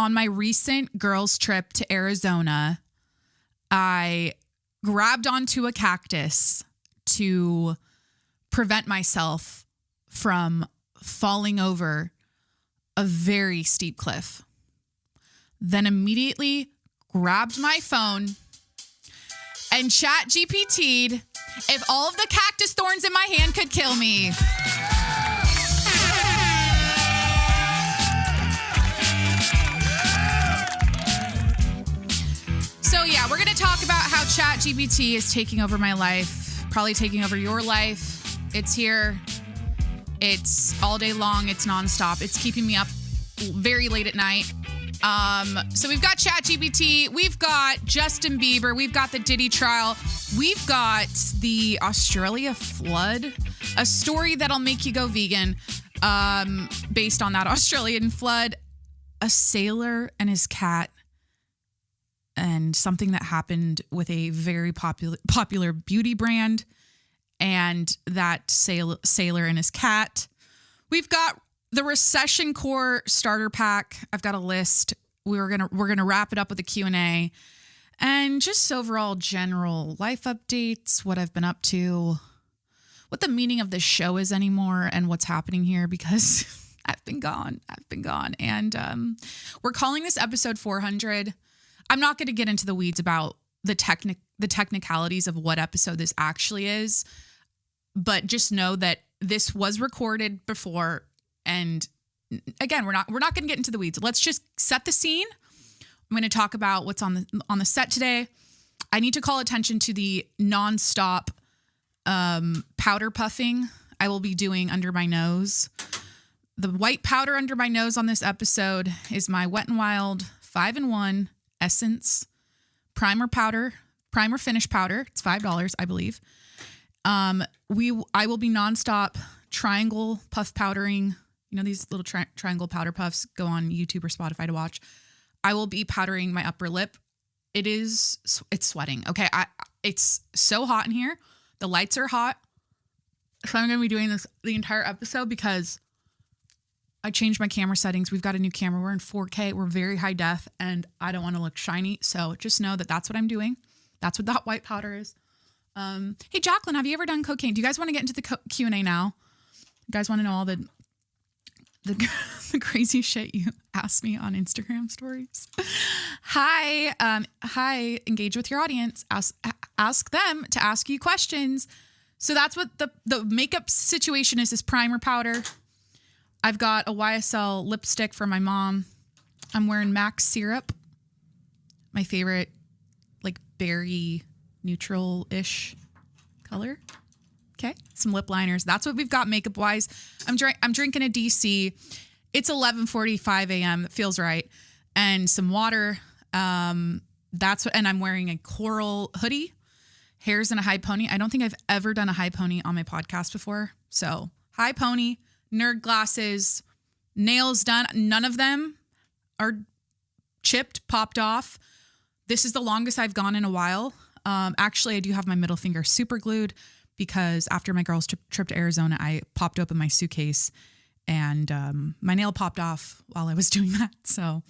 on my recent girls trip to Arizona, I grabbed onto a cactus to prevent myself from falling over a very steep cliff. Then immediately grabbed my phone and chat GPT'd if all of the cactus thorns in my hand could kill me. So yeah, we're going to talk about how ChatGPT is taking over my life, probably taking over your life. It's here. It's all day long. It's nonstop. It's keeping me up very late at night. So we've got ChatGPT. We've got Justin Bieber. We've got the Diddy trial. We've got the Australia flood, a story that'll make you go vegan, based on that Australian flood, a sailor and his cat, and something that happened with a very popular beauty brand and that sailor and his cat. We've got the Recession core starter pack. I've got a list. We're gonna wrap it up with a Q&A and just overall general life updates, what I've been up to, what the meaning of this show is anymore, and what's happening here, because I've been gone. And we're calling this episode 400. I'm not going to get into the weeds about the technicalities of what episode this actually is, but just know that this was recorded before. And again, we're not going to get into the weeds. Let's just set the scene. I'm going to talk about what's on the set today. I need to call attention to the nonstop powder puffing I will be doing under my nose. The white powder under my nose on this episode is my Wet n Wild 5-in-1 Essence primer finish powder. It's $5, I believe. I will be nonstop triangle puff powdering. You know, these little triangle powder puffs, go on YouTube or Spotify to watch. I will be powdering my upper lip. It's sweating. Okay. It's so hot in here. The lights are hot. So I'm going to be doing this the entire episode because I changed my camera settings. We've got a new camera. We're in 4K. We're very high def and I don't want to look shiny. So just know that that's what I'm doing. That's what that white powder is. Hey, Jacqueline, have you ever done cocaine? Do you guys want to get into the Q&A now? You guys want to know all the crazy shit you asked me on Instagram stories? Hi, engage with your audience. Ask them to ask you questions. So that's what the makeup situation is, this primer powder. I've got a YSL lipstick for my mom. I'm wearing MAC syrup, my favorite, like berry neutral-ish color. Okay, some lip liners. That's what we've got makeup wise. I'm drinking a DC. It's 11:45 a.m. It feels right, and some water. And I'm wearing a coral hoodie. Hair's in a high pony. I don't think I've ever done a high pony on my podcast before. So high pony, nerd glasses, nails done. None of them are chipped, popped off. This is the longest I've gone in a while. Actually, I do have my middle finger super glued because after my girls' trip to Arizona, I popped open my suitcase and my nail popped off while I was doing that. So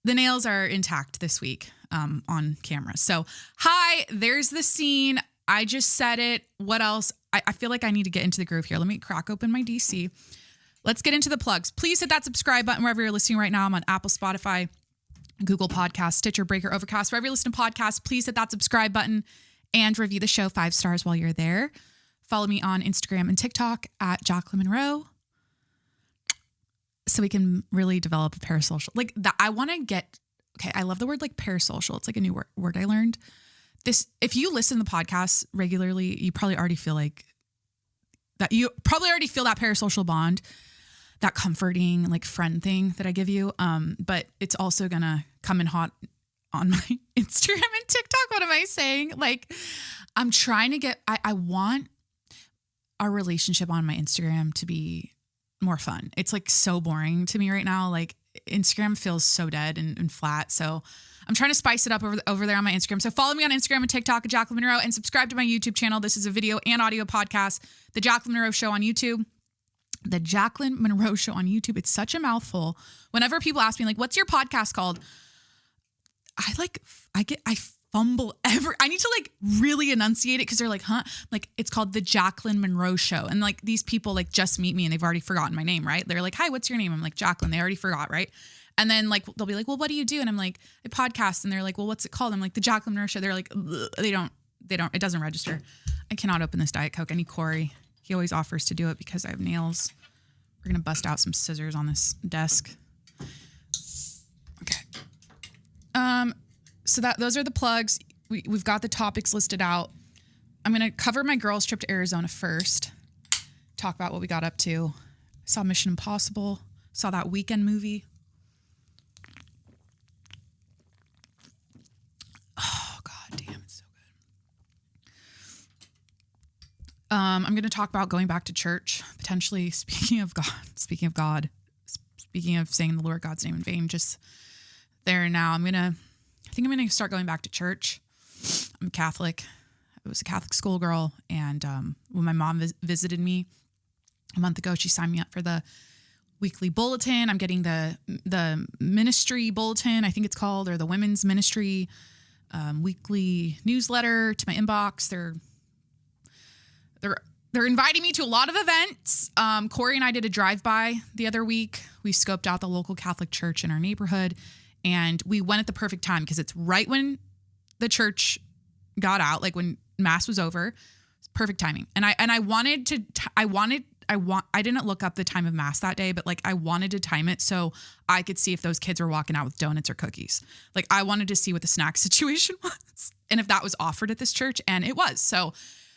the nails are intact this week on camera. So hi, there's the scene. I just said it. What else? I feel like I need to get into the groove here. Let me crack open my DC. Let's get into the plugs. Please hit that subscribe button wherever you're listening right now. I'm on Apple, Spotify, Google Podcasts, Stitcher, Breaker, Overcast. Wherever you listen to podcasts, please hit that subscribe button and review the show 5 stars while you're there. Follow me on Instagram and TikTok at Jacqueline Monroe so we can really develop a parasocial. Like that, I want to get, okay, I love the word like parasocial. It's like a new word I learned. If you listen to the podcast regularly, you probably already feel like that. You probably already feel that parasocial bond, that comforting like friend thing that I give you. But it's also gonna come in hot on my Instagram and TikTok. What am I saying? Like, I'm trying to get. I want our relationship on my Instagram to be more fun. It's like so boring to me right now. Like Instagram feels so dead and flat. So I'm trying to spice it up over there on my Instagram. So follow me on Instagram and TikTok at Jacqueline Monroe and subscribe to my YouTube channel. This is a video and audio podcast, The Jacqueline Monroe Show on YouTube. The Jacqueline Monroe Show on YouTube. It's such a mouthful. Whenever people ask me, like, what's your podcast called? I fumble I need to like really enunciate it because they're like, huh? Like, it's called The Jacqueline Monroe Show. And like these people like just meet me and they've already forgotten my name, right? They're like, hi, what's your name? I'm like, Jacqueline. They already forgot, right? And then like, they'll be like, well, what do you do? And I'm like, I podcast. And they're like, well, what's it called? I'm like, The Jacqueline Monroe Show. They're like, they don't, it doesn't register. I cannot open this Diet Coke. I need Corey. He always offers to do it because I have nails. We're going to bust out some scissors on this desk. Okay. So those are the plugs. We've got the topics listed out. I'm going to cover my girls' trip to Arizona first. Talk about what we got up to. Saw Mission Impossible. Saw that Weekend movie. Oh, God damn, it's so good. I'm going to talk about going back to church, potentially. Speaking of God, speaking of saying the Lord God's name in vain, just there and now. I think I'm going to start going back to church. I'm Catholic. I was a Catholic schoolgirl. And when my mom visited me a month ago, she signed me up for the weekly bulletin. I'm getting the ministry bulletin, I think it's called, or the women's ministry weekly newsletter to my inbox. They're inviting me to a lot of events. Corey and I did a drive-by the other week. We scoped out the local Catholic church in our neighborhood. And we went at the perfect time because it's right when the church got out, like when mass was over. It's perfect timing. And I didn't look up the time of mass that day, but like I wanted to time it so I could see if those kids were walking out with donuts or cookies. Like I wanted to see what the snack situation was and if that was offered at this church, and it was. So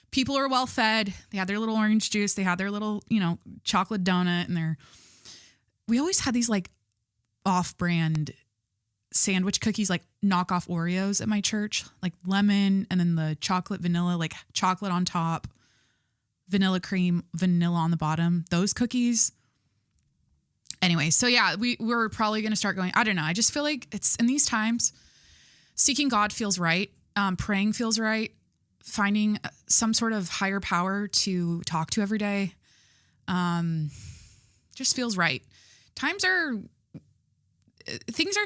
people were well fed. They had their little orange juice. They had their little, chocolate donut, and we always had these like off-brand sandwich cookies, like knockoff Oreos at my church, like lemon and then the chocolate vanilla, like chocolate on top, vanilla cream, vanilla on the bottom, those cookies. Anyway, so yeah, we're probably going to start going. I don't know. I just feel like it's in these times, seeking God feels right. Praying feels right. Finding some sort of higher power to talk to every day just feels right. Things are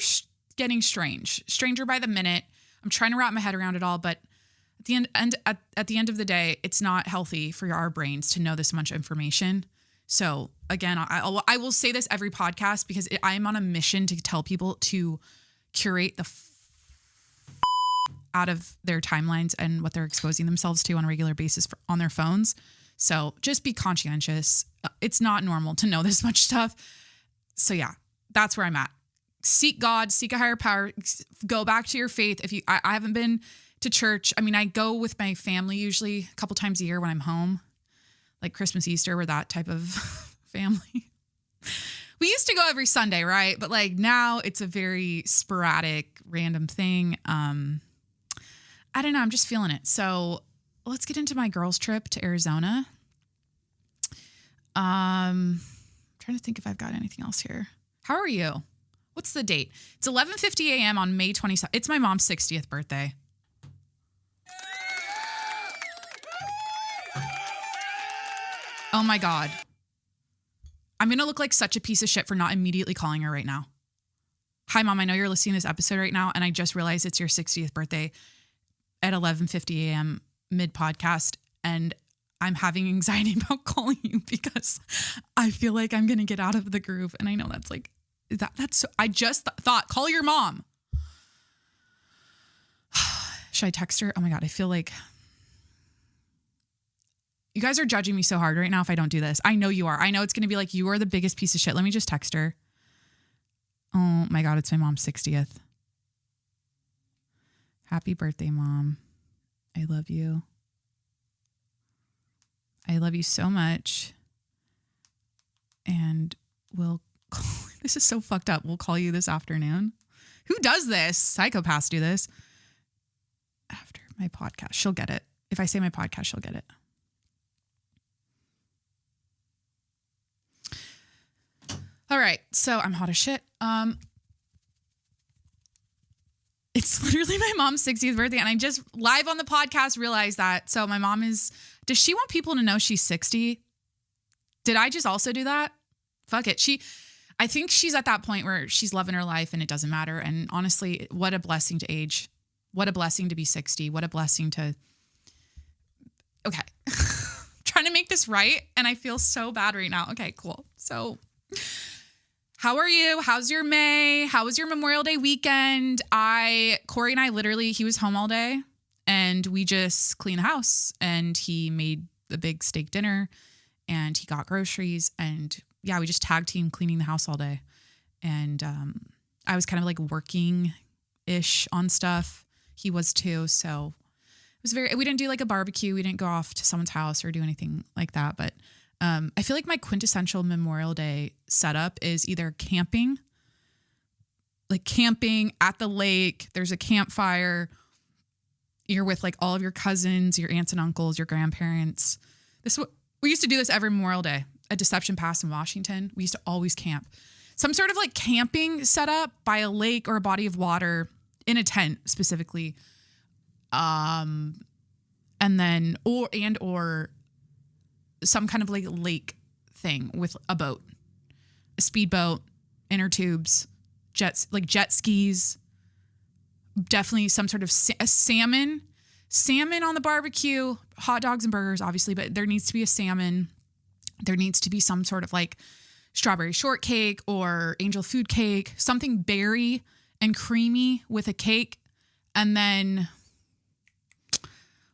getting stranger by the minute. I'm trying to wrap my head around it all, but at the end of the day, it's not healthy for our brains to know this much information. So again, I will say this every podcast because I'm on a mission to tell people to curate the out of their timelines and what they're exposing themselves to on a regular basis on their phones. So just be conscientious. It's not normal to know this much stuff. So yeah, that's where I'm at. Seek God, seek a higher power, go back to your faith. I haven't been to church. I mean, I go with my family usually a couple times a year when I'm home, like Christmas, Easter, we're that type of family. We used to go every Sunday, right? But like now it's a very sporadic, random thing. I don't know. I'm just feeling it. So let's get into my girls' trip to Arizona. Trying to think if I've got anything else here. How are you? What's the date? It's 11:50 a.m. on May 27th. It's my mom's 60th birthday. Oh my God. I'm going to look like such a piece of shit for not immediately calling her right now. Hi, Mom. I know you're listening to this episode right now, and I just realized it's your 60th birthday at 11:50 a.m. mid-podcast, and I'm having anxiety about calling you because I feel like I'm going to get out of the groove, and I know that's like, that's so, I just thought, call your mom. Should I text her? Oh my God, I feel like you guys are judging me so hard right now if I don't do this. I know you are. I know it's going to be like, you are the biggest piece of shit. Let me just text her. Oh my God, it's my mom's 60th. Happy birthday, Mom. I love you. I love you so much. And we'll call, this is so fucked up. We'll call you this afternoon. Who does this? Psychopaths do this. After my podcast, she'll get it. If I say my podcast, she'll get it. All right. So I'm hot as shit. It's literally my mom's 60th birthday. And I just live on the podcast realized that. So my mom does she want people to know she's 60? Did I just also do that? Fuck it. I think she's at that point where she's loving her life and it doesn't matter. And honestly, what a blessing to age. What a blessing to be 60. What a blessing to... Okay. Trying to make this right. And I feel so bad right now. Okay, cool. So how are you? How's your May? How was your Memorial Day weekend? Corey and I literally, he was home all day and we just cleaned the house and he made the big steak dinner and he got groceries and yeah, we just tag team cleaning the house all day. And I was kind of like working-ish on stuff. He was too. So it was we didn't do like a barbecue. We didn't go off to someone's house or do anything like that. But I feel like my quintessential Memorial Day setup is either camping, like camping at the lake. There's a campfire. You're with like all of your cousins, your aunts and uncles, your grandparents. We used to do this every Memorial Day at Deception Pass in Washington. We used to always camp. Some sort of like camping setup by a lake or a body of water in a tent specifically. And then, or some kind of like lake thing with a boat, a speedboat, inner tubes, jet skis, definitely some sort of salmon on the barbecue, hot dogs and burgers, obviously, but there needs to be a salmon. There needs to be some sort of like strawberry shortcake or angel food cake, something berry and creamy with a cake. And then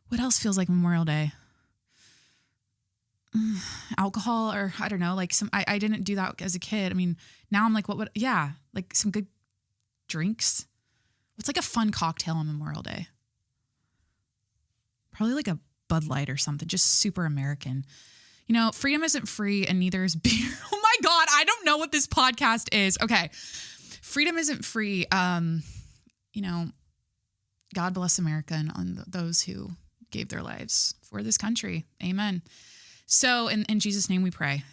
what else feels like Memorial Day? Alcohol, or I don't know, like I didn't do that as a kid. I mean, now I'm like, like some good drinks. What's like a fun cocktail on Memorial Day? Probably like a Bud Light or something, just super American. You know, freedom isn't free and neither is beer. Oh my God, I don't know what this podcast is. Okay. Freedom isn't free. You know, God bless America and on those who gave their lives for this country. Amen. So in Jesus' name we pray.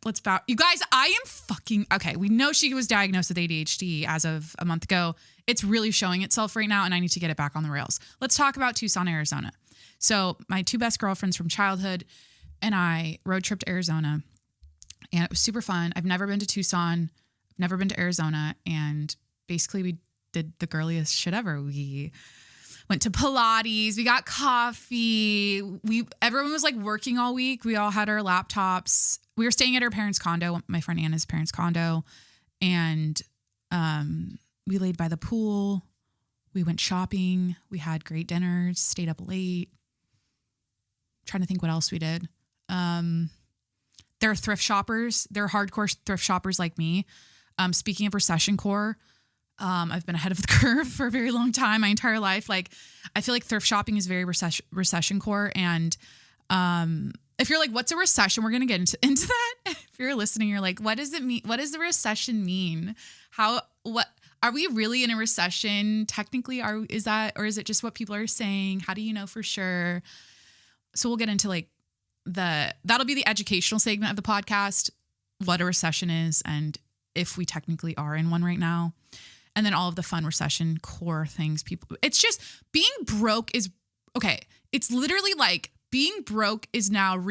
Let's bow. You guys, I am fucking... Okay, we know she was diagnosed with ADHD as of a month ago. It's really showing itself right now and I need to get it back on the rails. Let's talk about Tucson, Arizona. So my two best girlfriends from childhood and I road tripped to Arizona and it was super fun. I've never been to Tucson, never been to Arizona. And basically we did the girliest shit ever. We went to Pilates, we got coffee. Everyone was like working all week. We all had our laptops. We were staying at our parents' condo, my friend Anna's parents' condo. And we laid by the pool. We went shopping. We had great dinners, stayed up late. Trying to think what else we did. They're thrift shoppers. They're hardcore thrift shoppers like me. Speaking of recession core, I've been ahead of the curve for a very long time, my entire life. Like, I feel like thrift shopping is very recession core. And if you're like, what's a recession? We're going to get into that. If you're listening, you're like, what does it mean? What does the recession mean? What are we really in a recession? Technically, or is it just what people are saying? How do you know for sure? So we'll get into like that'll be the educational segment of the podcast, what a recession is and if we technically are in one right now. And then all of the fun recession core things it's just being broke is okay. It's literally like being broke is now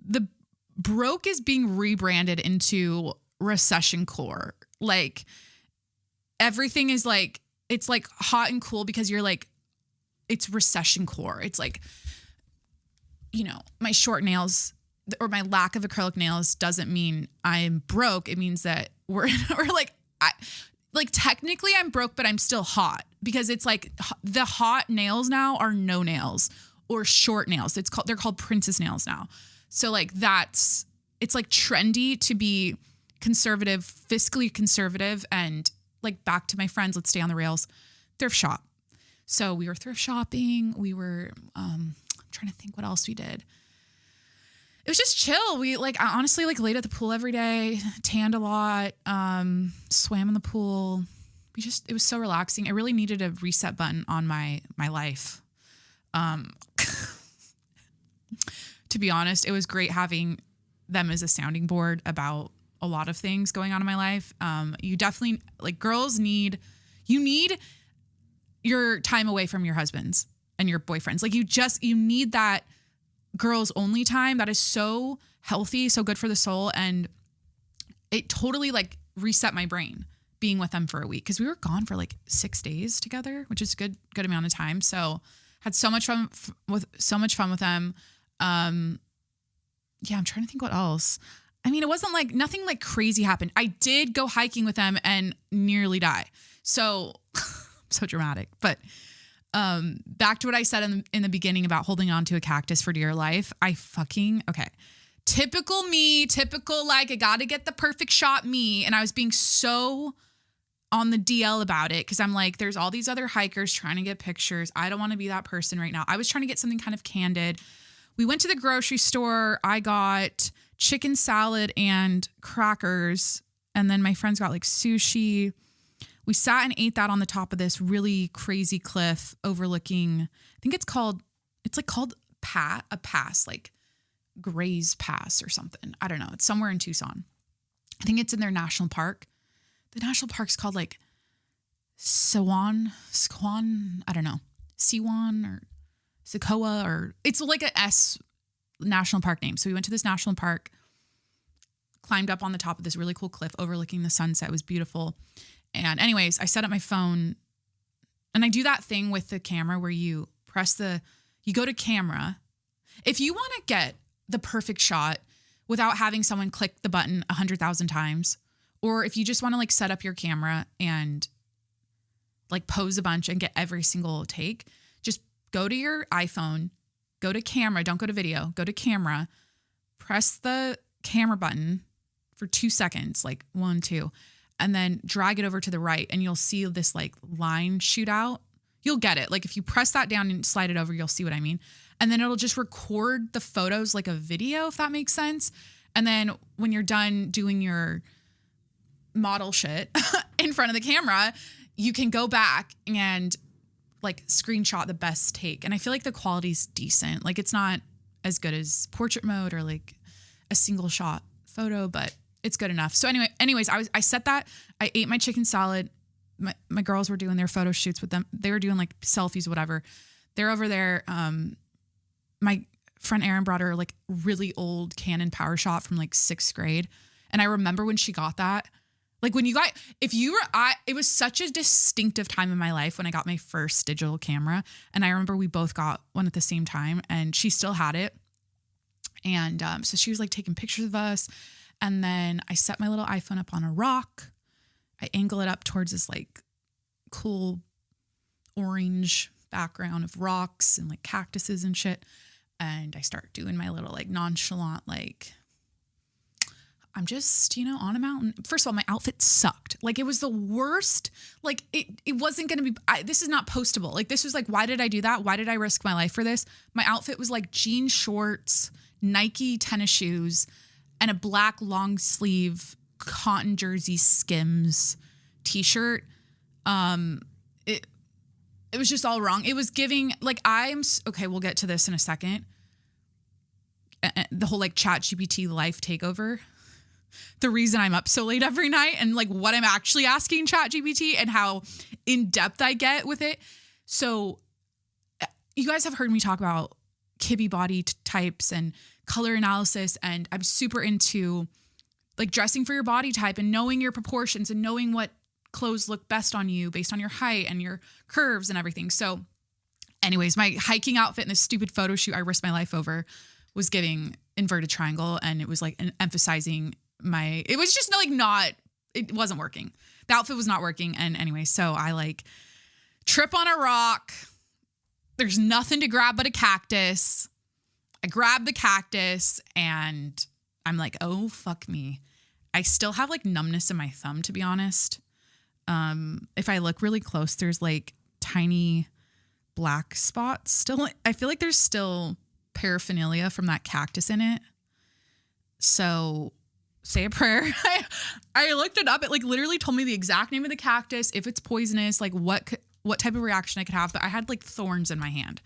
the broke is being rebranded into recession core. Like everything is like, it's like hot and cool because you're like, it's recession core. It's like, you know, my short nails or my lack of acrylic nails doesn't mean I'm broke. It means that we're like technically I'm broke, but I'm still hot because it's like the hot nails now are no nails or short nails. They're called princess nails now. So like it's like trendy to be conservative, fiscally conservative, and like back to my friends, let's stay on the rails, thrift shop. So we were thrift shopping. We were trying to think what else we did. It was just chill. We I honestly laid at the pool every day, tanned a lot, swam in the pool. It was so relaxing. I really needed a reset button on my life. To be honest, it was great having them as a sounding board about a lot of things going on in my life. You definitely girls need your time away from your husbands and your boyfriends. You need that girls only time that is so healthy, so good for the soul. And it totally like reset my brain being with them for a week, because we were gone for like 6 days together, which is good amount of time. So had so much fun with them. Yeah, I'm trying to think what else. I mean, it wasn't like nothing like crazy happened. I did go hiking with them and nearly die. So so dramatic. But back to what I said in the beginning about holding on to a cactus for dear life. Okay. Typical me, like I got to get the perfect shot me. And I was being so on the DL about it, because I'm like, there's all these other hikers trying to get pictures. I don't want to be that person right now. I was trying to get something kind of candid. We went to the grocery store. I got chicken salad and crackers. And then my friends got like sushi. We sat and ate that on the top of this really crazy cliff overlooking, I think it's called a pass, like Gray's Pass or something. I don't know. It's somewhere in Tucson. I think it's in their national park. The national park's called like Swan, I don't know. Siwan or Sokoa, or it's like a S national park name. So we went to this national park, climbed up on the top of this really cool cliff overlooking the sunset. It was beautiful. And anyways, I set up my phone, and I do that thing with the camera where you go to camera. If you want to get the perfect shot without having someone click the button 100,000 times, or if you just want to like set up your camera and like pose a bunch and get every single take, just go to your iPhone, go to camera, don't go to video, go to camera, press the camera button for 2 seconds, like 1, 2, and then drag it over to the right, and you'll see this like line shoot out. You'll get it. Like if you press that down and slide it over, you'll see what I mean. And then it'll just record the photos like a video, if that makes sense. And then when you're done doing your model shit in front of the camera, you can go back and like screenshot the best take. And I feel like the quality's decent. Like it's not as good as portrait mode or like a single shot photo, but it's good enough. So anyways, I set that. I ate my chicken salad. My girls were doing their photo shoots with them. They were doing like selfies, whatever. They're over there. My friend Erin brought her like really old Canon PowerShot from like 6th grade. And I remember when she got that, like when you got, it was such a distinctive time in my life when I got my first digital camera. And I remember we both got one at the same time, and she still had it. And so she was like taking pictures of us. And then I set my little iPhone up on a rock. I angle it up towards this like cool orange background of rocks and like cactuses and shit. And I start doing my little like nonchalant, like I'm just, on a mountain. First of all, my outfit sucked. Like it was the worst. Like it wasn't going to be, this is not postable. Like this was like, why did I do that? Why did I risk my life for this? My outfit was like jean shorts, Nike tennis shoes, and a black long sleeve cotton jersey Skims t-shirt. It was just all wrong. It was giving like, okay, we'll get to this in a second. The whole like ChatGPT life takeover. The reason I'm up so late every night and like what I'm actually asking ChatGPT and how in depth I get with it. So you guys have heard me talk about Kibbe body types and color analysis. And I'm super into like dressing for your body type and knowing your proportions and knowing what clothes look best on you based on your height and your curves and everything. So anyways, my hiking outfit in this stupid photo shoot I risked my life over was giving inverted triangle. And it was like emphasizing it was just it wasn't working. The outfit was not working. And anyway, so I like trip on a rock. There's nothing to grab but a cactus. I grab the cactus and I'm like, oh, fuck me. I still have like numbness in my thumb, to be honest. If I look really close, there's like tiny black spots still. I feel like there's still paraphernalia from that cactus in it. So say a prayer. I looked it up. It like literally told me the exact name of the cactus, if it's poisonous, like what type of reaction I could have. But I had like thorns in my hand.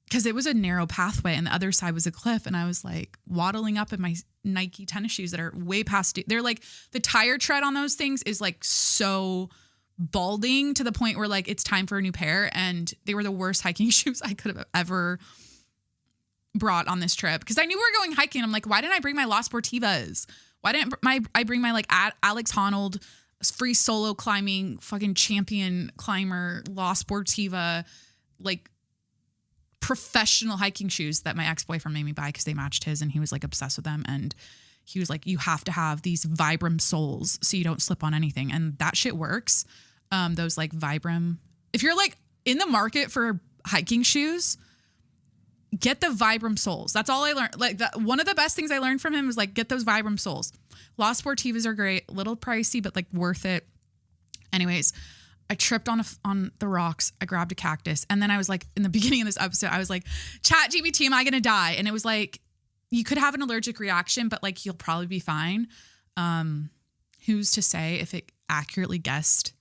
Because it was a narrow pathway and the other side was a cliff. And I was like waddling up in my Nike tennis shoes that are way past, they're like the tire tread on those things is like so balding to the point where like it's time for a new pair. And they were the worst hiking shoes I could have ever brought on this trip because I knew we were going hiking. I'm like, why didn't I bring my La Sportivas? Why didn't I bring my like Alex Honnold free solo climbing fucking champion climber La Sportiva like professional hiking shoes that my ex-boyfriend made me buy because they matched his and he was like obsessed with them, and he was like, you have to have these Vibram soles so you don't slip on anything, and that shit works. Those like Vibram, if you're like in the market for hiking shoes, get the Vibram soles. That's all I learned. Like one of the best things I learned from him was like, get those Vibram soles. La Sportivas are great, a little pricey, but like worth it. Anyways, I tripped on the rocks. I grabbed a cactus. And then I was like, in the beginning of this episode, I was like, ChatGPT, am I going to die? And it was like, you could have an allergic reaction, but like, you'll probably be fine. Who's to say if it accurately guessed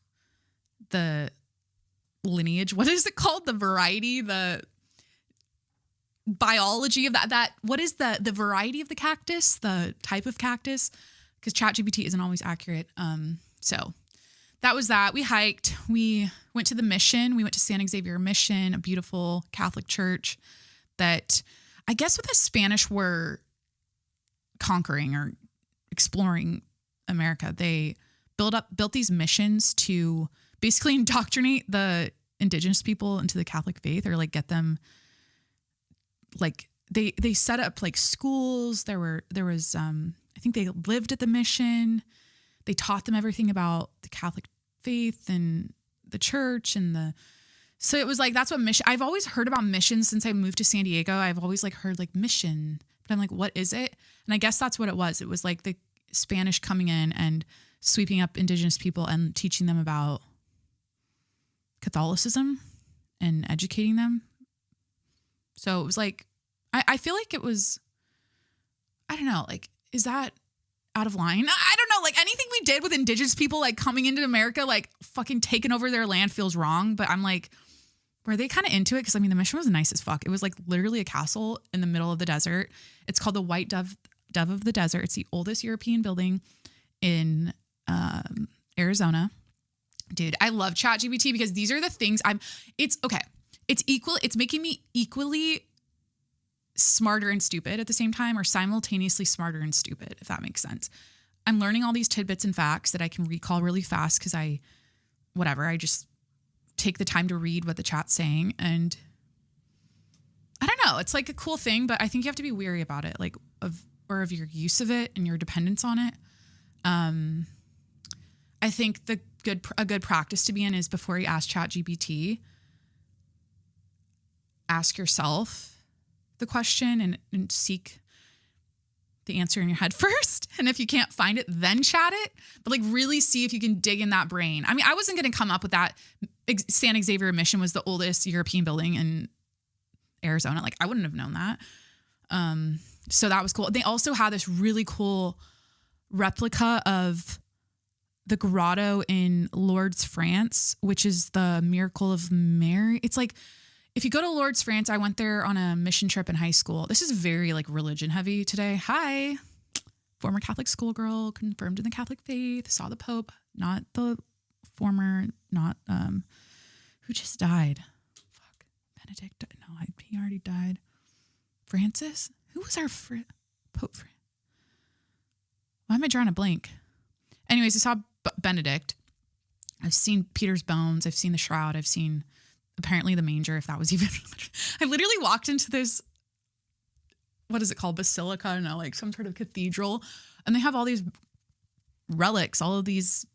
the lineage? What is it called? The variety, the biology of that what is the variety of the cactus, the type of cactus, because ChatGPT isn't always accurate. So that was that. We hiked, we went to the mission, we went to San Xavier Mission, a beautiful Catholic church that I guess with the Spanish were conquering or exploring America, they built these missions to basically indoctrinate the indigenous people into the Catholic faith, or like get them like they set up like schools. There was I think they lived at the mission. They taught them everything about the Catholic faith and the church so it was like, that's what mission. I've always heard about missions since I moved to San Diego. I've always like heard like mission, but I'm like, what is it? And I guess that's what it was. It was like the Spanish coming in and sweeping up indigenous people and teaching them about Catholicism and educating them. So it was like, I feel like it was, I don't know, like, is that out of line? I don't know. Like anything we did with indigenous people, like coming into America, like fucking taking over their land feels wrong. But I'm like, were they kind of into it? Because I mean, the mission was nice as fuck. It was like literally a castle in the middle of the desert. It's called the White Dove of the Desert. It's the oldest European building in Arizona. Dude, I love ChatGPT because these are the things it's making me equally smarter and stupid at the same time, or simultaneously smarter and stupid, if that makes sense. I'm learning all these tidbits and facts that I can recall really fast because I just take the time to read what the chat's saying. And I don't know, it's like a cool thing, but I think you have to be wary about it, like of your use of it and your dependence on it. I think a good practice to be in is before you ask ChatGPT, ask yourself the question and seek the answer in your head first. And if you can't find it, then chat it. But like really see if you can dig in that brain. I mean, I wasn't going to come up with that. San Xavier Mission was the oldest European building in Arizona. Like I wouldn't have known that. So that was cool. They also had this really cool replica of the grotto in Lourdes, France, which is the Miracle of Mary. It's like, if you go to Lourdes, France, I went there on a mission trip in high school. This is very like religion heavy today. Hi, former Catholic schoolgirl, confirmed in the Catholic faith, saw the Pope, not the former, not, who just died? Fuck, Benedict. No, he already died. Francis? Who was our Pope? Why am I drawing a blank? Anyways, I saw Benedict. I've seen Peter's bones. I've seen the shroud. I've seen apparently the manger, if that was even. I literally walked into this, what is it called? Basilica, no, like some sort of cathedral. And they have all these relics, all of these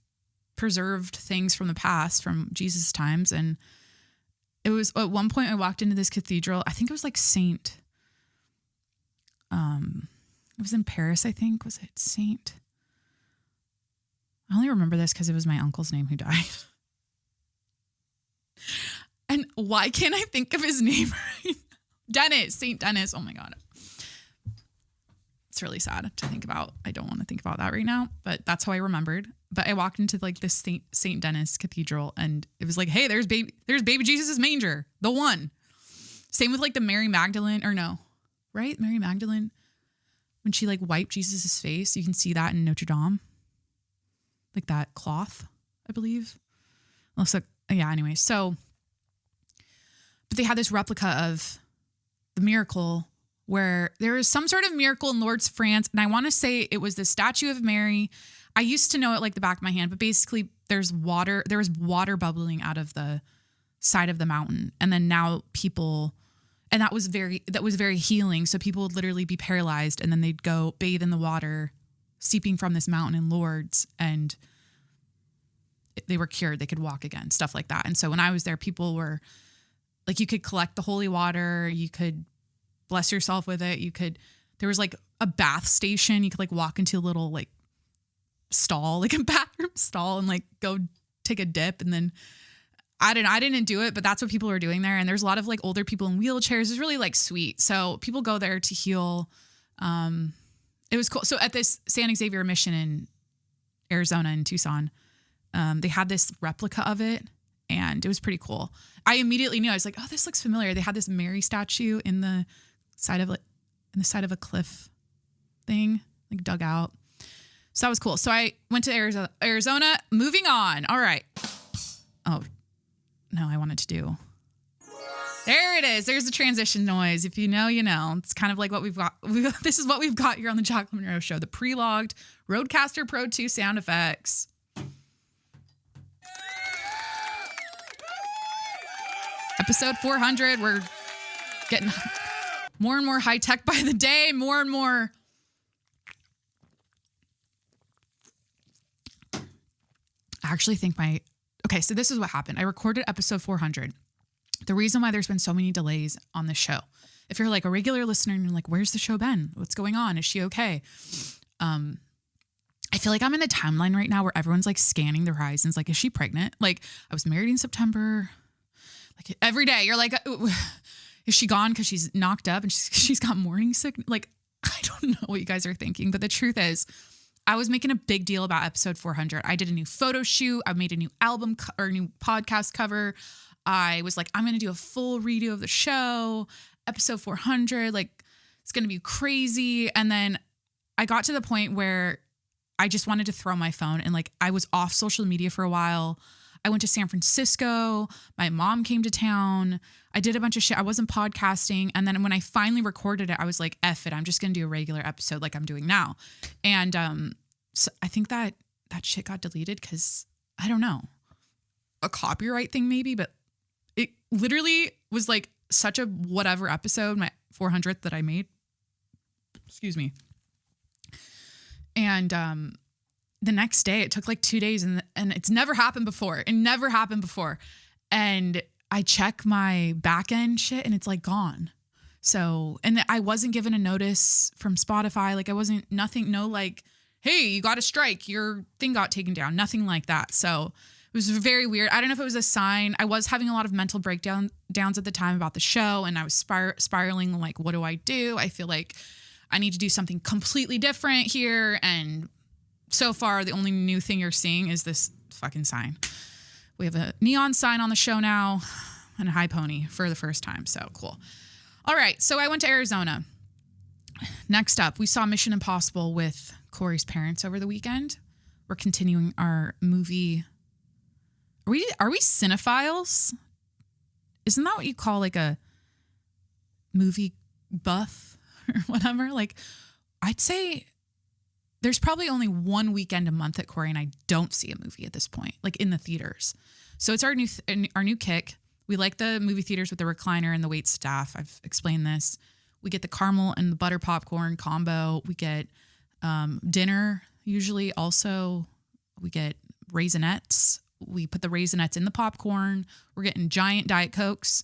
preserved things from the past, from Jesus' times. And it was at one point I walked into this cathedral. I think it was like Saint. It was in Paris, I think. Was it Saint? I only remember this because it was my uncle's name who died. And why can't I think of his name right now? Dennis, St. Dennis. Oh my God. It's really sad to think about. I don't want to think about that right now, but that's how I remembered. But I walked into like this St. Dennis Cathedral and it was like, hey, there's baby Jesus' manger. The one. Same with like the Mary Magdalene, or no, right? Mary Magdalene. When she like wiped Jesus' face, you can see that in Notre Dame. Like that cloth, I believe. Looks like, yeah, anyway. So, but they had this replica of the Miracle where there is some sort of miracle in Lourdes, France. And I want to say it was the statue of Mary. I used to know it like the back of my hand, but basically there was water bubbling out of the side of the mountain. And then now people, and that was very healing. So people would literally be paralyzed and then they'd go bathe in the water seeping from this mountain in Lourdes, and they were cured. They could walk again, stuff like that. And so when I was there, people were like, you could collect the holy water. You could bless yourself with it. There was like a bath station. You could like walk into a little like stall, like a bathroom stall, and like go take a dip. And then I didn't do it, but that's what people were doing there. And there's a lot of like older people in wheelchairs. It's really like sweet. So people go there to heal. It was cool. So at this San Xavier mission in Arizona, in Tucson, they had this replica of it, and it was pretty cool. I immediately knew. I was like, oh, this looks familiar. They had this Mary statue in the side of a cliff thing, like dug out. So that was cool. So I went to Arizona. Moving on. All right. Oh, no, I wanted to do. There it is. There's the transition noise. If you know, you know. It's kind of like what we've got. This is what we've got here on the Jacqueline Monroe Show. The pre-logged Rodecaster Pro 2 sound effects. Episode 400. We're getting more and more high tech by the day. More and more. I actually think okay, so this is what happened. I recorded episode 400. The reason why there's been so many delays on the show, if you're like a regular listener and you're like, where's the show been? What's going on? Is she okay? I feel like I'm in the timeline right now where everyone's like scanning the horizons. Like, is she pregnant? Like, I was married in September. Like every day you're like, is she gone because she's knocked up and she's got morning sickness? Like, I don't know what you guys are thinking, but the truth is, I was making a big deal about episode 400. I did a new photo shoot. I made a new album or new podcast cover. I was like, I'm going to do a full redo of the show. Episode 400, like it's going to be crazy. And then I got to the point where I just wanted to throw my phone, and like I was off social media for a while. I went to San Francisco. My mom came to town. I did a bunch of shit. I wasn't podcasting. And then when I finally recorded it, I was like, F it. I'm just going to do a regular episode like I'm doing now. And so I think that shit got deleted because, I don't know, a copyright thing maybe, but it literally was like such a whatever episode, my 400th that I made. Excuse me. And the next day, it took like 2 days, and it's never happened before. It never happened before. And I check my back end shit and it's like gone. So, and I wasn't given a notice from Spotify. Like no like, hey, you got a strike. Your thing got taken down. Nothing like that. So it was very weird. I don't know if it was a sign. I was having a lot of mental breakdowns at the time about the show, and I was spiraling like, what do? I feel like I need to do something completely different here. And so far, the only new thing you're seeing is this fucking sign. We have a neon sign on the show now and a high pony for the first time. So cool. All right. So I went to Arizona. Next up, we saw Mission Impossible with Corey's parents over the weekend. We're continuing our movie. Are we cinephiles? Isn't that what you call like a movie buff or whatever? Like, I'd say there's probably only one weekend a month that Corey and I don't see a movie at this point, like in the theaters. So it's our new kick. We like the movie theaters with the recliner and the wait staff. I've explained this. We get the caramel and the butter popcorn combo. We get dinner usually. Also, we get Raisinets. We put the Raisinets in the popcorn. We're getting giant Diet Cokes,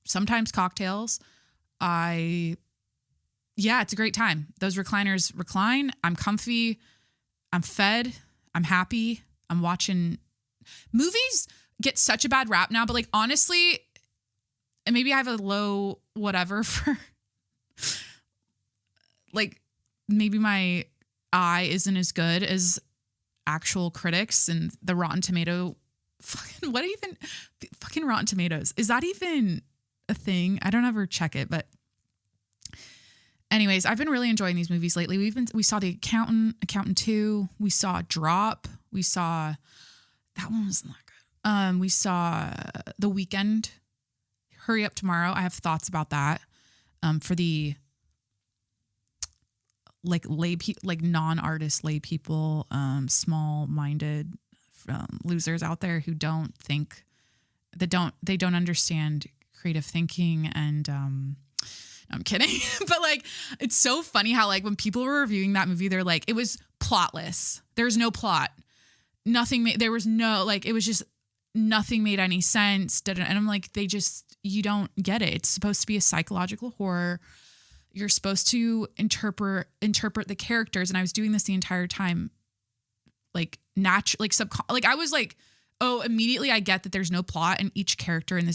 sometimes cocktails. Yeah, it's a great time. Those recliners recline. I'm comfy. I'm fed. I'm happy. I'm watching. Movies get such a bad rap now, but like honestly, and maybe I have a low whatever for like maybe my eye isn't as good as actual critics and the Rotten Tomato fucking fucking Rotten Tomatoes. Is that even a thing? I don't ever check it, but anyways, I've been really enjoying these movies lately. We saw The Accountant 2. We saw Drop. We saw, that one was not good. We saw The Weeknd, Hurry Up Tomorrow. I have thoughts about that. for the like non-artist lay people, small-minded losers out there who don't understand creative thinking. And I'm kidding. But like, it's so funny how like when people were reviewing that movie, they're like, it was plotless. There's no plot. There was no, like, it was just nothing made any sense. And I'm like, you don't get it. It's supposed to be a psychological horror. You're supposed to interpret the characters. And I was doing this the entire time, like I was like, oh, immediately I get that there's no plot, and each character in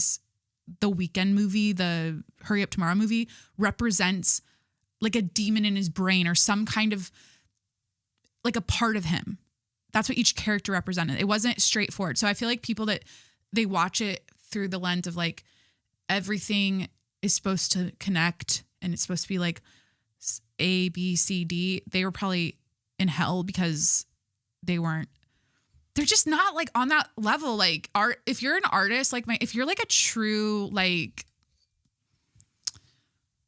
the Weekend movie, the Hurry Up Tomorrow movie, represents like a demon in his brain or some kind of like a part of him. That's what each character represented. It wasn't straightforward. So I feel like people that they watch it through the lens of like everything is supposed to connect and it's supposed to be like A, B, C, D. They were probably in hell because they're just not like on that level. Like art, if you're an artist, like if you're like a true, like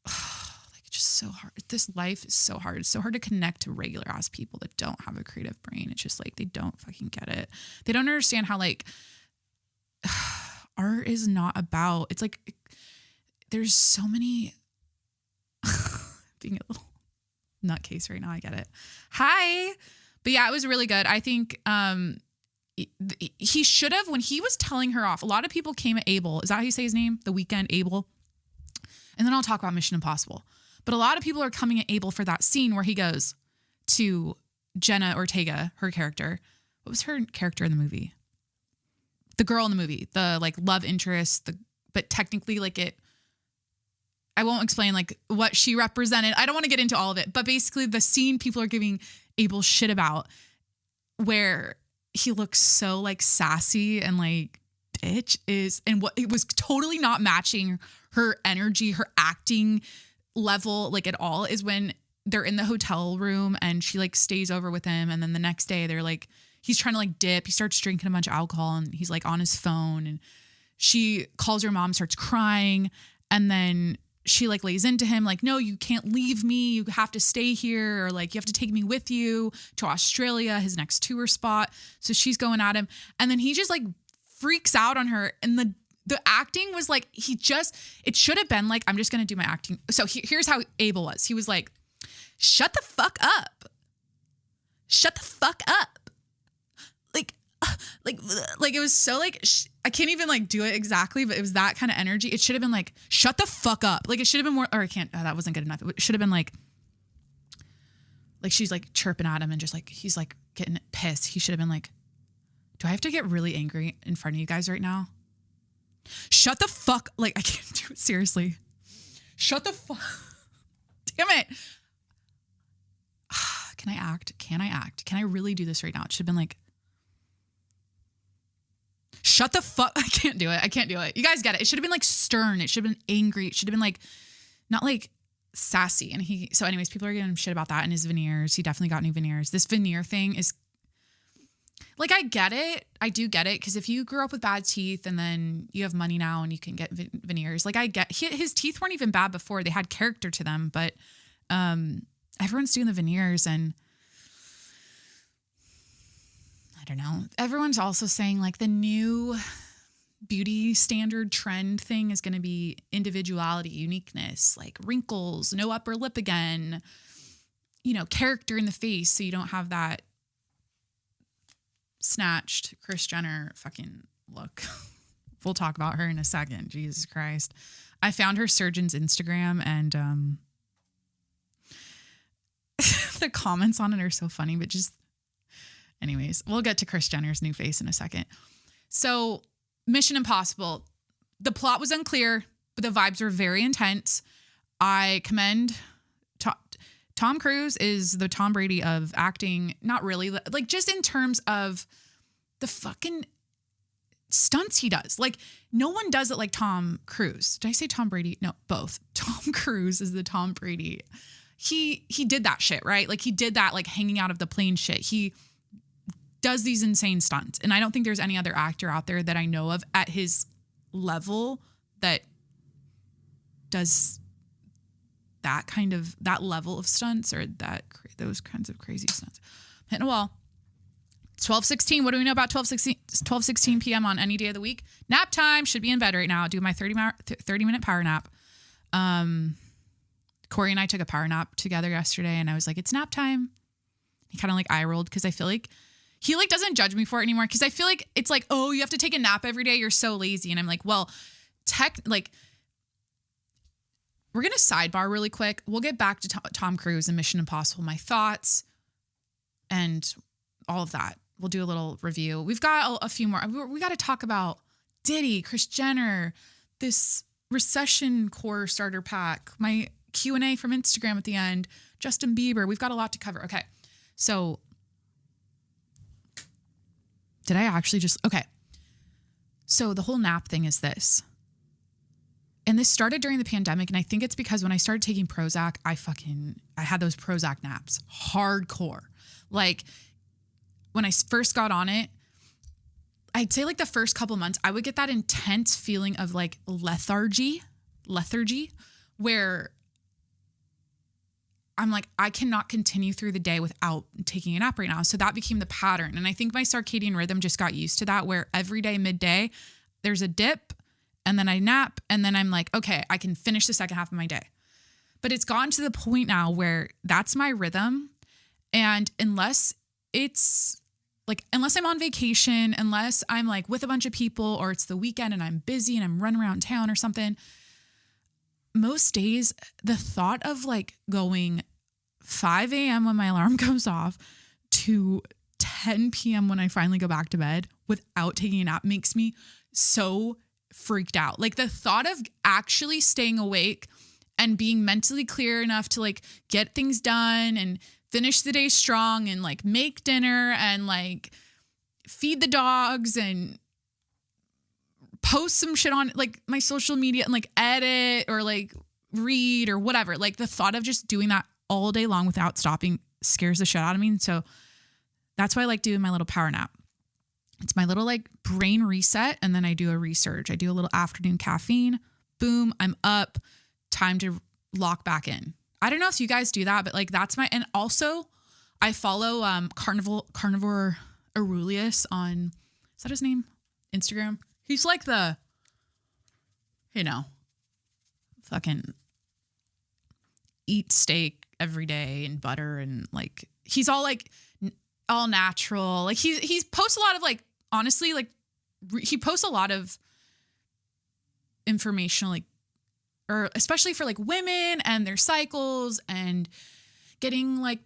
it's just so hard. This life is so hard. It's so hard to connect to regular ass people that don't have a creative brain. It's just like, they don't fucking get it. They don't understand how like art is not about, it's like, there's so many, being a little nutcase right now. I get it. Hi. But yeah, it was really good. I think, he should have, when he was telling her off, a lot of people came at Abel. Is that how you say his name? The Weekend, Abel. And then I'll talk about Mission Impossible. But a lot of people are coming at Abel for that scene where he goes to Jenna Ortega, her character. What was her character in the movie? The girl in the movie, the like love interest, but technically like I won't explain like what she represented. I don't want to get into all of it, but basically the scene people are giving Abel shit about, where he looks so like sassy and like bitch is, and what it was totally not matching her energy, her acting level like at all, is when they're in the hotel room and she like stays over with him. And then the next day they're like, he's trying to like dip. He starts drinking a bunch of alcohol and he's like on his phone, and she calls her mom, starts crying. And then she like lays into him like, no, you can't leave me. You have to stay here. Or like, you have to take me with you to Australia, his next tour spot. So she's going at him. And then he just like freaks out on her. And the acting was like, it should have been like, I'm just going to do my acting. So here's how Abel was. He was like, shut the fuck up. Shut the fuck up. Like it was so like, I can't even like do it exactly, but it was that kind of energy. It should have been like, shut the fuck up. Like it should have been more, or I can't, that wasn't good enough. It should have been like she's like chirping at him and just like, he's like getting pissed. He should have been like, do I have to get really angry in front of you guys right now? Shut the fuck. Like I can't do it. Seriously. Shut the fuck. Damn it. Can I act? Can I really do this right now? It should have been like, shut the fuck. I can't do it. You guys get it. It should have been like stern. It should have been angry. It should have been like, not like sassy. And so anyways, people are giving him shit about that and his veneers. He definitely got new veneers. This veneer thing is like, I get it. I do get it. Cause if you grew up with bad teeth and then you have money now and you can get veneers, like I get, his teeth weren't even bad before. They had character to them, but everyone's doing the veneers, and I don't know. Everyone's also saying like the new beauty standard trend thing is going to be individuality, uniqueness, like wrinkles, no upper lip again, character in the face. So you don't have that snatched Kris Jenner fucking look. We'll talk about her in a second. Jesus Christ. I found her surgeon's Instagram, and the comments on it are so funny, but just anyways, we'll get to Kris Jenner's new face in a second. So Mission Impossible, the plot was unclear, but the vibes were very intense. I commend Tom Cruise is the Tom Brady of acting. Not really, like just in terms of the fucking stunts he does. Like no one does it like Tom Cruise. Did I say Tom Brady? No, both. Tom Cruise is the Tom Brady. He did that shit, right? Like he did that like hanging out of the plane shit. He does these insane stunts. And I don't think there's any other actor out there that I know of at his level that does that level of stunts or those kinds of crazy stunts. Hitting a wall. 12:16. What do we know about 12:16 p.m. on any day of the week? Nap time. Should be in bed right now. I'll do my 30-minute power nap. Corey and I took a power nap together yesterday, and I was like, it's nap time. He kind of like eye rolled because I feel like he like doesn't judge me for it anymore, because I feel like it's like, oh, you have to take a nap every day. You're so lazy. And I'm like, well, we're going to sidebar really quick. We'll get back to Tom Cruise and Mission Impossible, my thoughts and all of that. We'll do a little review. We've got a few more. We got to talk about Diddy, Kris Jenner, this Recession core starter pack, my Q&A from Instagram at the end, Justin Bieber. We've got a lot to cover. Okay. So did I actually okay. So the whole nap thing is this. And this started during the pandemic. And I think it's because when I started taking Prozac, I had those Prozac naps hardcore. Like when I first got on it, I'd say like the first couple months, I would get that intense feeling of like lethargy, where I'm like, I cannot continue through the day without taking a nap right now. So that became the pattern. And I think my circadian rhythm just got used to that, where every day, midday, there's a dip and then I nap. And then I'm like, okay, I can finish the second half of my day. But it's gotten to the point now where that's my rhythm. And unless I'm on vacation, unless I'm like with a bunch of people, or it's the weekend and I'm busy and I'm running around town or something, most days, the thought of like going 5 a.m. when my alarm goes off to 10 p.m. when I finally go back to bed without taking a nap makes me so freaked out. Like the thought of actually staying awake and being mentally clear enough to like get things done and finish the day strong and like make dinner and like feed the dogs and post some shit on like my social media and like edit or like read or whatever. Like the thought of just doing that all day long without stopping scares the shit out of me. And so that's why I like doing my little power nap. It's my little like brain reset. And then I do a resurge. I do a little afternoon caffeine. Boom, I'm up. Time to lock back in. I don't know if you guys do that, but like that's and also I follow Carnivore Aurelius on, is that his name? Instagram. He's like the, fucking eat steak every day and butter and like, he's all like all natural. Like he posts a lot of like, honestly, like he posts a lot of informational, like, or especially for like women and their cycles and getting like,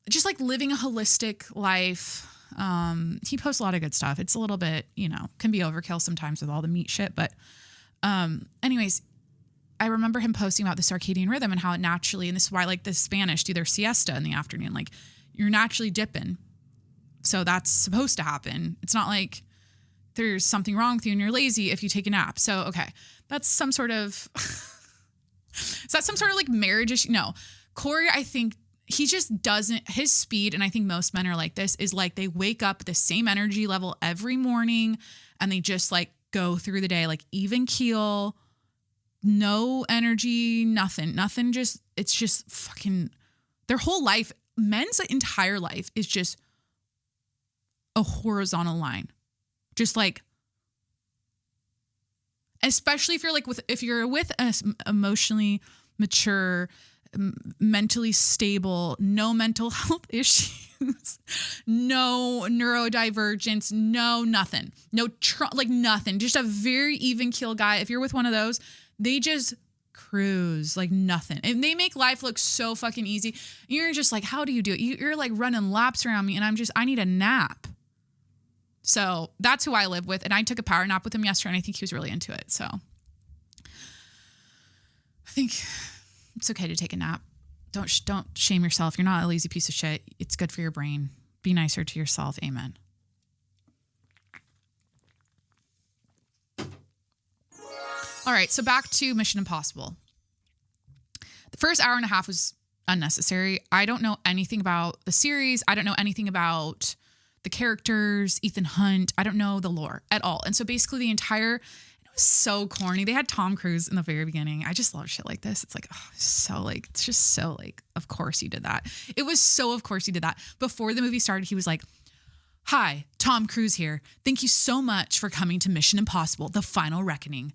just like living a holistic life. He posts a lot of good stuff. It's a little bit, can be overkill sometimes with all the meat shit. But anyways, I remember him posting about the circadian rhythm and how it naturally, and this is why like the Spanish do their siesta in the afternoon. Like you're naturally dipping. So that's supposed to happen. It's not like there's something wrong with you and you're lazy if you take a nap. So, okay, that's some sort of, is that some sort of like marriage issue? No. Corey, I think he just doesn't, his speed, and I think most men are like this, is like they wake up at the same energy level every morning and they just like go through the day, like even keel, no energy, nothing, just, it's just fucking, their whole life, men's entire life is just a horizontal line. Just like, especially if you're like if you're with an emotionally mature, mentally stable, no mental health issues, no neurodivergence, no nothing, like nothing, just a very even keel guy. If you're with one of those, they just cruise like nothing. And they make life look so fucking easy. You're just like, how do you do it? You're like running laps around me and I need a nap. So that's who I live with. And I took a power nap with him yesterday and I think he was really into it. So I think it's okay to take a nap. Don't shame yourself. You're not a lazy piece of shit. It's good for your brain. Be nicer to yourself. Amen. All right. So back to Mission Impossible. The first hour and a half was unnecessary. I don't know anything about the series. I don't know anything about the characters, Ethan Hunt. I don't know the lore at all. And so basically it was so corny. They had Tom Cruise in the very beginning. I just love shit like this. It's like, oh, so like, it's just so like, of course you did that. It was so, of course you did that. Before the movie started, he was like, "Hi, Tom Cruise here. Thank you so much for coming to Mission Impossible: The Final Reckoning.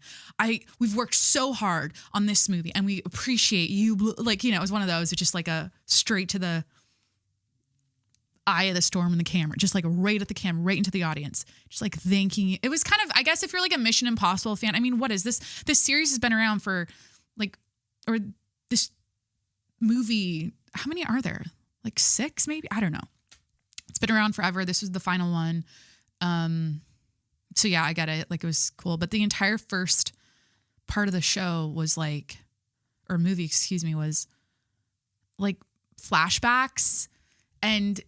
We've worked so hard on this movie and we appreciate you." Like, it was one of those, it's just like a straight to the eye of the storm in the camera, just like right at the camera, right into the audience, just like thanking you. It was kind of, I guess if you're like a Mission Impossible fan, I mean, what is this? This series has been around for like, or this movie, how many are there? Like 6 maybe? I don't know. It's been around forever. This was the final one. So yeah, I get it. Like, it was cool. But the entire first part of the show was like, or movie, excuse me, was like flashbacks and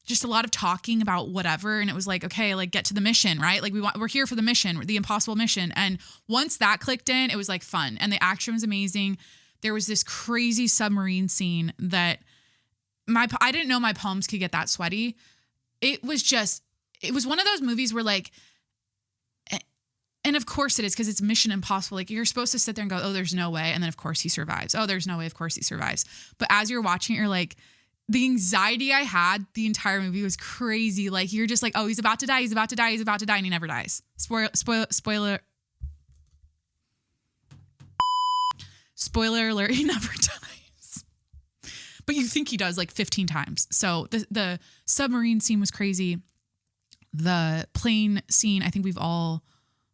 just a lot of talking about whatever. And it was like, okay, like get to the mission, right? Like we're here for the mission, the impossible mission. And once that clicked in, it was like fun. And the action was amazing. There was this crazy submarine scene that I didn't know my palms could get that sweaty. It was one of those movies where like, and of course it is because it's Mission Impossible. Like you're supposed to sit there and go, oh, there's no way. And then of course he survives. Oh, there's no way. Of course he survives. But as you're watching it, you're like, the anxiety I had the entire movie was crazy. Like you're just like, oh, he's about to die. He's about to die. He's about to die. And he never dies. Spoiler alert. He never dies. But you think he does like 15 times. So the submarine scene was crazy. The plane scene, I think we've all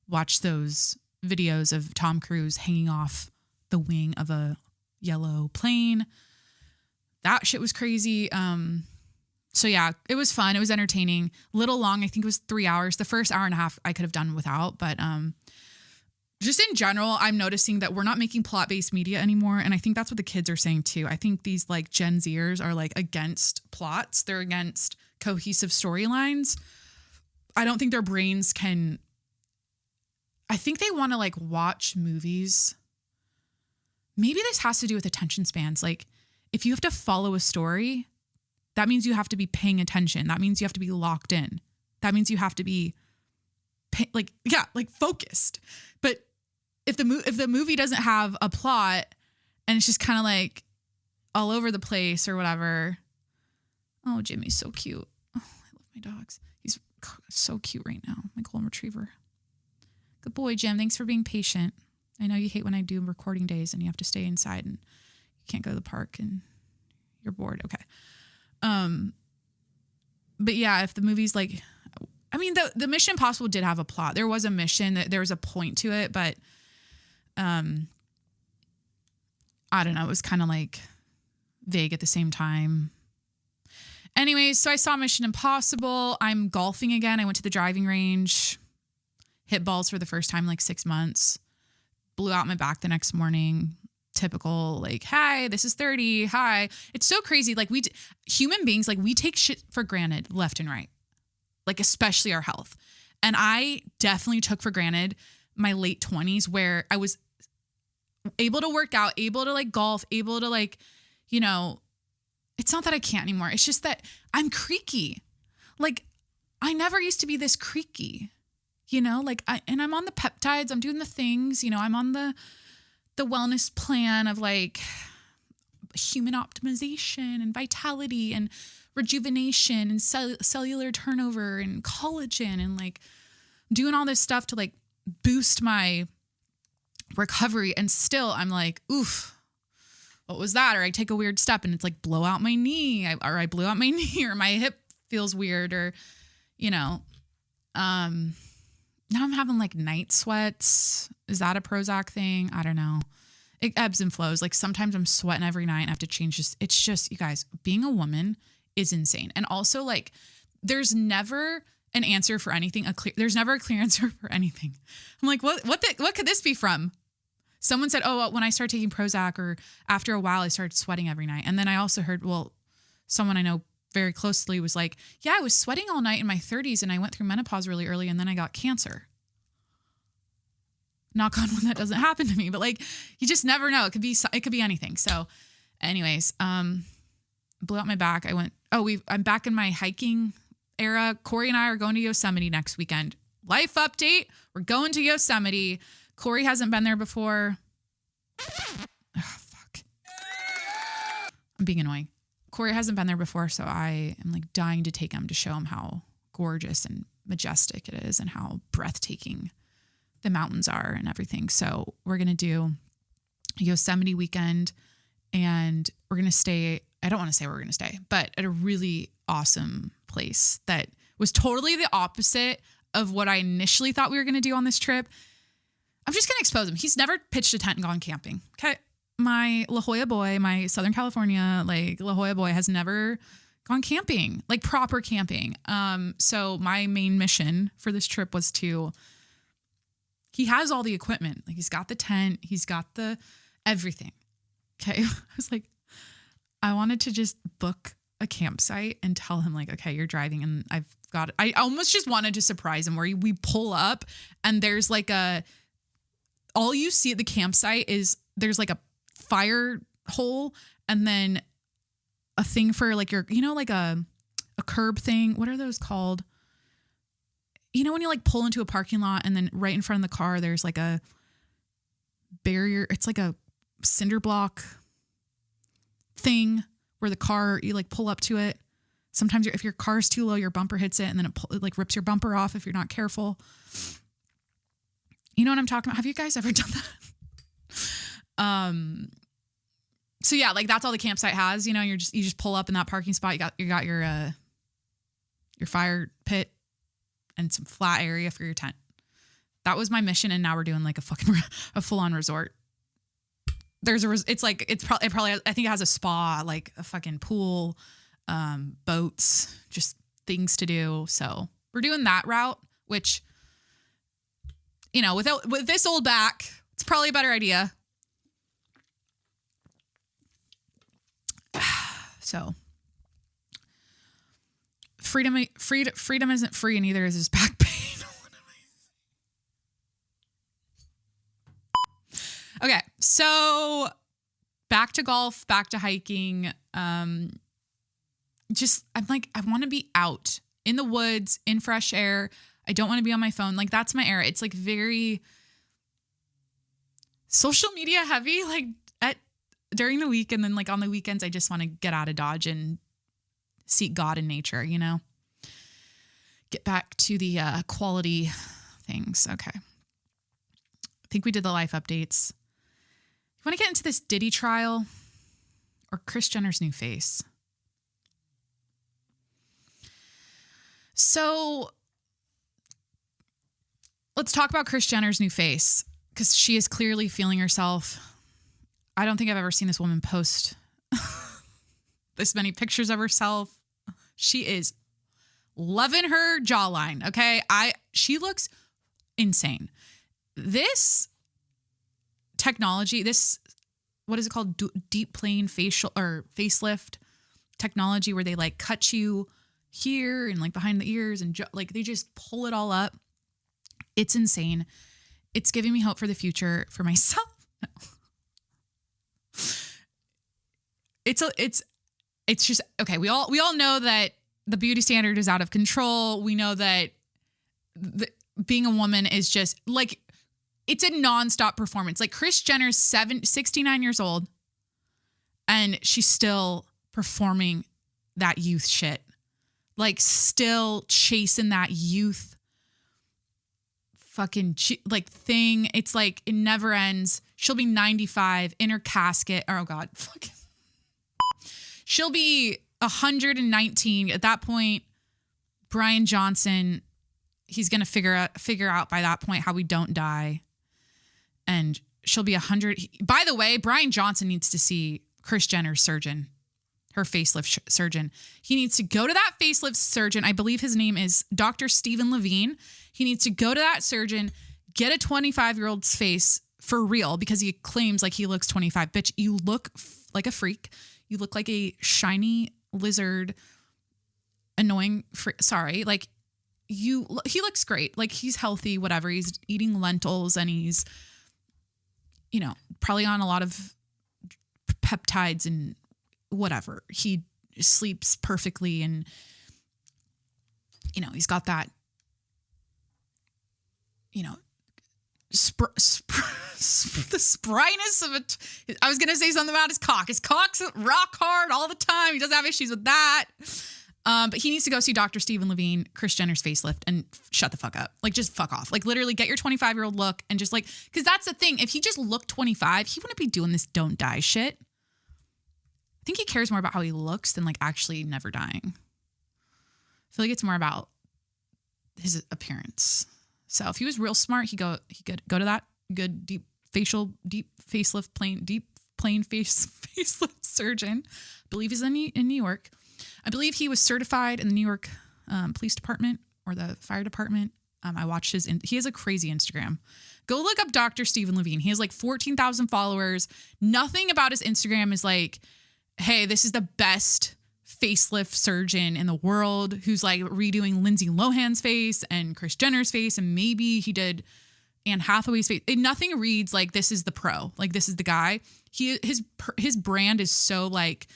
watched those videos of Tom Cruise hanging off the wing of a yellow plane. That shit was crazy. So yeah, it was fun. It was entertaining. Little long. I think it was 3 hours. The first hour and a half I could have done without, but just in general, I'm noticing that we're not making plot-based media anymore. And I think that's what the kids are saying too. I think these like Gen Zers are like against plots. They're against cohesive storylines. I don't think their brains can, I think they want to like watch movies. Maybe this has to do with attention spans. Like if you have to follow a story, that means you have to be paying attention. That means you have to be locked in. That means you have to be focused. But if the movie doesn't have a plot and it's just kind of like all over the place or whatever. Oh, Jimmy's so cute. Oh, I love my dogs. He's so cute right now. My golden retriever. Good boy, Jim. Thanks for being patient. I know you hate when I do recording days and you have to stay inside and you can't go to the park and you're bored. Okay. But yeah, if the movie's like, I mean, the Mission Impossible did have a plot. There was a mission, there was a point to it, but I don't know. It was kind of like vague at the same time. Anyways, so I saw Mission Impossible. I'm golfing again. I went to the driving range, hit balls for the first time in like 6 months, blew out my back the next morning. Typical, like, hi, this is 30. Hi. It's so crazy. Like human beings, like we take shit for granted left and right. Like especially our health. And I definitely took for granted my late 20s where I was able to work out, able to like golf, able to like, it's not that I can't anymore. It's just that I'm creaky. Like I never used to be this creaky, and I'm on the peptides, I'm doing the things, I'm on the wellness plan of like human optimization and vitality and rejuvenation and cellular turnover and collagen and like doing all this stuff to like boost my recovery. And still I'm like, oof, what was that? Or I take a weird step and it's like blow out my knee or I blew out my knee or my hip feels weird or, now I'm having like night sweats. Is that a Prozac thing? I don't know. It ebbs and flows. Like sometimes I'm sweating every night and I have to change this. It's just, you guys, being a woman is insane. And also like, there's never an answer for anything. There's never a clear answer for anything. I'm like, what could this be from? Someone said, oh, well, when I started taking Prozac or after a while, I started sweating every night. And then I also heard, someone I know very closely was like, yeah, I was sweating all night in my 30s and I went through menopause really early and then I got cancer. Knock on wood, that doesn't happen to me, but like, you just never know. It could be anything. So anyways, blew out my back. I'm back in my hiking era. Corey and I are going to Yosemite next weekend. life update. We're going to Yosemite. Corey hasn't been there before. Oh, fuck. I'm being annoying. Corey hasn't been there before, so I am like dying to take him to show him how gorgeous and majestic it is and how breathtaking the mountains are and everything. So we're going to do a Yosemite weekend, and we're going to stay, I don't want to say where we're going to stay, but at a really awesome place that was totally the opposite of what I initially thought we were going to do on this trip. I'm just going to expose him. He's never pitched a tent and gone camping. Okay. My La Jolla boy, my Southern California, like La Jolla boy has never gone camping, like proper camping. So my main mission for this trip was he has all the equipment. Like he's got the tent, he's got the everything. Okay. I was like, I wanted to just book a campsite and tell him like, okay, you're driving and I almost just wanted to surprise him where we pull up and there's like all you see at the campsite is there's like a fire hole and then a thing for like like a curb thing. What are those called? When you like pull into a parking lot and then right in front of the car, there's like a barrier. It's like a cinder block thing where the car, you like pull up to it. Sometimes if your car's too low, your bumper hits it and then it like rips your bumper off if you're not careful. You know what I'm talking about? Have you guys ever done that? So yeah, like that's all the campsite has, you just pull up in that parking spot. You got your fire pit and some flat area for your tent. That was my mission. And now we're doing like a full on resort. It's probably, I think it has a spa, like a fucking pool, boats, just things to do. So we're doing that route, which, with this old back, it's probably a better idea. So freedom isn't free, and neither is his back pain. Okay, so back to golf, back to hiking. I'm like, I want to be out in the woods, in fresh air. I don't want to be on my phone. Like that's my era. It's like very social media heavy, like during the week. And then like on the weekends, I just want to get out of Dodge and seek God in nature, get back to the quality things. Okay. I think we did the life updates. You want to get into this Diddy trial or Kris Jenner's new face? So let's talk about Kris Jenner's new face because she is clearly feeling herself. I don't think I've ever seen this woman post this many pictures of herself. She is loving her jawline. Okay. She looks insane. This technology, what is it called? Deep plane facial or facelift technology where they like cut you here and like behind the ears and like they just pull it all up. It's insane. It's giving me hope for the future for myself. It's just okay. We all know that the beauty standard is out of control. We know that being a woman is just like, it's a nonstop performance. Like Kris Jenner's 69 years old and she's still performing that youth shit. Like still chasing that youth fucking like thing. It's like, it never ends. She'll be 95 in her casket. Oh God. Fucking. She'll be 119 at that point. Brian Johnson, he's going to figure out by that point how we don't die. And she'll be 100. By the way, Brian Johnson needs to see Kris Jenner's surgeon, her facelift surgeon. He needs to go to that facelift surgeon. I believe his name is Dr. Stephen Levine. He needs to go to that surgeon, get a 25-year-old's face for real because he claims like he looks 25. Bitch, you look like a freak. You look like a shiny lizard, annoying. Sorry. Like he looks great. Like he's healthy, whatever. He's eating lentils and he's, probably on a lot of peptides and whatever. He sleeps perfectly and, he's got that you know, the spryness of it. I was going to say something about his cock. His cock's rock hard all the time. He doesn't have issues with that. But he needs to go see Dr. Stephen Levine, Kris Jenner's facelift, and shut the fuck up. Like, just fuck off. Like, literally get your 25-year-old look and just like, because that's the thing. If he just looked 25, he wouldn't be doing this don't die shit. I think he cares more about how he looks than like actually never dying. I feel like it's more about his appearance. So if he was real smart, he could go to that good deep facelift, plain facelift surgeon. I believe he's in New York. I believe he was certified in the New York Police Department or the Fire Department. I watched he has a crazy Instagram. Go look up Dr. Stephen Levine. He has like 14,000 followers. Nothing about his Instagram is like, hey, this is the best facelift surgeon in the world who's like redoing Lindsay Lohan's face and Kris Jenner's face. And maybe he did Anne Hathaway's face. Nothing reads like this is the pro. Like this is the guy. His brand is so like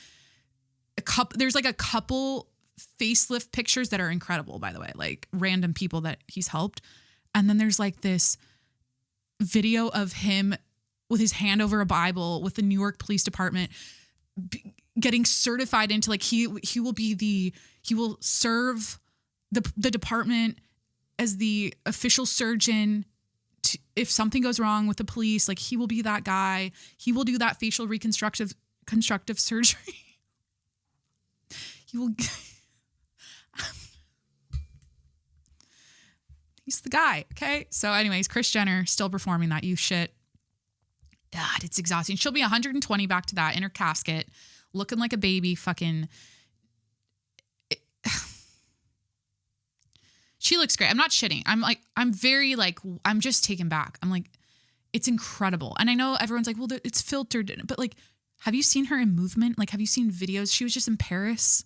there's like a couple facelift pictures that are incredible, by the way, like random people that he's helped. And then there's like this video of him with his hand over a Bible with the New York Police Department getting certified into like he will serve the department as the official surgeon if something goes wrong with the police. Like he will be that guy. He will do that facial constructive surgery. He will. He's the guy. Okay. So anyways, Kris Jenner still performing that youth shit. God, it's exhausting. She'll be 120 back to that in her casket, looking like a baby. Fucking. She looks great. I'm not shitting. I'm just taken back. I'm like, it's incredible. And I know everyone's like, well, it's filtered, but like, have you seen her in movement? Like, have you seen videos? She was just in Paris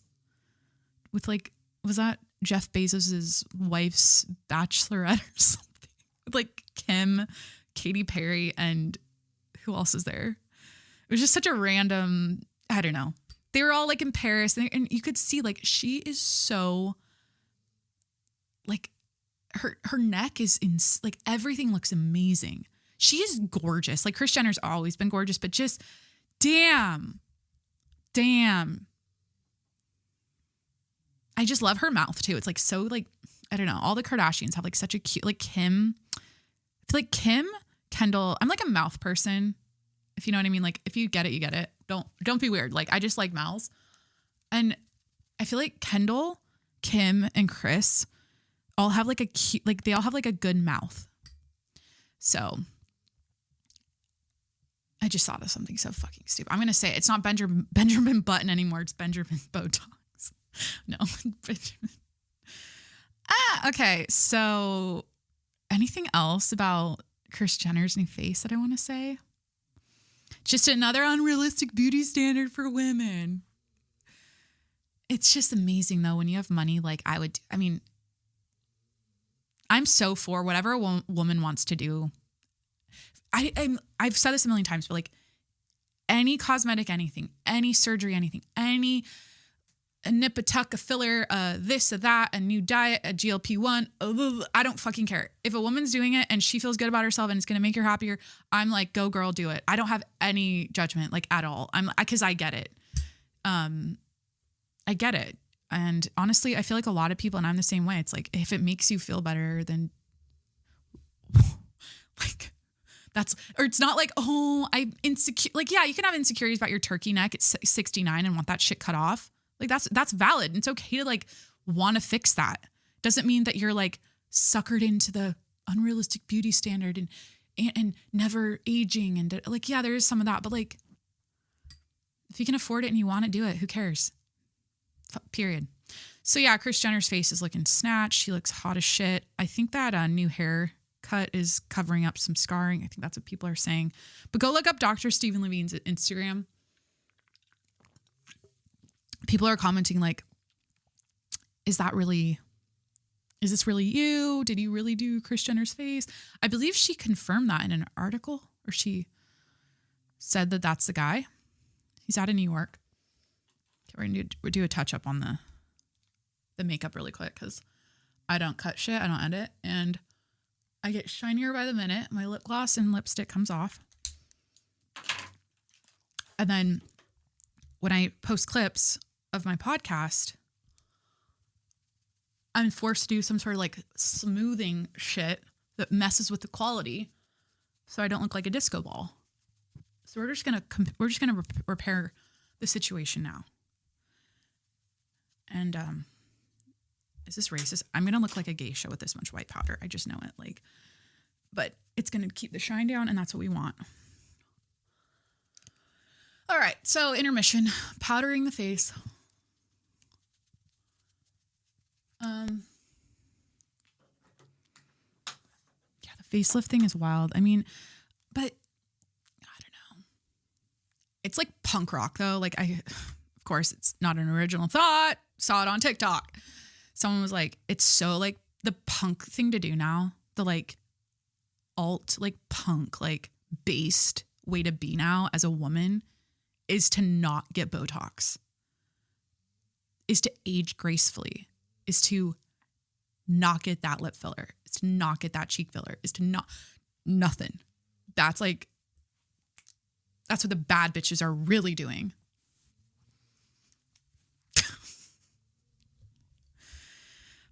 with like, was that Jeff Bezos's wife's bachelorette or something? With like Kim, Katy Perry, and who else is there? It was just such a random, I don't know. They were all like in Paris and you could see like, she is so like her neck is in like everything looks amazing. She is gorgeous. Like Kris Jenner's always been gorgeous, but just damn. I just love her mouth too. It's like so like, I don't know. All the Kardashians have like such a cute, like Kim. I feel like Kim, Kendall, I'm like a mouth person. If you know what I mean? Like if you get it, you get it. Don't be weird. Like I just like mouths. And I feel like Kendall, Kim, and Kris all have like a cute, like they all have like a good mouth. So I just thought of something so fucking stupid. I'm going to say it's not Benjamin Button anymore. It's Benjamin Botox. No, Benjamin. Okay. So anything else about Kris Jenner's new face that I want to say? Just another unrealistic beauty standard for women. It's just amazing though. When you have money, like I'm so for whatever a woman wants to do. I've said this a million times, but like any cosmetic, anything, any surgery, anything, any a nip, a tuck, a filler, this, a that, a new diet, a GLP-1, I don't fucking care. If a woman's doing it and she feels good about herself and it's going to make her happier, I'm like, go girl, do it. I don't have any judgment like at all. Cause I get it. I get it. And honestly, I feel like a lot of people, and I'm the same way. It's like, if it makes you feel better, then like or it's not like, oh, I'm insecure. Like, yeah, you can have insecurities about your turkey neck at 69 and want that shit cut off. Like that's valid. It's okay to like want to fix that. Doesn't mean that you're like suckered into the unrealistic beauty standard and never aging. And like, yeah, there is some of that, but like, if you can afford it and you want to do it, who cares? Period. So yeah, Kris Jenner's face is looking snatched. She looks hot as shit. I think that new haircut is covering up some scarring. I think that's what people are saying. But go look up Dr. Stephen Levine's Instagram. People are commenting like, is this really you? Did you really do Kris Jenner's face? I believe she confirmed that in an article, or she said that that's the guy. He's out of New York. Okay, we're going to do a touch up on the makeup really quick because I don't cut shit. I don't edit. And I get shinier by the minute. My lip gloss and lipstick comes off. And then when I post clips of my podcast, I'm forced to do some sort of like smoothing shit that messes with the quality so I don't look like a disco ball. So we're just going to repair the situation now. And is this racist? I'm going to look like a geisha with this much white powder. I just know it. Like, but it's going to keep the shine down, and that's what we want. All right, so intermission, powdering the face. Yeah, the facelift thing is wild. I mean, but I don't know. It's like punk rock though. Like of course, it's not an original thought. Saw it on TikTok. Someone was like, it's so like the punk thing to do now. The like alt, like punk, like based way to be now as a woman is to not get Botox, is to age gracefully, is to not get that lip filler, is to not get that cheek filler, is to not, nothing. That's like, that's what the bad bitches are really doing.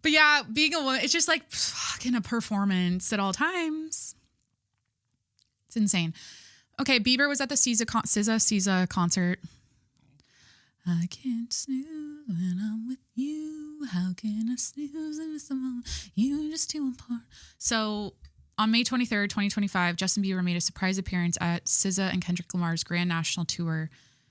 But yeah, being a woman, it's just like fucking a performance at all times. It's insane. Okay, Bieber was at the SZA concert. I can't snooze when I'm with you. How can I snooze when someone you just too important? So on May 23rd, 2025, Justin Bieber made a surprise appearance at SZA and Kendrick Lamar's Grand National Tour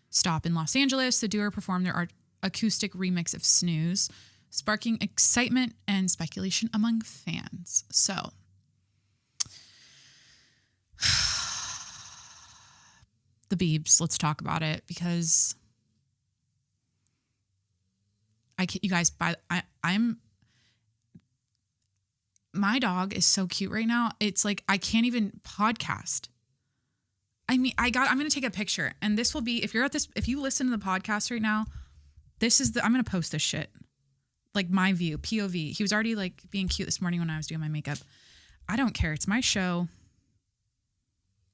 stop in Los Angeles. The duo performed their acoustic remix of Snooze, sparking excitement and speculation among fans. So the Biebs, let's talk about it, because you guys, my dog is so cute right now. It's like, I can't even podcast. I mean, I'm going to take a picture, and this will be, if you listen to the podcast right now, I'm going to post this shit. Like my view, POV. He was already like being cute this morning when I was doing my makeup. I don't care. It's my show.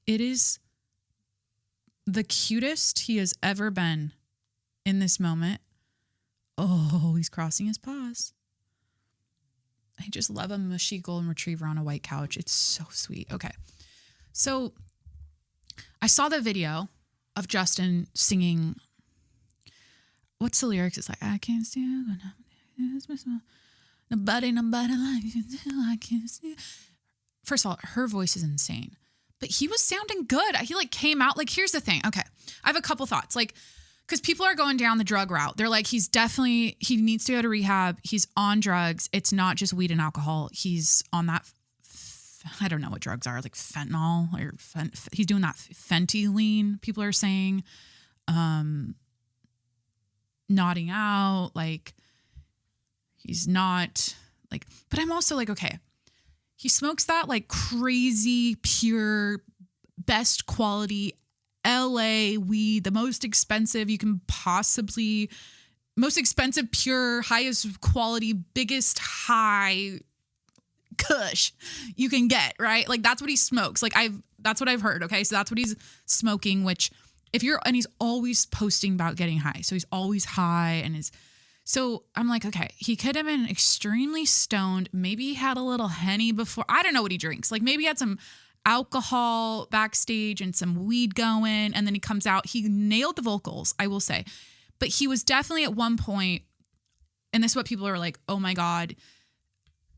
It is the cutest he has ever been in this moment. Oh, he's crossing his paws. I just love a mushy golden retriever on a white couch. It's so sweet. Okay. So I saw the video of Justin singing. What's the lyrics? It's like, I can't see you. Nobody like you do. I can't see. First of all, her voice is insane. But he was sounding good. He like came out. Like, here's the thing. Okay. I have a couple thoughts. Like, because people are going down the drug route. They're like, he needs to go to rehab. He's on drugs. It's not just weed and alcohol. He's on that, I don't know what drugs are, like fentanyl or he's doing that Fenty-lean, people are saying. Nodding out. Like, he's not like, but I'm also like, okay. He smokes that like crazy, pure, best quality LA weed, the most expensive, pure, highest quality, biggest high kush you can get, right? Like that's what he smokes. Like that's what I've heard. Okay. So that's what he's smoking, which and he's always posting about getting high. So he's always high so I'm like, okay, he could have been extremely stoned. Maybe he had a little Henny before. I don't know what he drinks. Like maybe he had some alcohol backstage and some weed going. And then he comes out. He nailed the vocals, I will say. But he was definitely at one point, and this is what people are like, oh my God,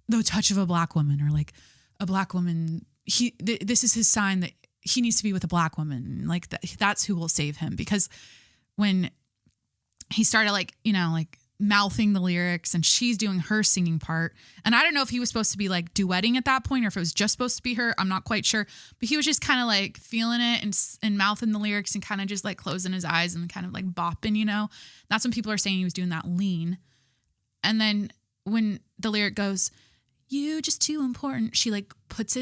the touch of a black woman, or like a black woman. This is his sign that he needs to be with a black woman. Like that's who will save him. Because when he started like mouthing the lyrics and she's doing her singing part. And I don't know if he was supposed to be like duetting at that point or if it was just supposed to be her. I'm not quite sure. But he was just kind of like feeling it and mouthing the lyrics and kind of just like closing his eyes and kind of like bopping, That's when people are saying he was doing that lean. And then when the lyric goes, you just too important, she like puts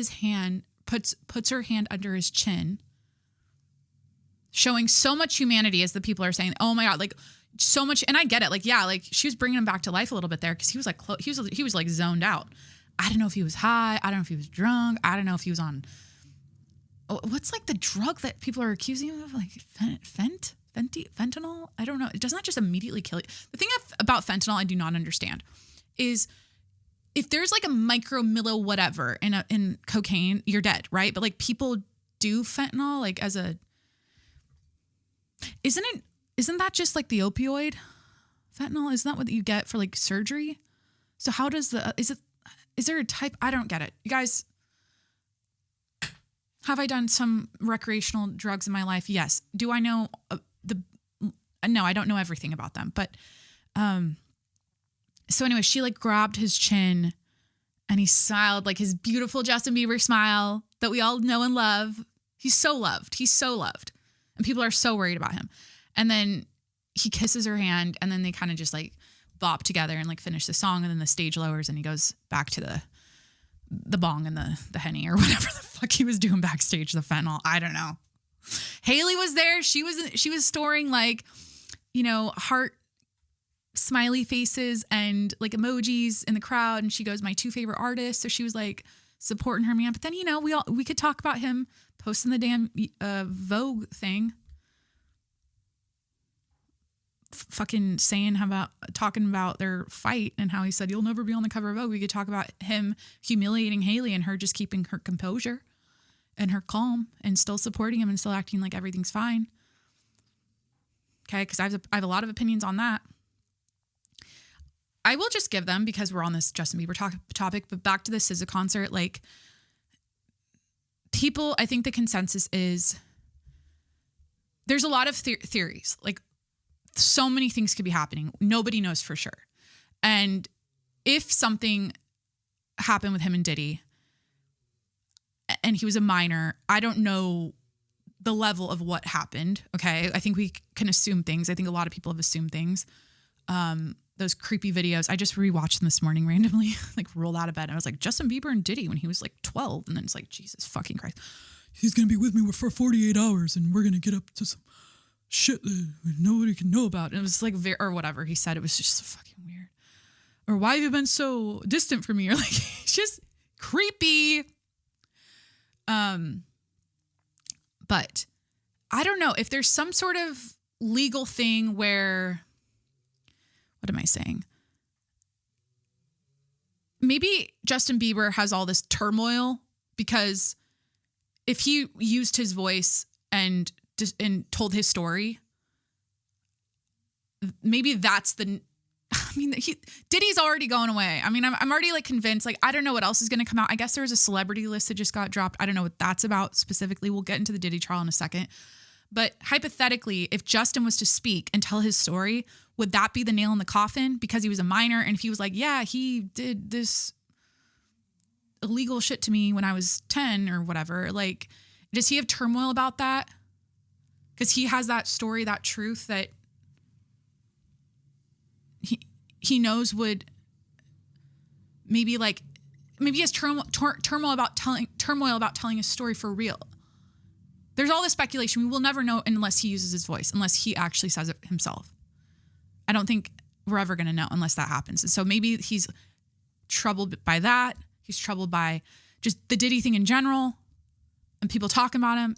her hand under his chin, showing so much humanity, as the people are saying. Oh my God, like so much. And I get it. Like, yeah, like she was bringing him back to life a little bit there because he was like, he was like zoned out. I don't know if he was high. I don't know if he was drunk. I don't know if he was on, what's like the drug that people are accusing him of? Like fentanyl? I don't know. It does not just immediately kill you. The thing about fentanyl I do not understand is if there's like a micro milli whatever in cocaine, you're dead, right? But like people do fentanyl like as a, isn't that just like the opioid? Fentanyl, isn't that what you get for like surgery? So how does is there a type? I don't get it. You guys, have I done some recreational drugs in my life? Yes. Do I know no, I don't know everything about them, but, so anyway, she like grabbed his chin and he smiled like his beautiful Justin Bieber smile that we all know and love. He's so loved. He's so loved. And people are so worried about him. And then he kisses her hand and then they kind of just like bop together and like finish the song. And then the stage lowers and he goes back to the bong and the Henny or whatever the fuck he was doing backstage, the fentanyl. I don't know. Haley was there. She was storing like, heart smiley faces and like emojis in the crowd. And she goes, my 2 favorite artists. So she was like supporting her man. But then, we could talk about him posting the damn Vogue thing. Fucking talking about their fight and how he said, you'll never be on the cover of Vogue. We could talk about him humiliating Haley and her just keeping her composure and her calm and still supporting him and still acting like everything's fine. Okay. Cause I have a lot of opinions on that. I will just give them because we're on this Justin Bieber topic, but back to the SZA concert, like people, I think the consensus is there's a lot of theories. Like so many things could be happening. Nobody knows for sure. And if something happened with him and Diddy and he was a minor, I don't know the level of what happened. Okay. I think we can assume things. I think a lot of people have assumed things. Those creepy videos. I just rewatched them this morning randomly, like rolled out of bed. And I was like, Justin Bieber and Diddy when he was like 12. And then it's like, Jesus fucking Christ. He's going to be with me for 48 hours and we're going to get up to some shit that nobody can know about. And it was like, or whatever he said. It was just fucking weird. Or why have you been so distant from me? Or like, it's just creepy. But I don't know if there's some sort of legal thing where, what am I saying? Maybe Justin Bieber has all this turmoil because if he used his voice and told his story, maybe that's Diddy's already going away. I mean, I'm already like convinced, like, I don't know what else is going to come out. I guess there was a celebrity list that just got dropped. I don't know what that's about specifically. We'll get into the Diddy trial in a second. But hypothetically, if Justin was to speak and tell his story, would that be the nail in the coffin because he was a minor? And if he was like, yeah, he did this illegal shit to me when I was 10 or whatever, like, does he have turmoil about that? Because he has that story, that truth that he knows would maybe he has turmoil about telling his story for real. There's all this speculation. We will never know unless he uses his voice, unless he actually says it himself. I don't think we're ever going to know unless that happens. And so maybe he's troubled by that. He's troubled by just the Diddy thing in general and people talking about him,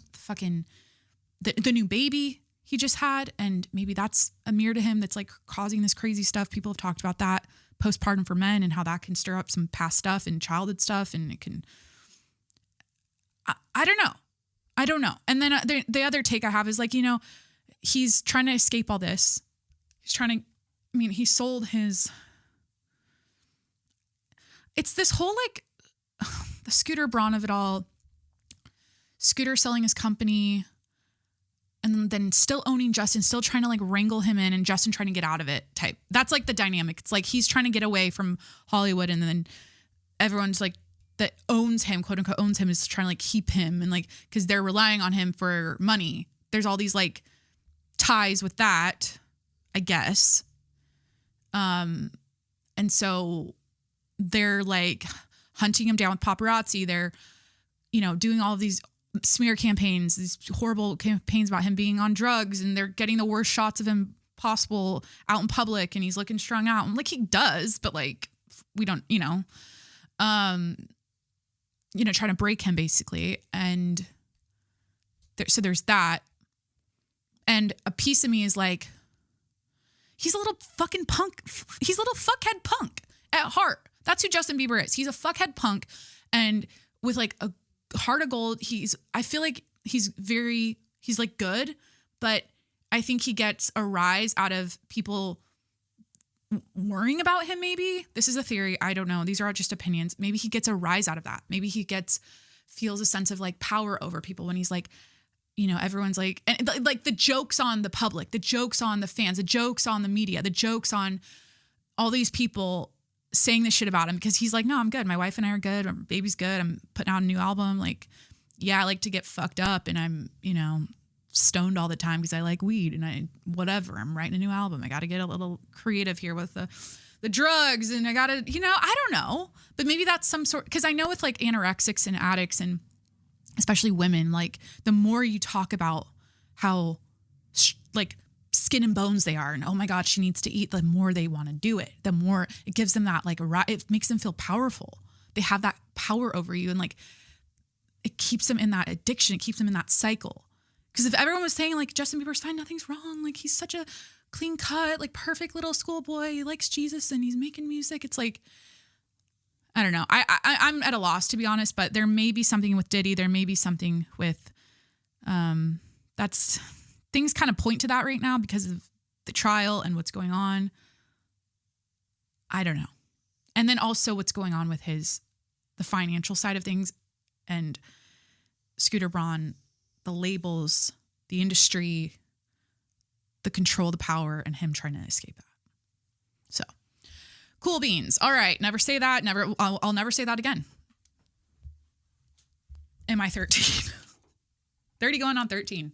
the new baby he just had. And maybe that's a mirror to him that's like causing this crazy stuff. People have talked about that postpartum for men and how that can stir up some past stuff and childhood stuff. And it can, I don't know. I don't know. And then the other take I have is like, he's trying to escape all this. He sold it's this whole like the Scooter Braun of it all. Scooter selling his company and then still owning Justin, still trying to like wrangle him in and Justin trying to get out of it type. That's like the dynamic. It's like he's trying to get away from Hollywood and then everyone's like, that owns him, quote unquote, owns him is trying to like keep him and like, cause they're relying on him for money. There's all these like ties with that, I guess. And so they're like hunting him down with paparazzi. They're, doing all of these smear campaigns, these horrible campaigns about him being on drugs and they're getting the worst shots of him possible out in public and he's looking strung out. And like he does, but like, we don't, trying to break him basically. And so there's that. And a piece of me is like, he's a little fucking punk. He's a little fuckhead punk at heart. That's who Justin Bieber is. He's a fuckhead punk. And with like a heart of gold, I feel like he's like good, but I think he gets a rise out of people worrying about him. Maybe this is a theory. I don't know. These are all just opinions. Maybe he gets a rise out of that. Maybe he feels a sense of like power over people when he's like, everyone's like, and like the jokes on the public, the jokes on the fans, the jokes on the media, the jokes on all these people saying this shit about him, because he's like, no, I'm good. My wife and I are good. My baby's good. I'm putting out a new album. Like, yeah, I like to get fucked up and I'm, stoned all the time because I like weed and I'm writing a new album. I got to get a little creative here with the drugs and I got to, I don't know, but maybe that's some sort, because I know with like anorexics and addicts and especially women, like the more you talk about how like skin and bones they are and oh my God, she needs to eat, the more they want to do it, the more it gives them that like, it makes them feel powerful. They have that power over you and like it keeps them in that addiction. It keeps them in that cycle. Because if everyone was saying like Justin Bieber's fine, nothing's wrong, like he's such a clean cut, like perfect little schoolboy, he likes Jesus and he's making music, it's like, I don't know. I'm at a loss to be honest, but there may be something with Diddy. There may be something with, things kind of point to that right now because of the trial and what's going on. I don't know. And then also what's going on with the financial side of things and Scooter Braun, the labels, the industry, the control, the power, and him trying to escape that. So cool beans. All right. Never say that. I'll never say that again. Am I 13? 30 going on 13.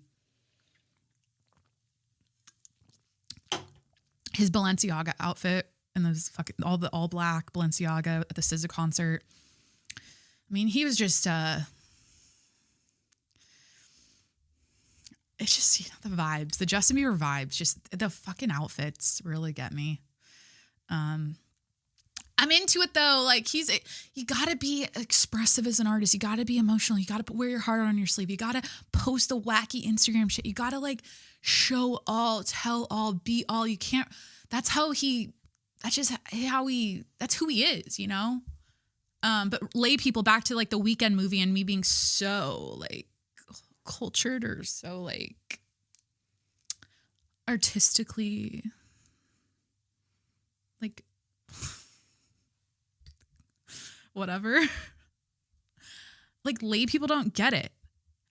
His Balenciaga outfit and those fucking all black Balenciaga at the SZA concert. I mean, he was just it's just the vibes, the Justin Bieber vibes, just the fucking outfits really get me. I'm into it though. Like you gotta be expressive as an artist. You gotta be emotional. You gotta wear your heart on your sleeve. You gotta post the wacky Instagram shit. You gotta like show all, tell all, be all. You can't, that's who he is, but lay people back to like the Weekend movie and me being so like cultured or so like artistically like whatever. Like lay people don't get it.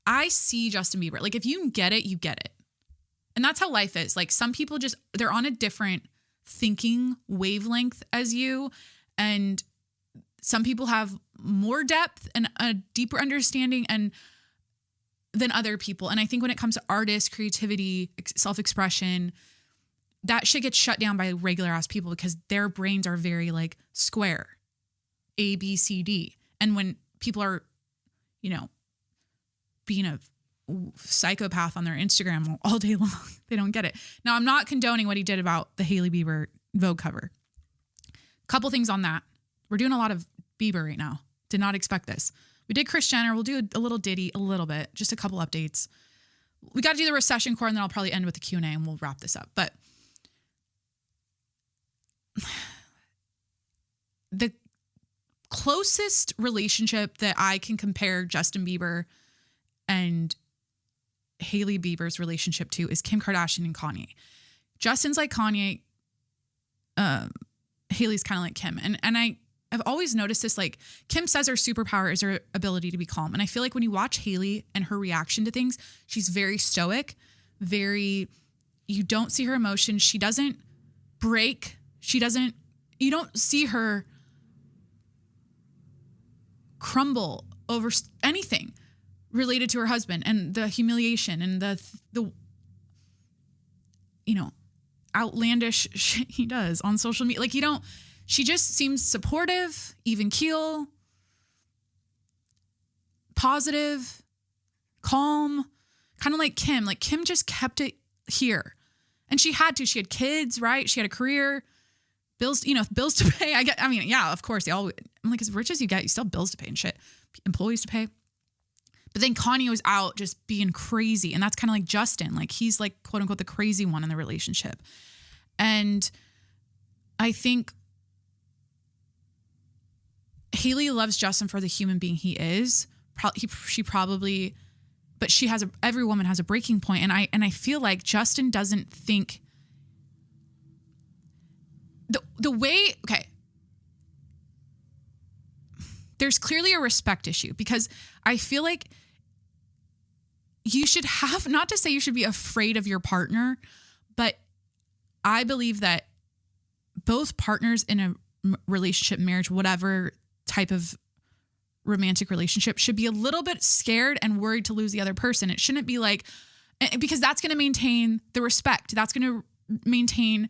I see Justin Bieber. Like if you get it, you get it. And that's how life is. Like some people they're on a different thinking wavelength as you. And some people have more depth and a deeper understanding than other people. And I think when it comes to artists, creativity, self-expression, that shit gets shut down by regular ass people because their brains are very like square, A, B, C, D. And when people are, being a psychopath on their Instagram all day long, they don't get it. Now, I'm not condoning what he did about the Hailey Bieber Vogue cover. Couple things on that. We're doing a lot of Bieber right now. Did not expect this. We did Kris Jenner. We'll do a little Diddy, a little bit, just a couple updates. We got to do the recession core, and then I'll probably end with the Q&A, and we'll wrap this up. But the closest relationship that I can compare Justin Bieber and Hailey Bieber's relationship to is Kim Kardashian and Kanye. Justin's like Kanye. Hailey's kind of like Kim. And I've always noticed this, like Kim says her superpower is her ability to be calm. And I feel like when you watch Hailey and her reaction to things, she's very stoic, you don't see her emotions. She doesn't break. You don't see her crumble over anything related to her husband and the humiliation and the outlandish shit he does on social media. Like she just seems supportive, even keel, positive, calm, kind of like Kim. Like Kim just kept it here. And she had to. She had kids, right? She had a career, bills to pay. Yeah, of course. I'm like, as rich as you get, you still have bills to pay and shit, employees to pay. But then Kanye was out just being crazy. And that's kind of like Justin. Like he's like, quote unquote, the crazy one in the relationship. And I think Hailey loves Justin for the human being he is. She probably, but every woman has a breaking point. And I feel like Justin doesn't think the way, okay. There's clearly a respect issue because I feel like you should have, not to say you should be afraid of your partner, but I believe that both partners in a relationship, marriage, whatever type of romantic relationship should be a little bit scared and worried to lose the other person. It shouldn't be like, because that's going to maintain the respect. That's going to maintain,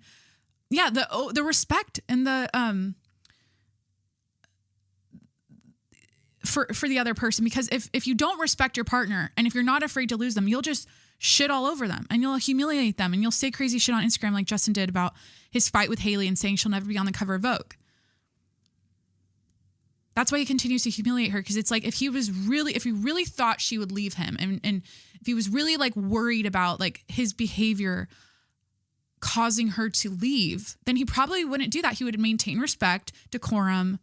the respect and the, for the other person. Because if you don't respect your partner and if you're not afraid to lose them, you'll just shit all over them and you'll humiliate them and you'll say crazy shit on Instagram like Justin did about his fight with Hailey and saying she'll never be on the cover of Vogue. That's why he continues to humiliate her, because it's like if he really thought she would leave him and if he was really like worried about like his behavior causing her to leave, then he probably wouldn't do that. He would maintain respect, decorum.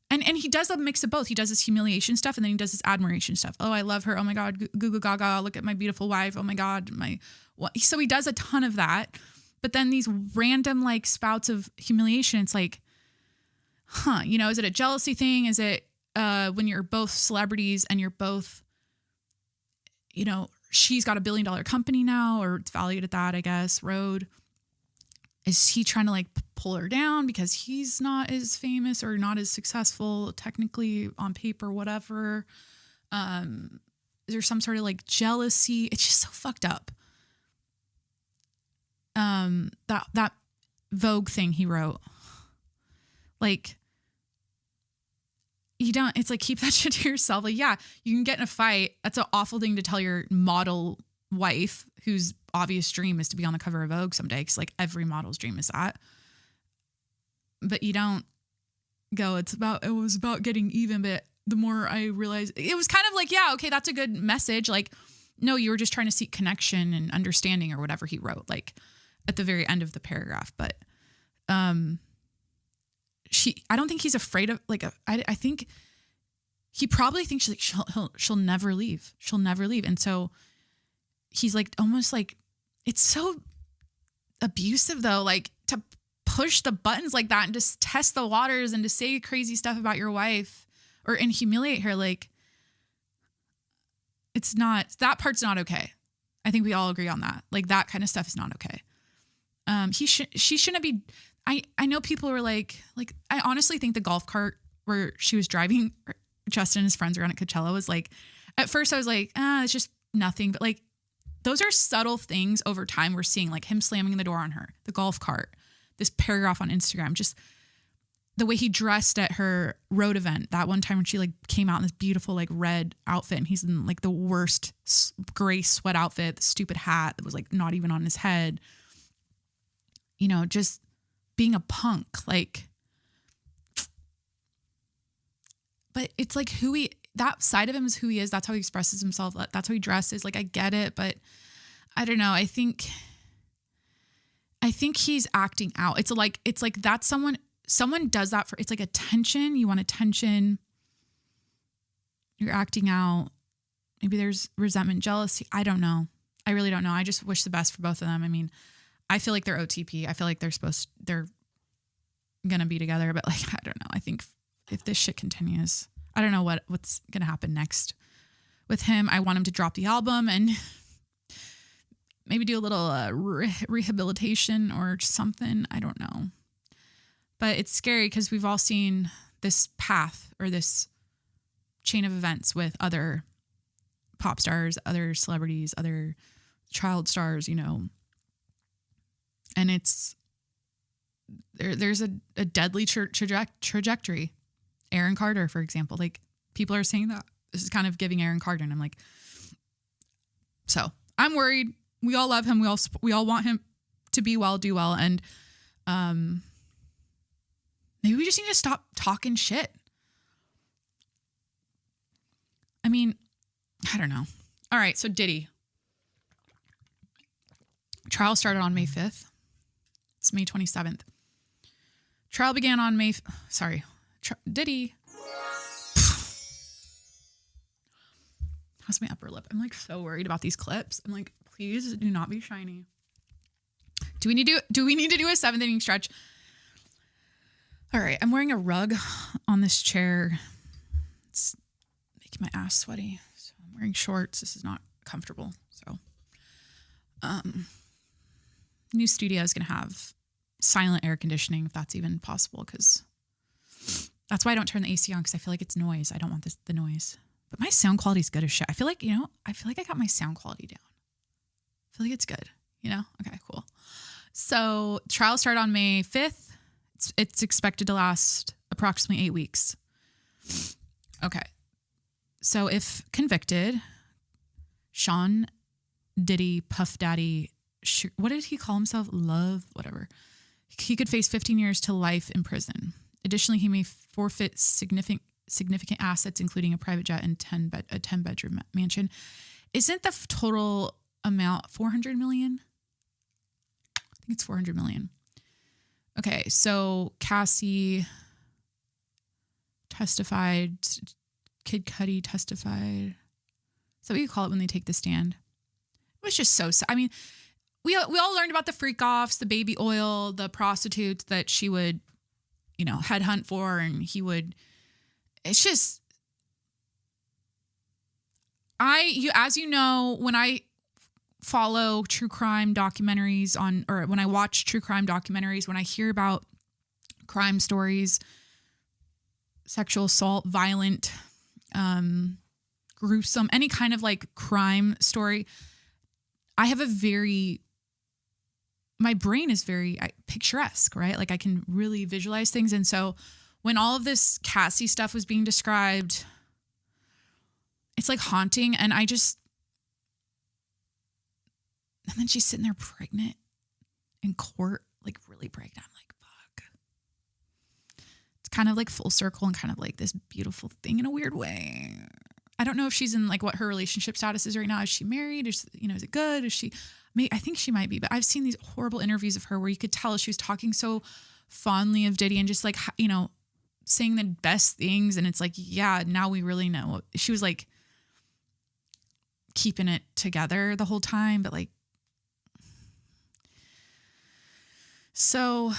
And he does a mix of both. He does his humiliation stuff and then he does his admiration stuff. Oh, I love her. Oh my God, goo goo gaga. Look at my beautiful wife. Oh my God, so he does a ton of that. But then these random like spouts of humiliation, it's like, is it a jealousy thing? Is it when you're both celebrities and you're both, she's got $1 billion company now, or it's valued at that, I guess, Rode. Is he trying to like pull her down because he's not as famous or not as successful technically on paper, whatever? Is there some sort of like jealousy? It's just so fucked up. That Vogue thing he wrote, like, it's like, keep that shit to yourself. Like, yeah, you can get in a fight. That's an awful thing to tell your model wife whose obvious dream is to be on the cover of Vogue someday, because like every model's dream is that. But you don't go, it was about getting even. But the more I realized, it was kind of like, yeah, okay, that's a good message. Like, no, you were just trying to seek connection and understanding or whatever he wrote, like at the very end of the paragraph. But I don't think he's afraid of, like, I think he probably thinks like she'll never leave. She'll never leave. And so he's like, almost like, it's so abusive though, like to push the buttons like that and just test the waters and to say crazy stuff about your wife and humiliate her. Like, that part's not okay. I think we all agree on that. Like, that kind of stuff is not okay. She shouldn't be. I know people were like, I honestly think the golf cart where she was driving, Justin and his friends around at Coachella, was like, at first I was like, it's just nothing. But like, those are subtle things over time we're seeing, like him slamming the door on her, the golf cart, this paragraph on Instagram, just the way he dressed at her road event that one time when she like came out in this beautiful like red outfit and he's in like the worst gray sweat outfit, the stupid hat that was like not even on his head, just being a punk, like. But it's like that side of him is who he is. That's how he expresses himself. That's how he dresses. Like, I get it, but I don't know. I think he's acting out. It's like that's someone does that for, it's like attention. You want attention. You're acting out. Maybe there's resentment, jealousy. I don't know. I really don't know. I just wish the best for both of them. I mean, I feel like they're OTP. I feel like they're going to be together, but like, I don't know. I think if this shit continues, I don't know what's going to happen next with him. I want him to drop the album and maybe do a little rehabilitation or something. I don't know. But it's scary because we've all seen this path or this chain of events with other pop stars, other celebrities, other child stars, and it's there's a deadly trajectory. Aaron Carter, for example, like people are saying that this is kind of giving Aaron Carter, and I'm like, so I'm worried. We all love him. We all want him to be well, do well, and Maybe we just need to stop talking shit. I mean, I don't know. All right, so Diddy. Trial started on May 5th. It's May 27th. Trial began on Diddy. How's my upper lip? I'm like so worried about these clips. I'm like, please do not be shiny. Do we need to do a 7th inning stretch? All right, I'm wearing a rug on this chair. It's making my ass sweaty. So I'm wearing shorts. This is not comfortable. So, new studio is going to have silent air conditioning, if that's even possible, because that's why I don't turn the AC on, because I feel like it's noise. I don't want the noise. But my sound quality is good as shit. I feel like I got my sound quality down. I feel like it's good, Okay, cool. So trial started on May 5th. It's expected to last approximately 8 weeks. Okay. So if convicted, Sean Diddy, Puff Daddy, what did he call himself? Love, whatever. He could face 15 years to life in prison. Additionally, he may forfeit significant assets, including a private jet and a 10-bedroom mansion. Isn't the total amount $400 million? I think it's $400 million. Okay, so Cassie testified. Kid Cudi testified. Is that what you call it when they take the stand? It was just so sad. I mean, we all learned about the freak-offs, the baby oil, the prostitutes that she would, headhunt for, and he would. It's just, as you know, when I follow true crime documentaries or when I watch true crime documentaries, when I hear about crime stories, sexual assault, violent, gruesome, any kind of like crime story, my brain is very picturesque, right? Like I can really visualize things. And so when all of this Cassie stuff was being described, it's like haunting. And then she's sitting there pregnant in court, like really pregnant. I'm like, fuck. It's kind of like full circle and kind of like this beautiful thing in a weird way. I don't know if she's in like what her relationship status is right now. Is she married? Is it good? I think she might be, but I've seen these horrible interviews of her where you could tell she was talking so fondly of Diddy and just like, saying the best things. And it's like, yeah, now we really know. She was like keeping it together the whole time, but like, so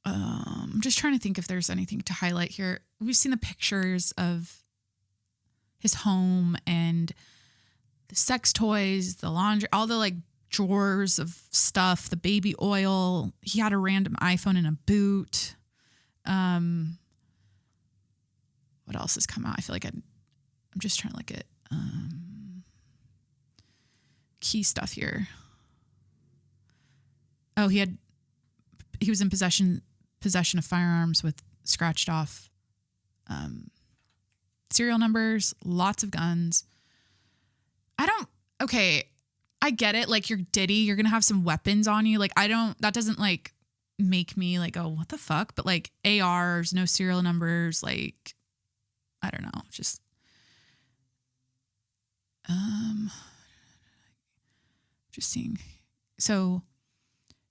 I'm just trying to think if there's anything to highlight here. We've seen the pictures of his home and the sex toys, the laundry, all the like drawers of stuff, the baby oil. He had a random iPhone in a boot. What else has come out? I feel like I'm just trying to look at key stuff here. Oh, he was in possession of firearms with scratched off serial numbers, lots of guns. I get it. Like, you're Diddy, you're going to have some weapons on you. Like, that doesn't like make me like, oh, what the fuck? But like ARs, no serial numbers. Like, I don't know. Just, just seeing. So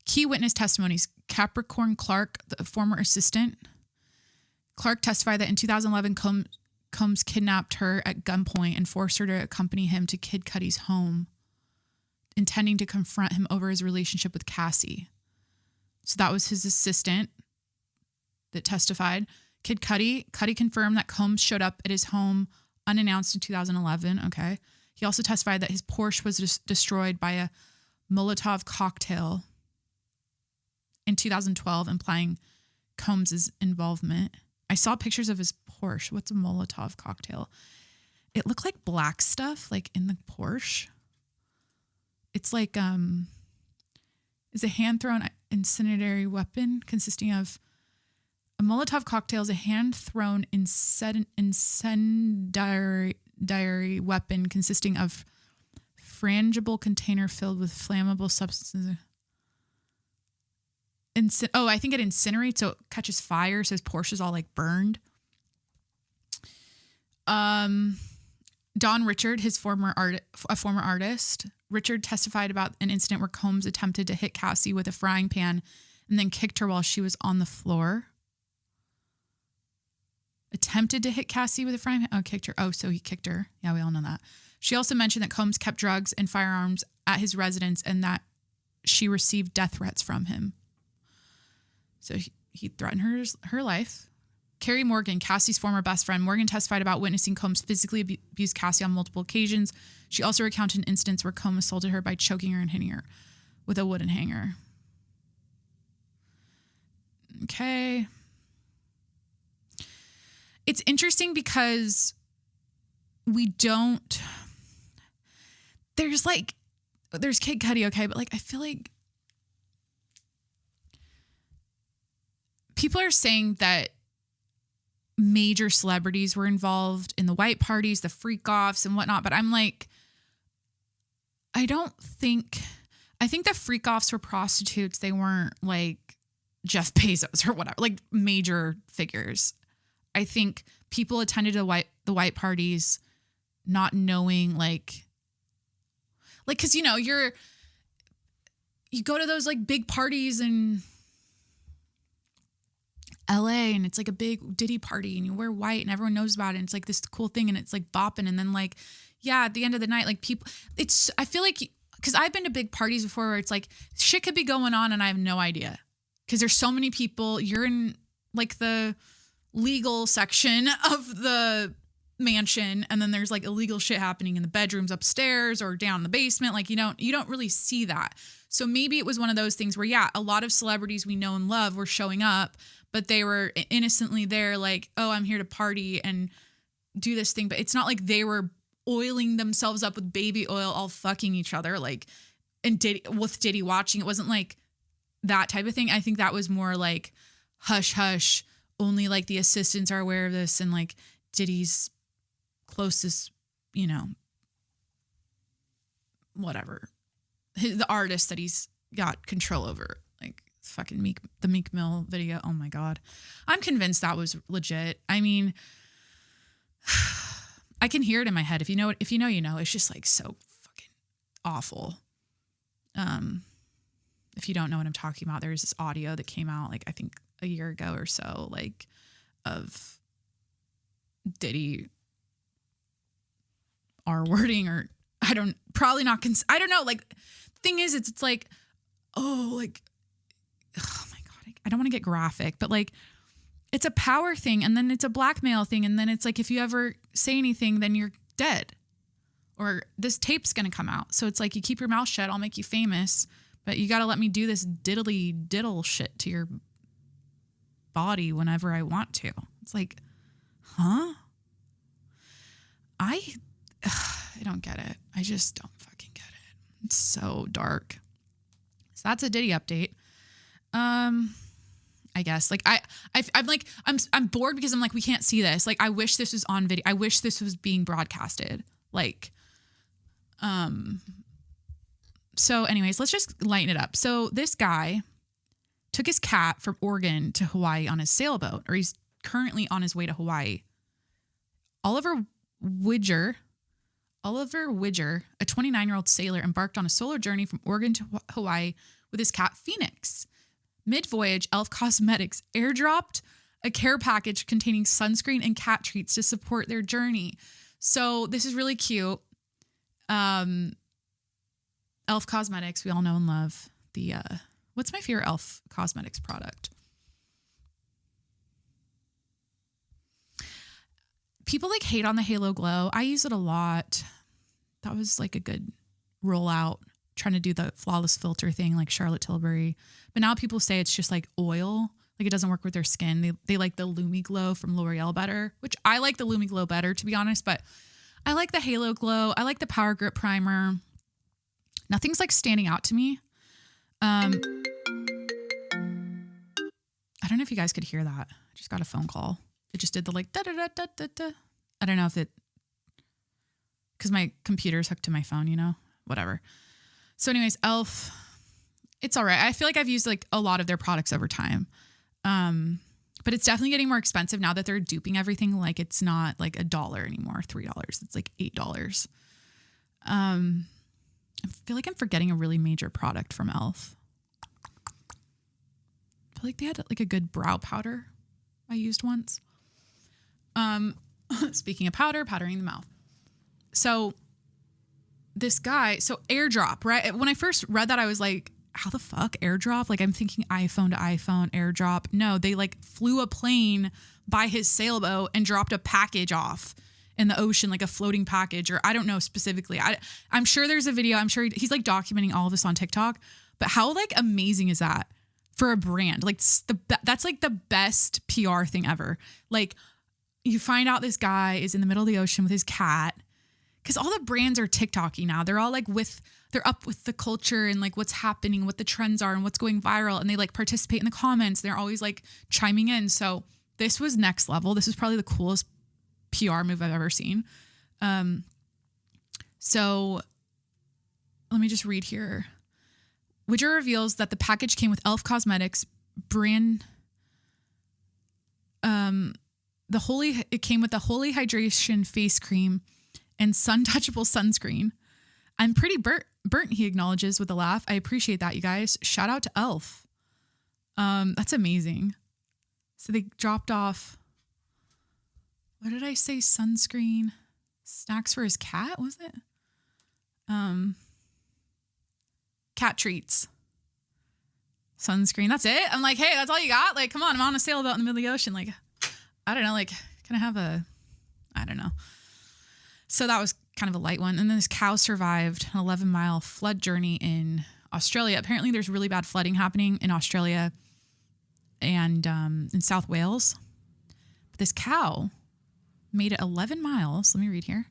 key witness testimonies. Capricorn Clark, the former assistant. Clark testified that in 2011, Combs kidnapped her at gunpoint and forced her to accompany him to Kid Cudi's home, intending to confront him over his relationship with Cassie. So that was his assistant that testified. Kid Cudi confirmed that Combs showed up at his home unannounced in 2011. Okay. He also testified that his Porsche was destroyed by a Molotov cocktail in 2012, implying Combs' involvement. I saw pictures of his Porsche. What's a Molotov cocktail? It looked like black stuff, like in the Porsche. It's like is a hand-thrown incendiary weapon consisting of a Molotov cocktail is a hand-thrown incendiary weapon consisting of frangible container filled with flammable substances. I think it incinerates, so it catches fire, so his Porsche's all like burned. Don Richard, a former artist, Richard testified about an incident where Combs attempted to hit Cassie with a frying pan and then kicked her while she was on the floor. Attempted to hit Cassie with a frying pan? Oh, kicked her. Oh, so he kicked her. Yeah, we all know that. She also mentioned that Combs kept drugs and firearms at his residence and that she received death threats from him. So he threatened her life. Carrie Morgan, Cassie's former best friend. Morgan testified about witnessing Combs physically abuse Cassie on multiple occasions. She also recounted an instance where Combs assaulted her by choking her and hitting her with a wooden hanger. Okay. It's interesting because there's Kid Cudi, okay, but like I feel like people are saying that major celebrities were involved in the white parties, the freak offs and whatnot. But I'm like, I think the freak offs were prostitutes. They weren't like Jeff Bezos or whatever, like major figures. I think people attended the white parties not knowing like, cause you know, you go to those like big parties in LA and it's like a big Diddy party and you wear white and everyone knows about it. And it's like this cool thing and it's like bopping. And then like, yeah, at the end of the night, like I feel like, cause I've been to big parties before where it's like shit could be going on and I have no idea. Cause there's so many people. You're in like the legal section of the mansion and then there's like illegal shit happening in the bedrooms upstairs or down in the basement. Like you don't really see that. So maybe it was one of those things where, yeah, a lot of celebrities we know and love were showing up, but they were innocently there like, oh, I'm here to party and do this thing. But it's not like they were oiling themselves up with baby oil, all fucking each other, like, and with Diddy watching. It wasn't like that type of thing. I think that was more like hush, hush. Only like the assistants are aware of this and like Diddy's closest, you know, whatever, the artist that he's got control over, like fucking the Meek Mill video. Oh my God. I'm convinced that was legit. I mean, I can hear it in my head. If you know, you know, it's just like so fucking awful. If you don't know what I'm talking about, there's this audio that came out like, I think a year ago or so, like of Diddy R-wording or I don't know. Like the thing is, it's like, oh my God, I don't want to get graphic, but like it's a power thing and then it's a blackmail thing. And then it's like, if you ever say anything, then you're dead or this tape's going to come out. So it's like, you keep your mouth shut. I'll make you famous, but you got to let me do this diddly diddle shit to your body whenever I want to. It's like, huh? I don't get it. I just don't fucking get it. It's so dark. So that's a Diddy update. I guess like I'm like I'm bored because I'm like, we can't see this. Like I wish this was on video. I wish this was being broadcasted. Like, so anyways, let's just lighten it up. So this guy took his cat from Oregon to Hawaii on his sailboat, or he's currently on his way to Hawaii. Oliver Widger, a 29-year-old sailor, embarked on a solo journey from Oregon to Hawaii with his cat Phoenix. Mid-voyage, e.l.f. Cosmetics airdropped a care package containing sunscreen and cat treats to support their journey. So this is really cute. e.l.f. Cosmetics, we all know and love. What's my favorite e.l.f. Cosmetics product? People like hate on the Halo Glow. I use it a lot. That was like a good rollout, trying to do the flawless filter thing like Charlotte Tilbury. But now people say it's just like oil. Like it doesn't work with their skin. They like the Lumi Glow from L'Oreal better, which I like the Lumi Glow better, to be honest. But I like the Halo Glow. I like the Power Grip Primer. Nothing's like standing out to me. I don't know if you guys could hear that. I just got a phone call. It just did the like da da da da da da. I don't know if because my computer's hooked to my phone, you know, whatever. So anyways, e.l.f. It's all right. I feel like I've used like a lot of their products over time. But it's definitely getting more expensive now that they're duping everything. Like it's not like $1 anymore, $3. It's like $8. I feel like I'm forgetting a really major product from e.l.f. I feel like they had like a good brow powder I used once. Speaking of powder, powdering the mouth. So this guy, so AirDrop, right? When I first read that, I was like, how the fuck AirDrop? Like I'm thinking iPhone to iPhone AirDrop. No, they like flew a plane by his sailboat and dropped a package off in the ocean, like a floating package, or I don't know specifically. I'm sure there's a video. I'm sure he's like documenting all of this on TikTok, but how like amazing is that for a brand? Like that's like the best PR thing ever. Like you find out this guy is in the middle of the ocean with his cat, because all the brands are TikToky now. They're all like they're up with the culture and like what's happening, what the trends are and what's going viral. And they like participate in the comments. They're always like chiming in. So this was next level. This was probably the coolest PR move I've ever seen. So let me just read here. Widger reveals that the package came with e.l.f. Cosmetics brand. It came with the Holy Hydration face cream and sun touchable sunscreen. I'm pretty burnt, he acknowledges with a laugh. I appreciate that, you guys. Shout out to e.l.f. That's amazing. So they dropped off, what did I say? Sunscreen, snacks for his cat, was it? Cat treats, sunscreen. That's it. I'm like, hey, that's all you got? Like, come on, I'm on a sailboat in the middle of the ocean. Like, I don't know, like, can I have I don't know. So that was kind of a light one. And then this cow survived an 11-mile flood journey in Australia. Apparently there's really bad flooding happening in Australia and in South Wales. But this cow made it 11 miles. Let me read here.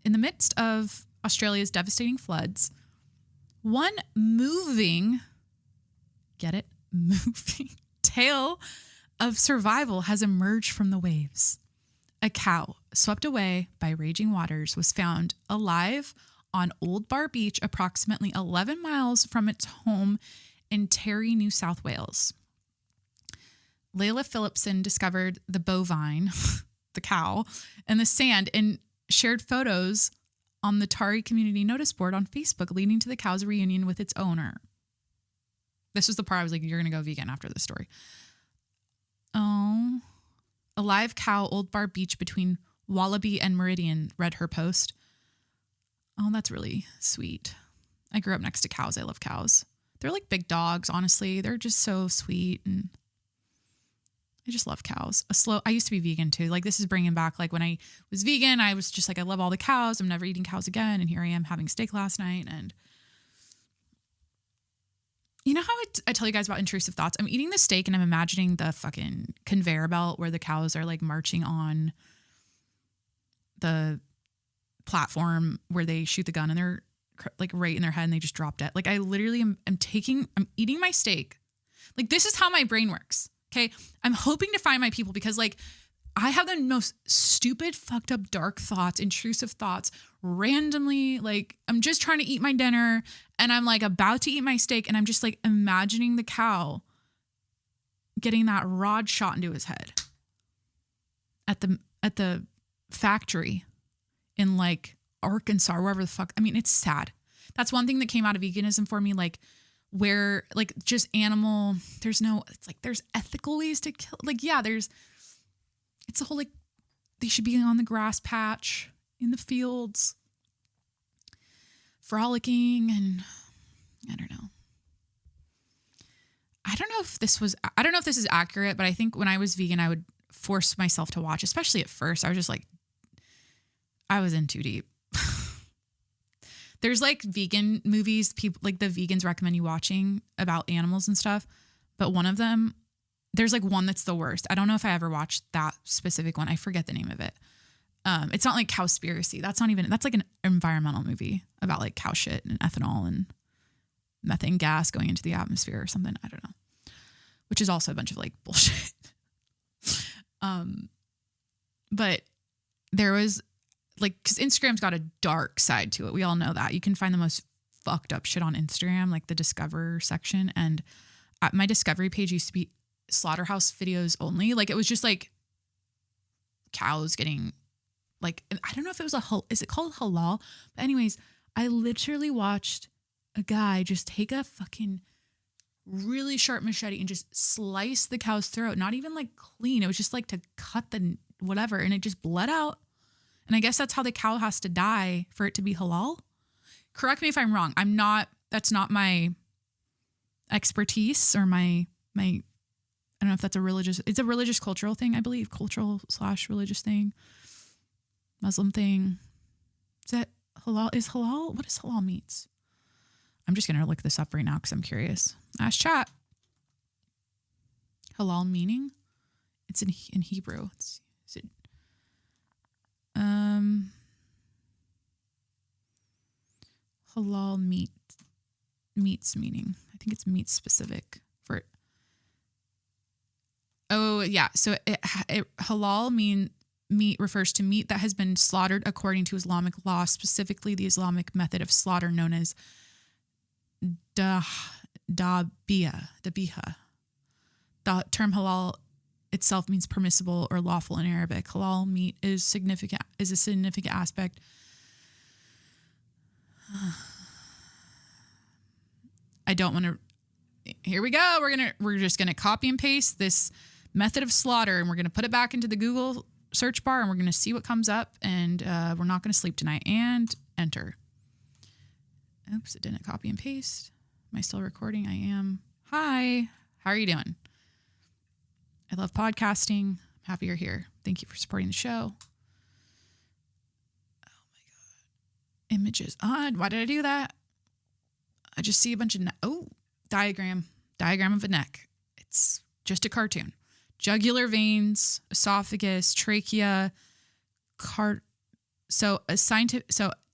In the midst of Australia's devastating floods, one moving tale of survival has emerged from the waves. A cow swept away by raging waters was found alive on Old Bar Beach, approximately 11 miles from its home in Terry, New South Wales. Layla Phillipson discovered the bovine, the cow, in the sand and shared photos on the Tari community notice board on Facebook, leading to the cow's reunion with its owner. This was the part I was like, you're going to go vegan after this story. Oh, a live cow, Old Bar Beach between Wallaby and Meridian, read her post. Oh, that's really sweet. I grew up next to cows. I love cows. They're like big dogs, honestly. They're just so sweet. And I just love cows. I used to be vegan too. Like this is bringing back, like when I was vegan, I was just like, I love all the cows. I'm never eating cows again. And here I am having steak last night. And you know how I tell you guys about intrusive thoughts? I'm eating the steak and I'm imagining the fucking conveyor belt where the cows are like marching on the platform where they shoot the gun and they're like right in their head and they just dropped it. Like I literally I'm eating my steak. Like this is how my brain works. Okay. I'm hoping to find my people because like I have the most stupid, fucked up, dark thoughts, intrusive thoughts randomly. Like I'm just trying to eat my dinner and I'm like about to eat my steak and I'm just like imagining the cow getting that rod shot into his head at the factory in like Arkansas or wherever the fuck. I mean, it's sad. That's one thing that came out of veganism for me. Like where like just animal, it's like, there's ethical ways to kill. Like, yeah, it's a whole, like, they should be on the grass patch in the fields, frolicking, and I don't know. I don't know if this is accurate, but I think when I was vegan, I would force myself to watch, especially at first. I was just like, I was in too deep. There's like vegan movies, people like the vegans recommend you watching about animals and stuff. But one of them, there's like one that's the worst. I don't know if I ever watched that specific one. I forget the name of it. It's not like Cowspiracy. That's like an environmental movie about like cow shit and ethanol and methane gas going into the atmosphere or something. I don't know. Which is also a bunch of like bullshit. But there was like, because Instagram's got a dark side to it. We all know that. You can find the most fucked up shit on Instagram, like the Discover section. And my Discovery page used to be slaughterhouse videos only. Like it was just like cows getting like, I don't know if it was is it called halal? But anyways, I literally watched a guy just take a fucking really sharp machete and just slice the cow's throat. Not even like clean. It was just like to cut the whatever. And it just bled out. And I guess that's how the cow has to die for it to be halal. Correct me if I'm wrong. That's not my expertise or my, I don't know if that's it's a religious cultural thing, I believe. Cultural/religious thing. Muslim thing. Is that halal? What is halal meats? I'm just going to look this up right now because I'm curious. Ask chat. Halal meaning? It's in Hebrew. Is it? Halal meats meaning. I think it's meat specific for it. Oh yeah. So halal meat refers to meat that has been slaughtered according to Islamic law, specifically the Islamic method of slaughter known as dabiha. The term halal itself means permissible or lawful in Arabic. Halal meat is a significant aspect. I don't want to. Here we go. We're just gonna copy and paste this method of slaughter, and we're gonna put it back into the Google search bar, and we're gonna see what comes up. And we're not gonna sleep tonight. And enter. Oops, it didn't copy and paste. Am I still recording? I am. Hi. How are you doing? I love podcasting. I'm happy you're here. Thank you for supporting the show. Oh my God. Images. Why did I do that? I just see a bunch of, diagram of a neck. It's just a cartoon. Jugular veins, esophagus, trachea,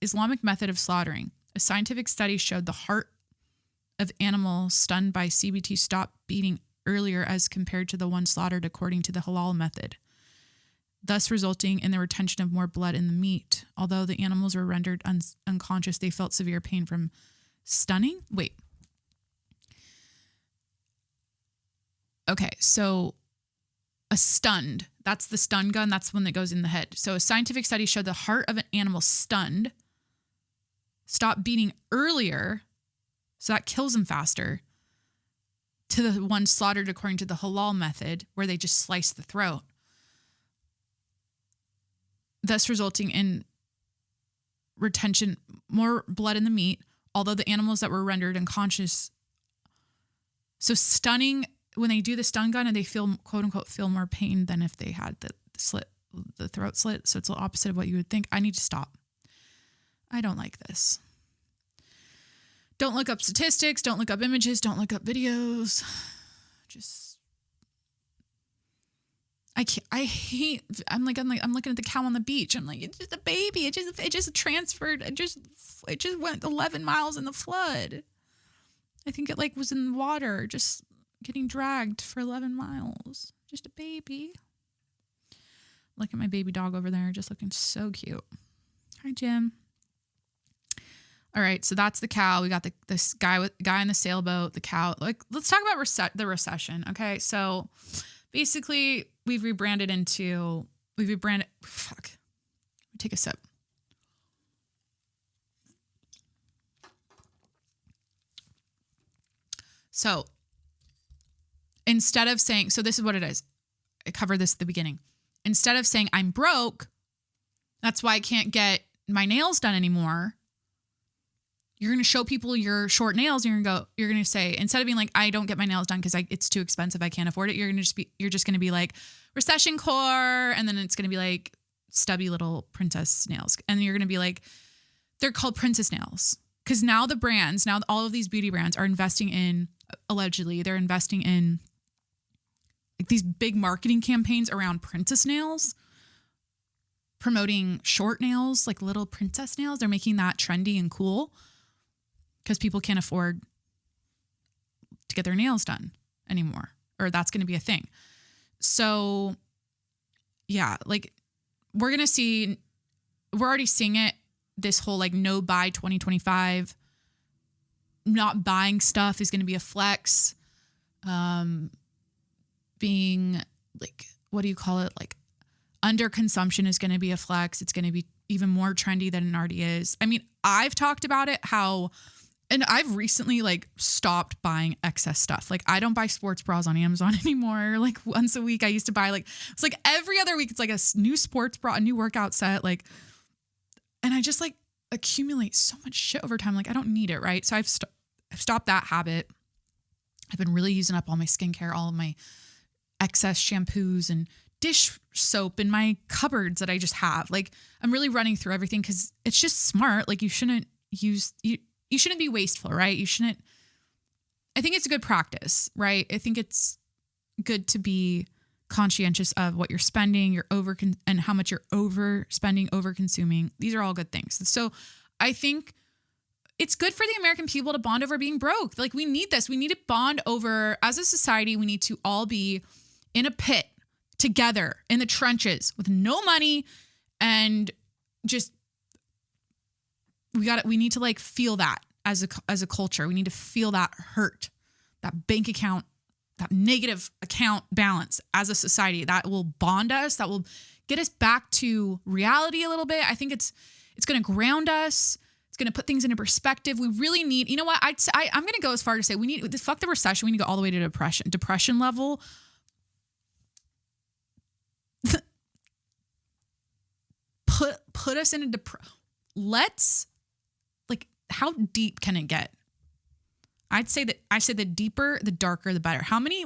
Islamic method of slaughtering. A scientific study showed the heart of animals stunned by CBT stopped beating earlier as compared to the one slaughtered according to the halal method, thus resulting in the retention of more blood in the meat. Although the animals were rendered unconscious, they felt severe pain from stunning. Wait. Okay, so that's the stun gun. That's the one that goes in the head. So a scientific study showed the heart of an animal stunned stopped beating earlier, so that kills them faster, to the one slaughtered according to the halal method, where they just slice the throat, thus resulting in retention, more blood in the meat, although the animals that were rendered unconscious. So stunning, when they do the stun gun and they feel, quote unquote, feel more pain than if they had the throat slit. So it's the opposite of what you would think. I need to stop. I don't like this. Don't look up statistics. Don't look up images. Don't look up videos. I'm looking at the cow on the beach. I'm like, it's just a baby. It just transferred. It just went 11 miles in the flood. I think it was in the water, just getting dragged for 11 miles. Just a baby. Look at my baby dog over there, just looking so cute. Hi, Jim. All right, so that's the cow. We got this guy in the sailboat, the cow. Let's talk about the recession. Okay, so basically we've rebranded. Fuck. Take a sip. So instead of saying, so this is what it is. I covered this at the beginning. Instead of saying I'm broke, that's why I can't get my nails done anymore. You're going to show people your short nails. And you're going to say, instead of being like, I don't get my nails done because it's too expensive, I can't afford it. You're just going to be like recession core. And then it's going to be like stubby little princess nails. And then you're going to be like, they're called princess nails. Because now all of these beauty brands are investing in, allegedly, they're investing in like these big marketing campaigns around princess nails, promoting short nails, like little princess nails. They're making that trendy and cool because people can't afford to get their nails done anymore, or that's going to be a thing. So yeah, like we're already seeing it, this whole like no buy 2025 not buying stuff is going to be a flex. Being like, what do you call it? Like under consumption is going to be a flex. It's going to be even more trendy than it already is. I mean, I've talked about it and I've recently like stopped buying excess stuff. Like I don't buy sports bras on Amazon anymore. Like once a week I used to buy it's like every other week it's like a new sports bra, a new workout set. Like, and I just like accumulate so much shit over time. Like I don't need it. Right. So I've stopped that habit. I've been really using up all my skincare, all of my excess shampoos and dish soap in my cupboards that I just have. Like I'm really running through everything because it's just smart. Like you shouldn't be wasteful, right? I think it's a good practice, right? I think it's good to be conscientious of what you're spending, and how much you're overspending, over consuming. These are all good things. So I think it's good for the American people to bond over being broke. Like we need this. We need to bond over, as a society, we need to all be in a pit together in the trenches with no money and just we need to like feel that as a culture. We need to feel that hurt, that bank account, that negative account balance as a society. That will bond us. That will get us back to reality a little bit. I think it's going to ground us. It's going to put things into perspective. We really need, you know what? I'm going to go as far to say we need, fuck the recession. We need to go all the way to depression level. Put us in a let's, like, how deep can it get? I say the deeper, the darker, the better. How many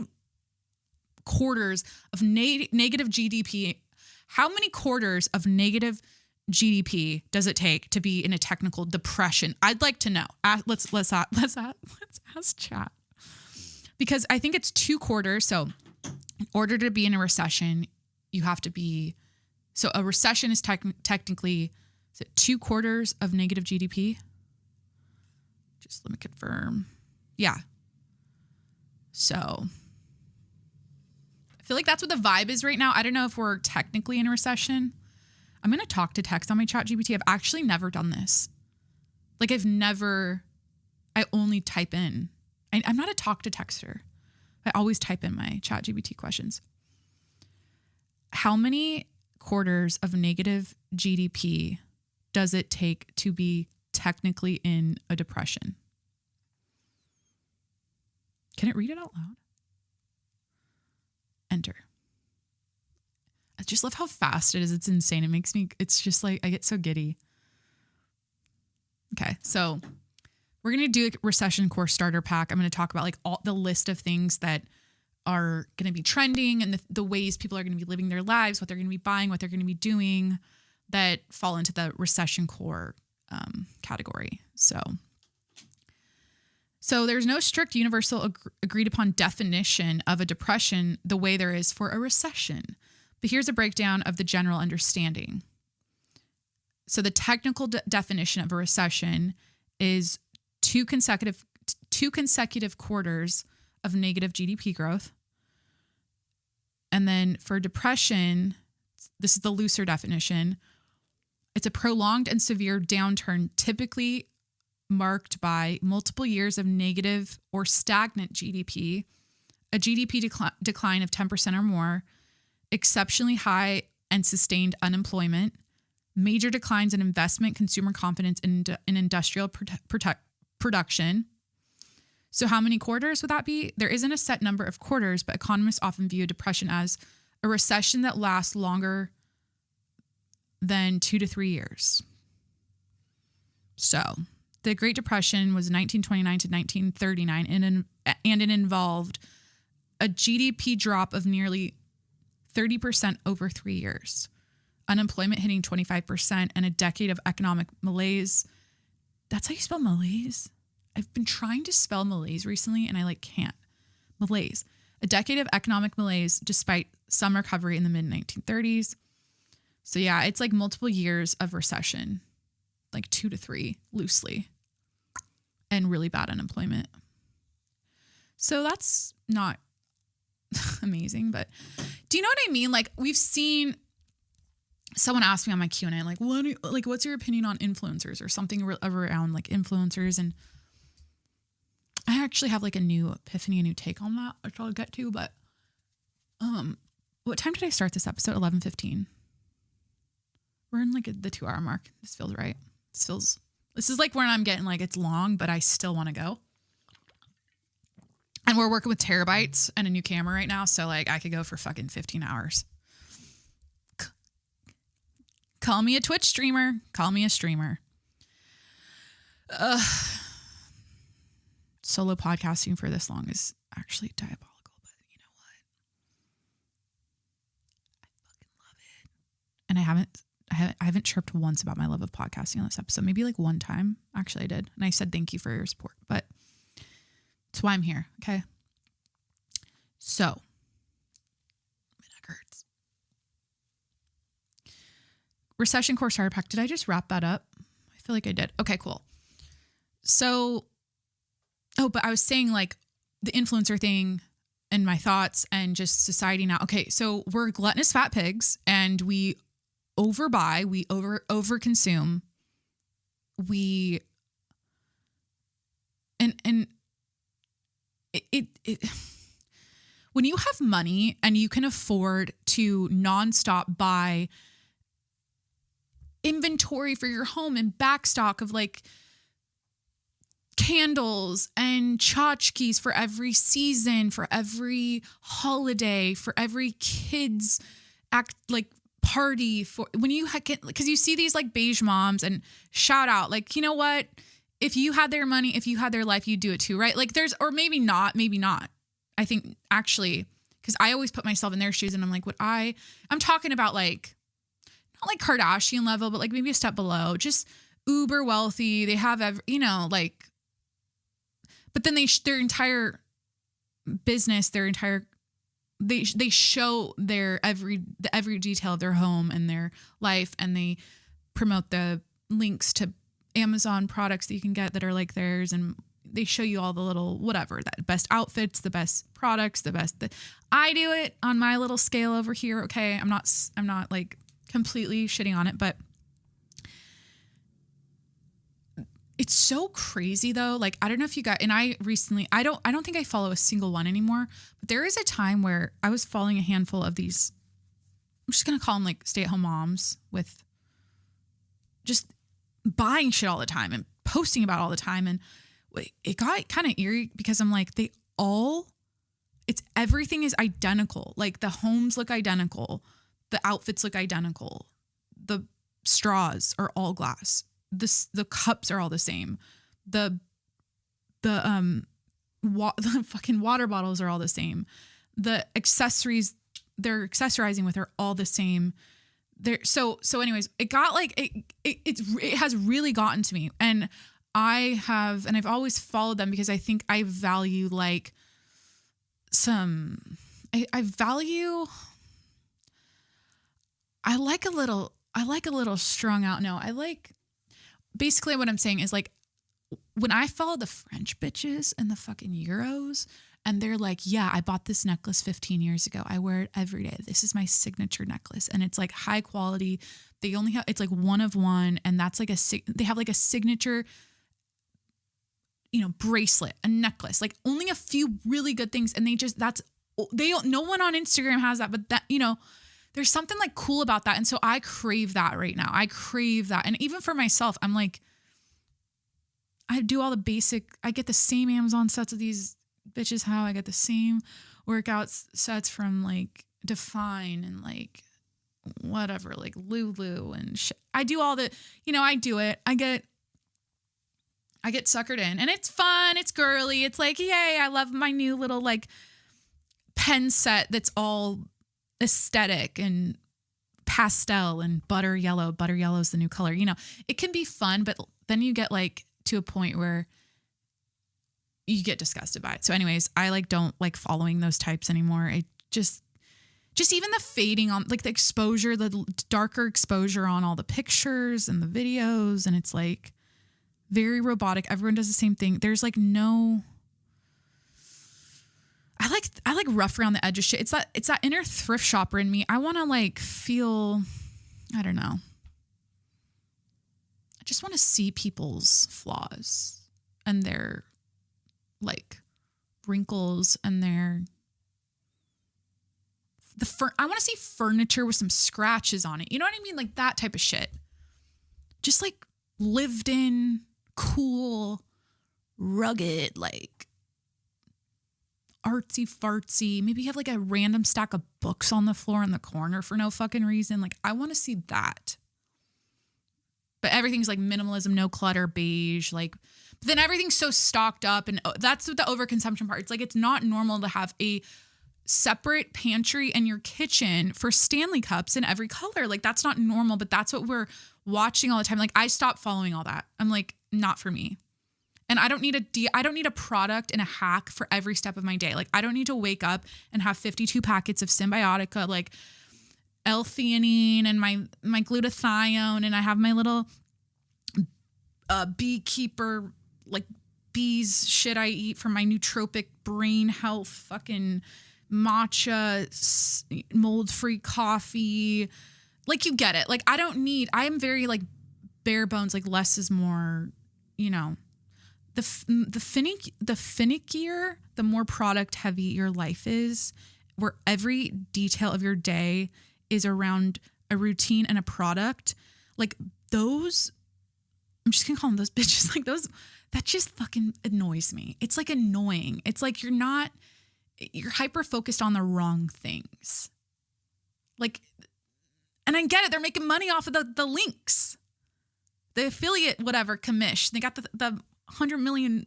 quarters of negative GDP? How many quarters of negative GDP does it take to be in a technical depression? I'd like to know. Let's ask chat, because I think it's 2 quarters. So in order to be in a recession, you have to be. So a recession is technically, is it 2 quarters of negative GDP? Just let me confirm. Yeah. So I feel like that's what the vibe is right now. I don't know if we're technically in a recession. I'm going to talk to text on my chat GPT. I've actually never done this. Like I only type in. I'm not a talk to texter. I always type in my chat GPT questions. How many quarters of negative GDP does it take to be technically in a depression? Can it read it out loud? Enter. I just love how fast it is. It's insane. It's just like, I get so giddy. Okay. So we're going to do a recession course starter pack. I'm going to talk about like all the list of things that are going to be trending and the ways people are going to be living their lives, what they're going to be buying, what they're going to be doing that fall into the recession core category. So there's no strict universal agreed upon definition of a depression the way there is for a recession. But here's a breakdown of the general understanding. So the technical definition of a recession is two consecutive quarters of negative GDP growth. And then for depression, this is the looser definition. It's a prolonged and severe downturn, typically marked by multiple years of negative or stagnant GDP, a GDP decline of 10% or more, exceptionally high and sustained unemployment, major declines in investment, consumer confidence, and in industrial production. So how many quarters would that be? There isn't a set number of quarters, but economists often view a depression as a recession that lasts longer than 2 to 3 years. So the Great Depression was 1929 to 1939, and it involved a GDP drop of nearly 30% over 3 years, unemployment hitting 25%, and a decade of economic malaise. That's how you spell malaise? I've been trying to spell malaise recently, and I can't. Malaise. A decade of economic malaise despite some recovery in the mid-1930s. So yeah, it's like multiple years of recession, like 2 to 3 loosely, and really bad unemployment. So that's not amazing, but do you know what I mean? Like we've seen someone ask me on my Q&A, like, what's your opinion on influencers or something around like influencers? And actually have like a new epiphany, a new take on that, which I'll get to. But what time did I start this episode? 11:15. We're in like the 2-hour mark. This feels right. This is like when I'm getting like, it's long, but I still want to go. And we're working with terabytes and a new camera right now. So like I could go for fucking 15 hours. Call me a Twitch streamer. Call me a streamer. Solo podcasting for this long is actually diabolical, but you know what? I fucking love it. And I haven't chirped once about my love of podcasting on this episode. Maybe like one time. Actually, I did. And I said thank you for your support, but that's why I'm here. Okay. So my neck hurts. Recession core starter pack. Did I just wrap that up? I feel like I did. Okay, cool. So, but I was saying like the influencer thing and my thoughts and just society now. Okay, so we're gluttonous fat pigs and we overbuy, we overconsume. It when you have money and you can afford to nonstop buy inventory for your home and backstock of like candles and tchotchkes for every season, for every holiday, for every kid's party, for when you because you see these like beige moms and shout out like, you know what? If you had their money, if you had their life, you'd do it too, right? Like or maybe not. I think actually, because I always put myself in their shoes and I'm like, I'm talking about like, not like Kardashian level, but like maybe a step below, just uber wealthy. They have but then their entire business, they show every detail of their home and their life, and they promote the links to Amazon products that you can get that are like theirs, and they show you all the little whatever, that best outfits, the best products, I do it on my little scale over here. Okay, I'm not like completely shitting on it, but it's so crazy though. Like, I don't know if you got, and I don't think I follow a single one anymore, but there is a time where I was following a handful of these, I'm just going to call them like stay-at-home moms with just buying shit all the time and posting about all the time. And it got kind of eerie because I'm like, everything is identical. Like the homes look identical. The outfits look identical. The straws are all glass. The cups are all the same. The fucking water bottles are all the same. The accessories they're accessorizing with are all the same. So anyways, it got like it has really gotten to me, and I've always followed them because I think I value like I like a little strung out. No, basically what I'm saying is like when I follow the French bitches and the fucking Euros and they're like, yeah, I bought this necklace 15 years ago. I wear it every day. This is my signature necklace. And it's like high quality. It's like one of one. And that's like they have like a signature, bracelet, a necklace, like only a few really good things. And no one on Instagram has that, but that, there's something like cool about that. And so I crave that right now. I crave that. And even for myself, I'm like, I do all the basic, I get the same Amazon sets of these bitches. How I get the same workout sets from like Define and like whatever, like Lulu and shit. I do all the, I do it. I get suckered in and it's fun. It's girly. It's like, yay. I love my new little like pen set that's all aesthetic and pastel and butter yellow. Butter yellow is the new color. It can be fun, but then you get like to a point where you get disgusted by it. So anyways, I don't like following those types anymore. I just even the fading on like the exposure, the darker exposure on all the pictures and the videos. And it's like very robotic. Everyone does the same thing. There's like no, I like rough around the edge of shit. It's that inner thrift shopper in me. I want to like feel, I don't know. I just want to see people's flaws and their like wrinkles and I want to see furniture with some scratches on it. You know what I mean? Like that type of shit. Just like lived in, cool, rugged, like artsy fartsy. Maybe you have like a random stack of books on the floor in the corner for no fucking reason. Like I want to see that. But everything's like minimalism, no clutter, beige, like, but then everything's so stocked up, and that's the overconsumption part. It's like, it's not normal to have a separate pantry in your kitchen for Stanley cups in every color. Like that's not normal, but that's what we're watching all the time. Like I stopped following all that. I'm like, not for me. And I don't need a product and a hack for every step of my day. Like I don't need to wake up and have 52 packets of Symbiotica, like L-theanine and my glutathione, and I have my little beekeeper, like bees shit I eat for my nootropic brain health, fucking matcha, mold-free coffee. Like you get it. Like I am very like bare bones, like less is more, you know. The finickier, the more product heavy your life is, where every detail of your day is around a routine and a product, like those, I'm just gonna call them those bitches, like those, that just fucking annoys me. It's like annoying. It's like you're hyper focused on the wrong things. Like, and I get it, they're making money off of the links, the affiliate, whatever, commish. They got the 100 million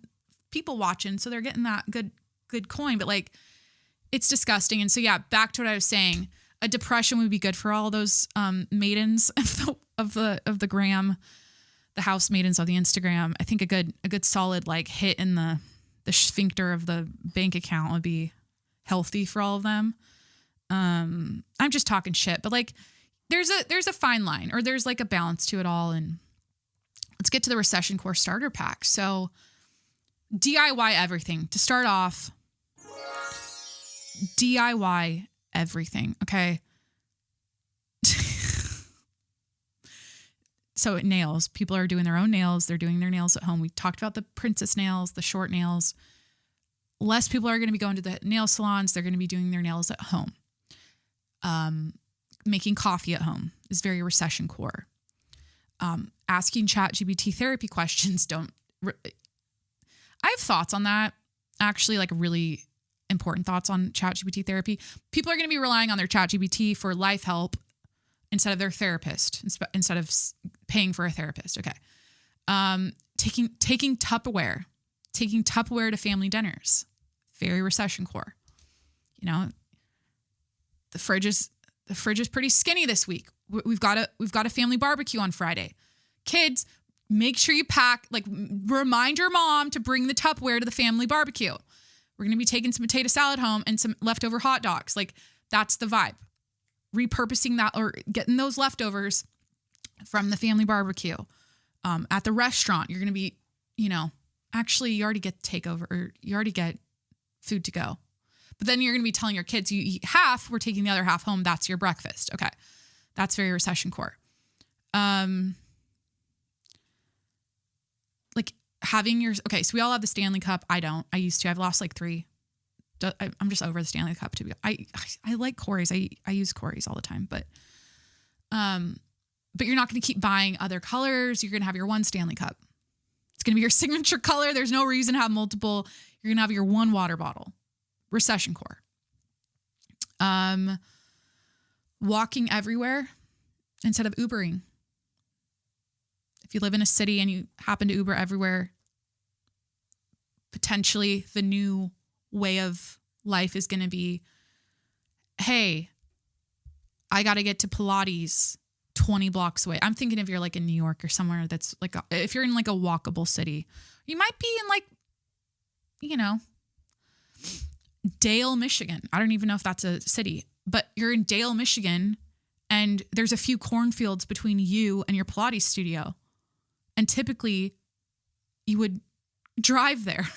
people watching, so they're getting that good coin, but like, it's disgusting. And so yeah, back to what I was saying. A depression would be good for all those maidens of the gram, the house maidens of the Instagram. I think a good solid like hit in the sphincter of the bank account would be healthy for all of them. I'm just talking shit, but like there's a fine line, or there's like a balance to it all. And let's get to the Recession Core starter pack. So DIY everything. To start off, DIY everything, okay? So nails. People are doing their own nails. They're doing their nails at home. We talked about the princess nails, the short nails. Less people are going to be going to the nail salons. They're going to be doing their nails at home. Making coffee at home is very Recession Core. Asking ChatGPT therapy questions I have thoughts on that. Actually, like really important thoughts on ChatGPT therapy. People are going to be relying on their ChatGPT for life help instead of their therapist, instead of paying for a therapist. Okay. Taking Tupperware to family dinners. Very Recession Core. You know, the fridge is pretty skinny this week. We've got a family barbecue on Friday. Kids, make sure you pack, like remind your mom to bring the Tupperware to the family barbecue. We're going to be taking some potato salad home and some leftover hot dogs. Like that's the vibe. Repurposing that, or getting those leftovers from the family barbecue. At the restaurant, you're going to be, actually you already get takeover, or you already get food to go. But then you're going to be telling your kids, you eat half, we're taking the other half home. That's your breakfast. Okay. That's very Recession Core. Like having okay, so we all have the Stanley Cup. I don't. I used to. I've lost like 3. I'm just over the Stanley Cup to be. I like Corey's. I use Corey's all the time, but you're not going to keep buying other colors. You're going to have your one Stanley Cup. It's going to be your signature color. There's no reason to have multiple. You're going to have your one water bottle. Recession Core. Walking everywhere instead of Ubering. If you live in a city and you happen to Uber everywhere, potentially the new way of life is going to be, hey, I got to get to Pilates 20 blocks away. I'm thinking if you're like in New York or somewhere that's like, if you're in like a walkable city, you might be in like, Dale, Michigan. I don't even know if that's a city, but you're in Dale, Michigan, and there's a few cornfields between you and your Pilates studio. And typically you would drive there.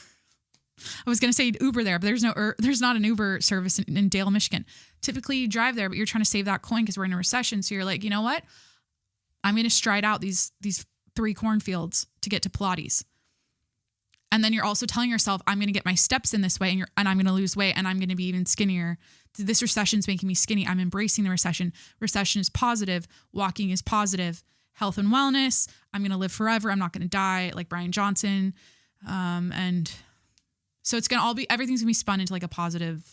I was going to say Uber there, but there's not an Uber service in Dale, Michigan. Typically you drive there, but you're trying to save that coin because we're in a recession. So you're like, you know what? I'm going to stride out these 3 cornfields to get to Pilates. And then you're also telling yourself, I'm going to get my steps in this way and I'm going to lose weight and I'm going to be even skinnier. This recession's making me skinny. I'm embracing the recession. Recession is positive. Walking is positive. Health and wellness. I'm going to live forever. I'm not going to die like Brian Johnson. And so it's going to everything's going to be spun into like a positive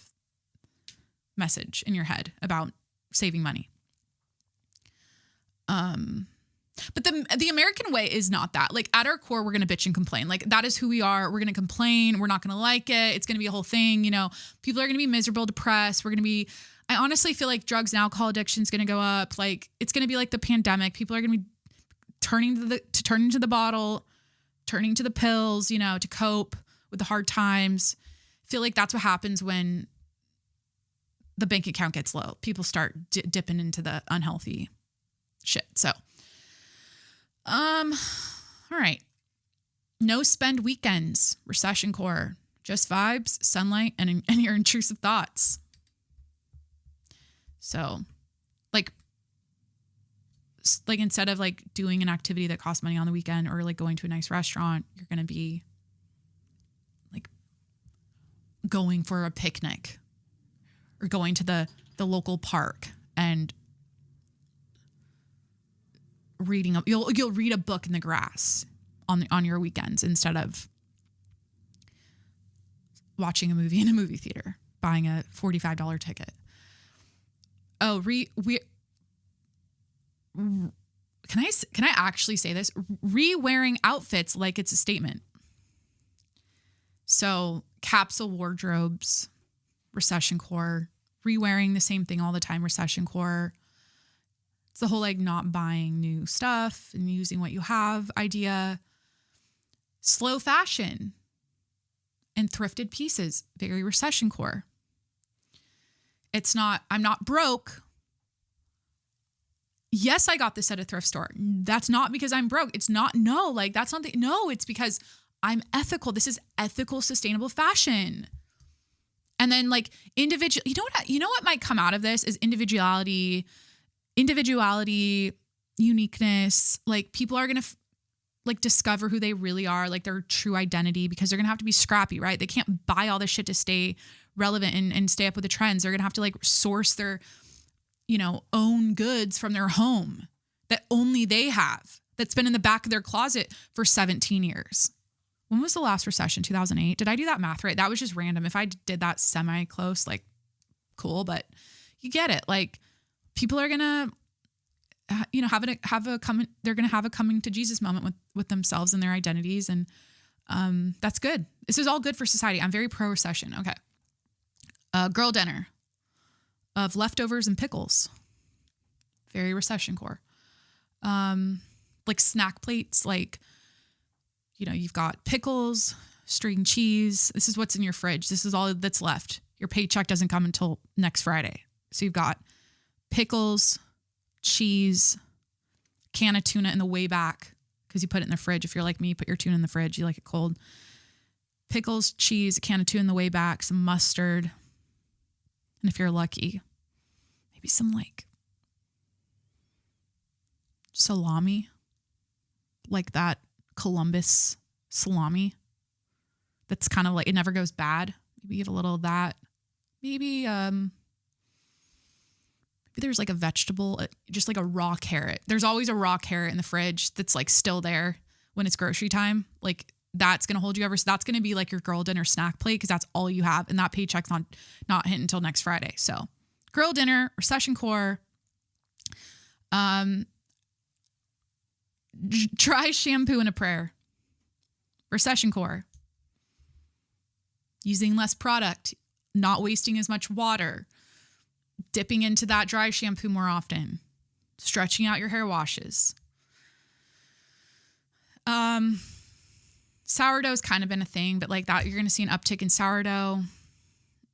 message in your head about saving money. But the American way is not that. Like at our core, we're going to bitch and complain. Like that is who we are. We're going to complain. We're not going to like it. It's going to be a whole thing. You know, people are going to be miserable, depressed. I honestly feel like drugs and alcohol addiction is going to go up. Like it's going to be like the pandemic. People are going to be turning to the bottle, turning to the pills, you know, to cope with the hard times. I feel like that's what happens when the bank account gets low. People start dipping into the unhealthy shit. So, all right. No spend weekends, recession core, just vibes, sunlight, and your intrusive thoughts. So like instead of like doing an activity that costs money on the weekend or like going to a nice restaurant, you're going to be like going for a picnic or going to the local park and reading you'll read a book in the grass on your weekends instead of watching a movie in a movie theater, buying a $45 ticket. Oh, can I actually say this? Re-wearing outfits like it's a statement. So capsule wardrobes, recession core, re-wearing the same thing all the time, recession core. It's the whole like not buying new stuff and using what you have idea. Slow fashion and thrifted pieces, very recession core. I'm not broke. Yes, I got this at a thrift store. That's not because I'm broke. It's because I'm ethical. This is ethical, sustainable fashion. And then like individual, you know what might come out of this is individuality, uniqueness. Like people are going to like discover who they really are, like their true identity, because they're going to have to be scrappy, right? They can't buy all this shit to stay relevant and stay up with the trends. They're going to have to like source their, own goods from their home that only they have, that's been in the back of their closet for 17 years. When was the last recession? 2008? Did I do that math right? That was just random. If I did that semi-close, like cool, but you get it. Like people are going to, they're going to have a coming to Jesus moment with themselves and their identities. And that's good. This is all good for society. I'm very pro-recession. Okay. Girl dinner of leftovers and pickles. Very recession core. Like snack plates, like, you've got pickles, string cheese. This is what's in your fridge. This is all that's left. Your paycheck doesn't come until next Friday. So you've got pickles, cheese, can of tuna in the way back because you put it in the fridge. If you're like me, you put your tuna in the fridge. You like it cold. Pickles, cheese, a can of tuna in the way back, some mustard. And if you're lucky, maybe some like salami, like that Columbus salami. That's kind of like, it never goes bad. Maybe get a little of that. Maybe there's like a vegetable, just like a raw carrot. There's always a raw carrot in the fridge that's like still there when it's grocery time. Like that's going to hold you over. So that's going to be like your girl dinner snack plate because that's all you have. And that paycheck's not hitting until next Friday. So girl dinner, recession core, dry shampoo and a prayer, recession core, using less product, not wasting as much water, dipping into that dry shampoo more often, stretching out your hair washes. Sourdough's kind of been a thing, but like that, you're going to see an uptick in sourdough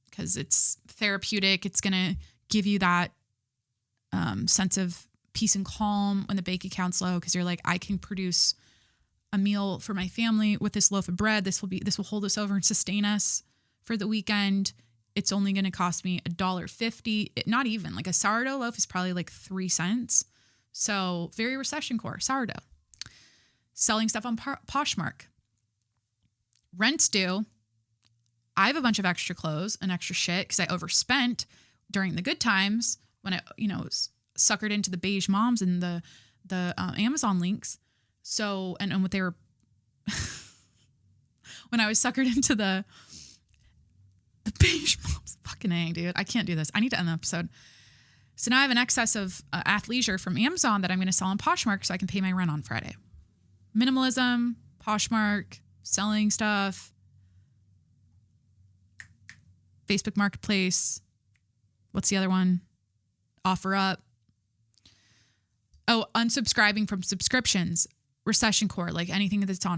because it's therapeutic. It's going to give you that sense of peace and calm when the bank account's low because you're like, I can produce a meal for my family with this loaf of bread. This will hold us over and sustain us for the weekend. It's only going to cost me $1.50. Not even, like a sourdough loaf is probably like 3 cents. So very recession core, sourdough. Selling stuff on Poshmark. Rent's due. I have a bunch of extra clothes and extra shit because I overspent during the good times when I, was suckered into the beige moms and the Amazon links. So, and what they were, when I was suckered into the beige moms, fucking A, dude, I can't do this. I need to end the episode. So now I have an excess of athleisure from Amazon that I'm going to sell on Poshmark so I can pay my rent on Friday. Minimalism, Poshmark, selling stuff, Facebook Marketplace. What's the other one? OfferUp. Oh, unsubscribing from subscriptions. Recession core, like anything that's on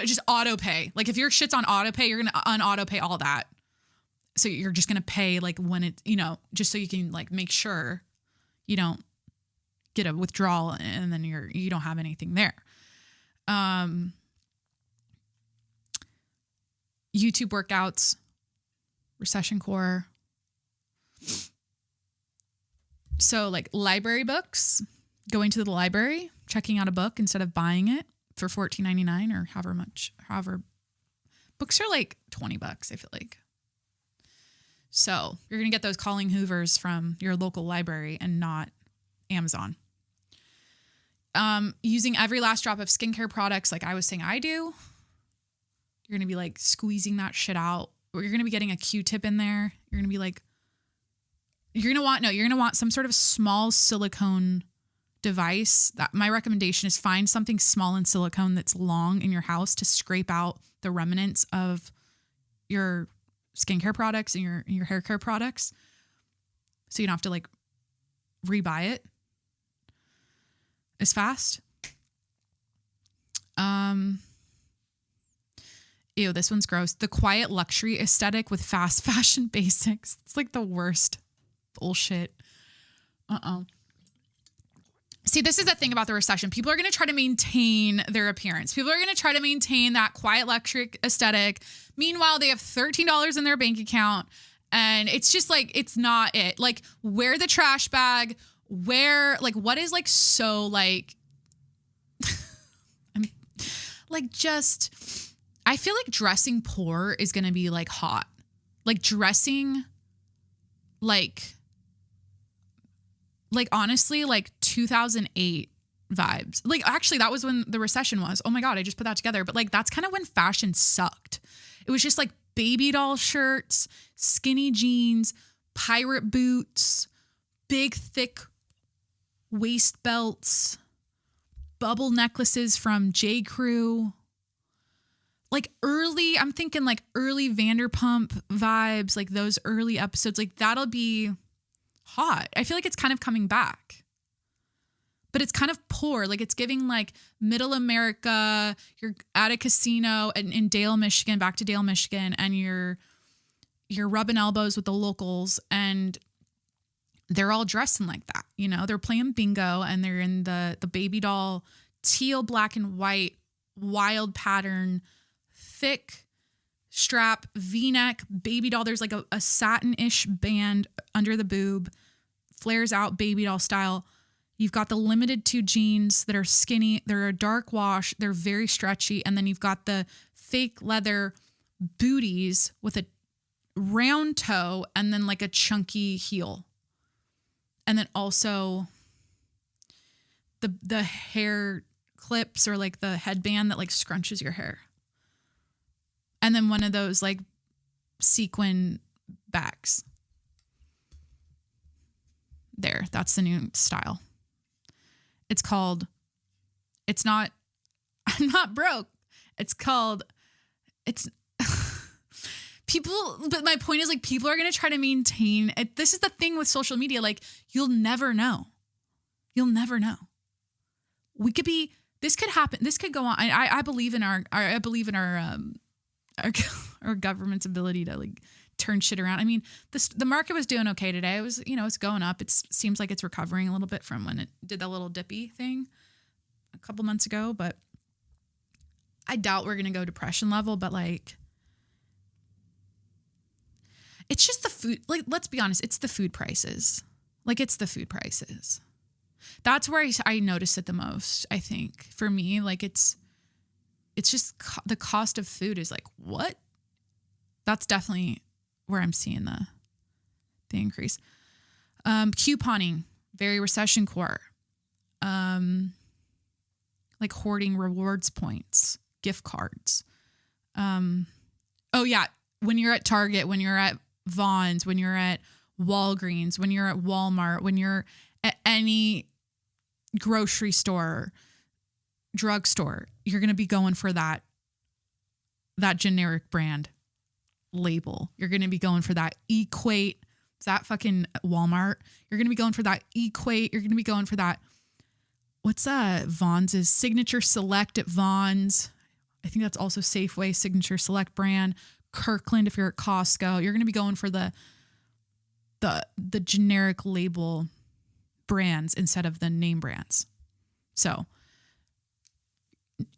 just auto pay. Like if your shit's on auto pay, you're going to un-auto pay all that. So you're just going to pay like when it, just so you can like make sure you don't get a withdrawal and then you don't have anything there. YouTube workouts, recession core. So like library books, going to the library, checking out a book instead of buying it for $14.99 or however books are like $20, I feel like. So you're going to get those calling Hoovers from your local library and not Amazon. Using every last drop of skincare products like I was saying I do. You're going to be like squeezing that shit out. Or you're going to be getting a Q-tip in there. You're going to be like, you're going to want some sort of small silicone device. That my recommendation is find something small in silicone that's long in your house to scrape out the remnants of your skincare products and your hair care products. So you don't have to like rebuy it as fast. Ew, this one's gross. The quiet luxury aesthetic with fast fashion basics. It's like the worst bullshit. See, this is the thing about the recession. People are going to try to maintain their appearance. People are going to try to maintain that quiet luxury aesthetic. Meanwhile, they have $13 in their bank account and it's just like, it's not it. Like wear the trash bag, what is like, so like, I feel like dressing poor is going to be like hot. Like dressing like honestly, like 2008 vibes. Like actually that was when the recession was. Oh my God, I just put that together. But like, that's kind of when fashion sucked. It was just like baby doll shirts, skinny jeans, pirate boots, big, thick waist belts, bubble necklaces from J. Crew. Like I'm thinking like early Vanderpump vibes, like those early episodes, like that'll be hot. I feel like it's kind of coming back, but it's kind of poor. Like it's giving like middle America. You're at a casino in Dale, Michigan, back to Dale, Michigan, and you're rubbing elbows with the locals and they're all dressing like that. They're playing bingo and they're in the baby doll, teal, black and white, wild pattern, thick strap, V-neck, baby doll. There's like a satin-ish band under the boob, flares out baby doll style. You've got the limited 2 jeans that are skinny. They're a dark wash. They're very stretchy. And then you've got the fake leather booties with a round toe and then like a chunky heel. And then also the hair clips or like the headband that like scrunches your hair. And then one of those like sequin bags. There, that's the new style. I'm not broke. People, but my point is like people are going to try to maintain it. This is the thing with social media. Like you'll never know. This could happen. This could go on. I believe in our government's ability to like turn shit around. I mean, the market was doing okay today. It was, it's going up. It seems like it's recovering a little bit from when it did that little dippy thing a couple months ago, but I doubt we're going to go depression level, but like, it's just the food. Like, let's be honest. It's the food prices. That's where I notice it the most. I think for me, like it's just the cost of food is like, what? That's definitely where I'm seeing the increase. Couponing, very recession core. Like hoarding rewards points, gift cards. Oh yeah, when you're at Target, when you're at Vons, when you're at Walgreens, when you're at Walmart, when you're at any grocery store, drugstore, you're going to be going for that generic brand label. You're going to be going for that Equate. Is that fucking Walmart? You're going to be going for that Equate. You're going to be going for that. What's Vons' Signature Select at Vons. I think that's also Safeway Signature Select brand. Kirkland, if you're at Costco, you're going to be going for the generic label brands instead of the name brands. So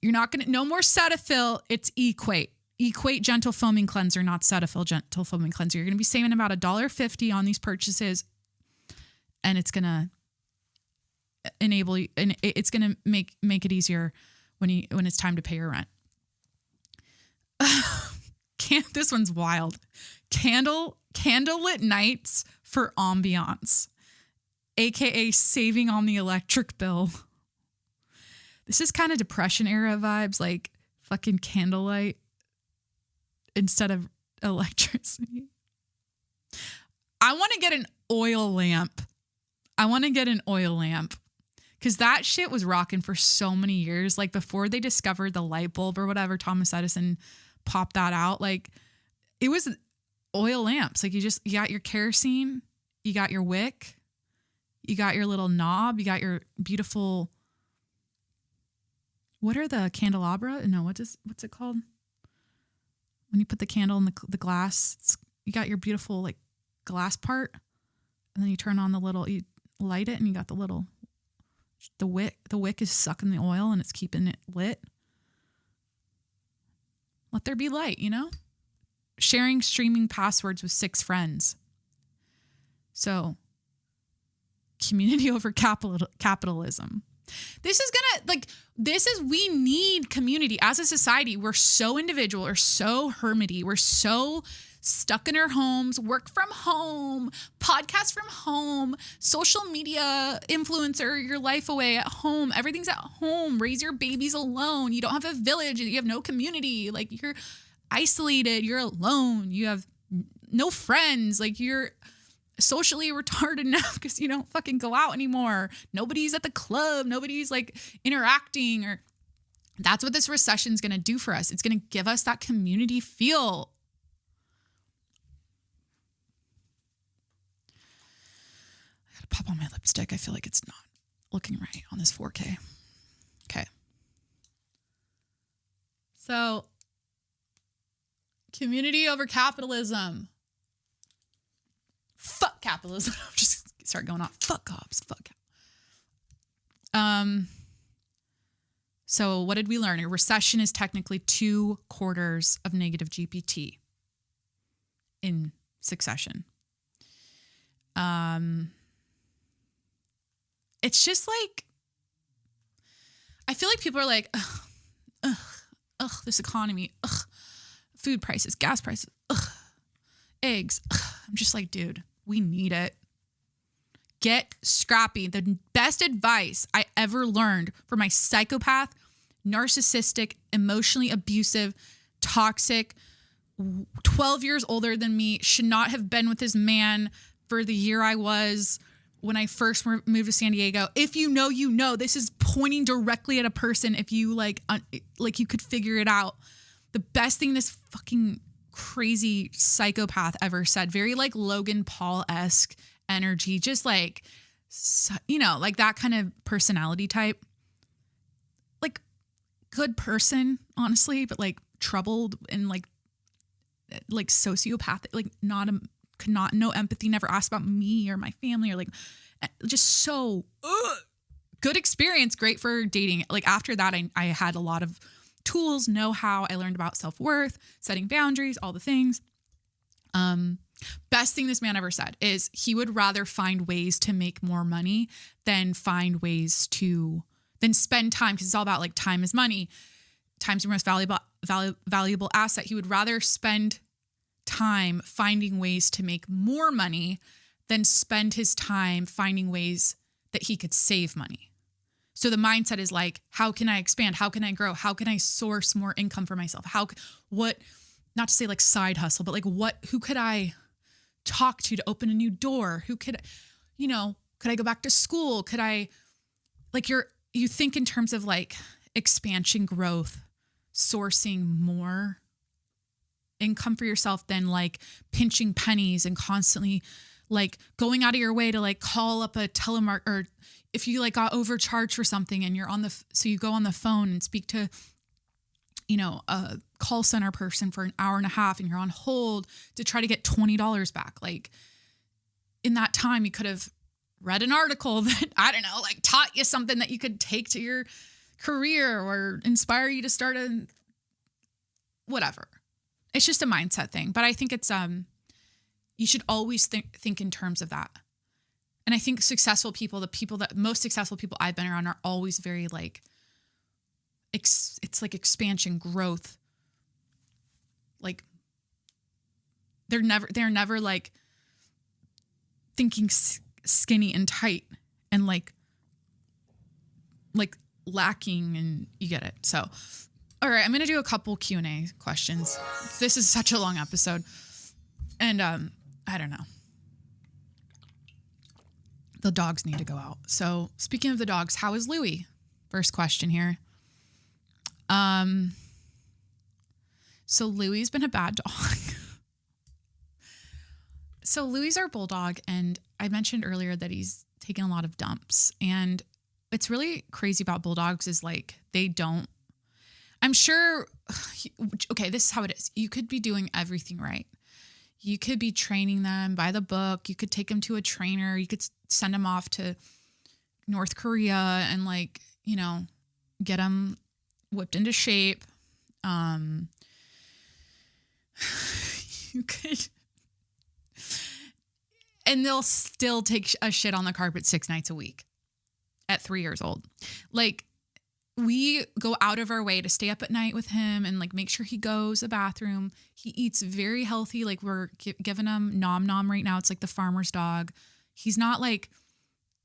you're not going to, no more Cetaphil. It's Equate. Equate Gentle Foaming Cleanser, not Cetaphil Gentle Foaming Cleanser. You're going to be saving about $1.50 on these purchases, and it's going to enable you, and it's going to make it easier when it's time to pay your rent. This one's wild. Candlelit nights for ambiance, aka saving on the electric bill. This is kind of depression era vibes, like fucking candlelight instead of electricity. I want to get an oil lamp. Because that shit was rocking for so many years. Like before they discovered the light bulb or whatever, Thomas Edison popped that out. Like it was oil lamps. Like you got your kerosene, you got your wick, you got your little knob, you got your beautiful, what are the candelabra? No, what's it called? When you put the candle in the glass, you got your beautiful like glass part, and then you turn on you light it, and you got the wick. The wick is sucking the oil and it's keeping it lit. Let there be light, Sharing streaming passwords with 6 friends. So, community over capitalism. We need community as a society. We're so individual, we're so hermity, we're so stuck in our homes, work from home, podcast from home, social media influencer your life away at home. Everything's at home. Raise your babies alone. You don't have a village. You have no community. Like you're isolated. You're alone. You have no friends. Like you're socially retarded now because you don't fucking go out anymore. Nobody's at the club. Nobody's like interacting, or that's what this recession is going to do for us. It's going to give us that community feel. I gotta pop on my lipstick. I feel like it's not looking right on this 4K. Okay. So, community over capitalism. Fuck capitalism. Just start going off. Fuck cops. Fuck. So what did we learn? A recession is technically 2 quarters of negative GPT in succession. It's just like, I feel like people are like, this economy, food prices, gas prices, eggs. I'm just like, dude, we need it. Get scrappy. The best advice I ever learned from my psychopath, narcissistic, emotionally abusive, toxic, 12 years older than me, should not have been with this man for the year I was when I first moved to San Diego. If you know, this is pointing directly at a person. If you like you could figure it out. The best thing this fucking crazy psychopath ever said, very like Logan Paul-esque energy, just like, like that kind of personality type, like good person, honestly, but like troubled and like sociopathic, like no empathy, never asked about me or my family, or like just so good experience, great for dating. Like after that, I had a lot of tools, know-how. I learned about self-worth, setting boundaries, all the things. Best thing this man ever said is he would rather find ways to make more money than spend time, because it's all about like time is money. time's your most valuable asset. He would rather spend time finding ways to make more money than spend his time finding ways that he could save money. So the mindset is like, how can I expand? How can I grow? How can I source more income for myself? Not to say like side hustle, but like who could I talk to open a new door? Could I go back to school? Could I, like, you think in terms of like expansion, growth, sourcing more income for yourself than like pinching pennies and constantly like going out of your way to like call up a telemark, or if you like got overcharged for something and you're so you go on the phone and speak to, a call center person for an hour and a half and you're on hold to try to get $20 back. Like in that time, you could have read an article that, I don't know, like taught you something that you could take to your career or inspire you to start whatever. It's just a mindset thing. But I think it's, you should always think in terms of that. And I think most successful people I've been around are always very like, it's like expansion, growth. Like they're never like thinking skinny and tight and like lacking, and you get it. So, all right, I'm going to do a couple Q&A questions. This is such a long episode. And I don't know. The dogs need to go out. So speaking of the dogs, how is Louie? First question here. So Louie's been a bad dog. So Louie's our bulldog, and I mentioned earlier that he's taken a lot of dumps. And it's really crazy about bulldogs is like I'm sure, okay, this is how it is. You could be doing everything right. You could be training them by the book. You could take them to a trainer. You could send them off to North Korea and like, get them whipped into shape. You could, and they'll still take a shit on the carpet 6 nights a week at 3 years old. Like, we go out of our way to stay up at night with him and like make sure he goes to the bathroom. He eats very healthy. Like we're giving him Nom Nom right now. It's like the farmer's dog. He's not like,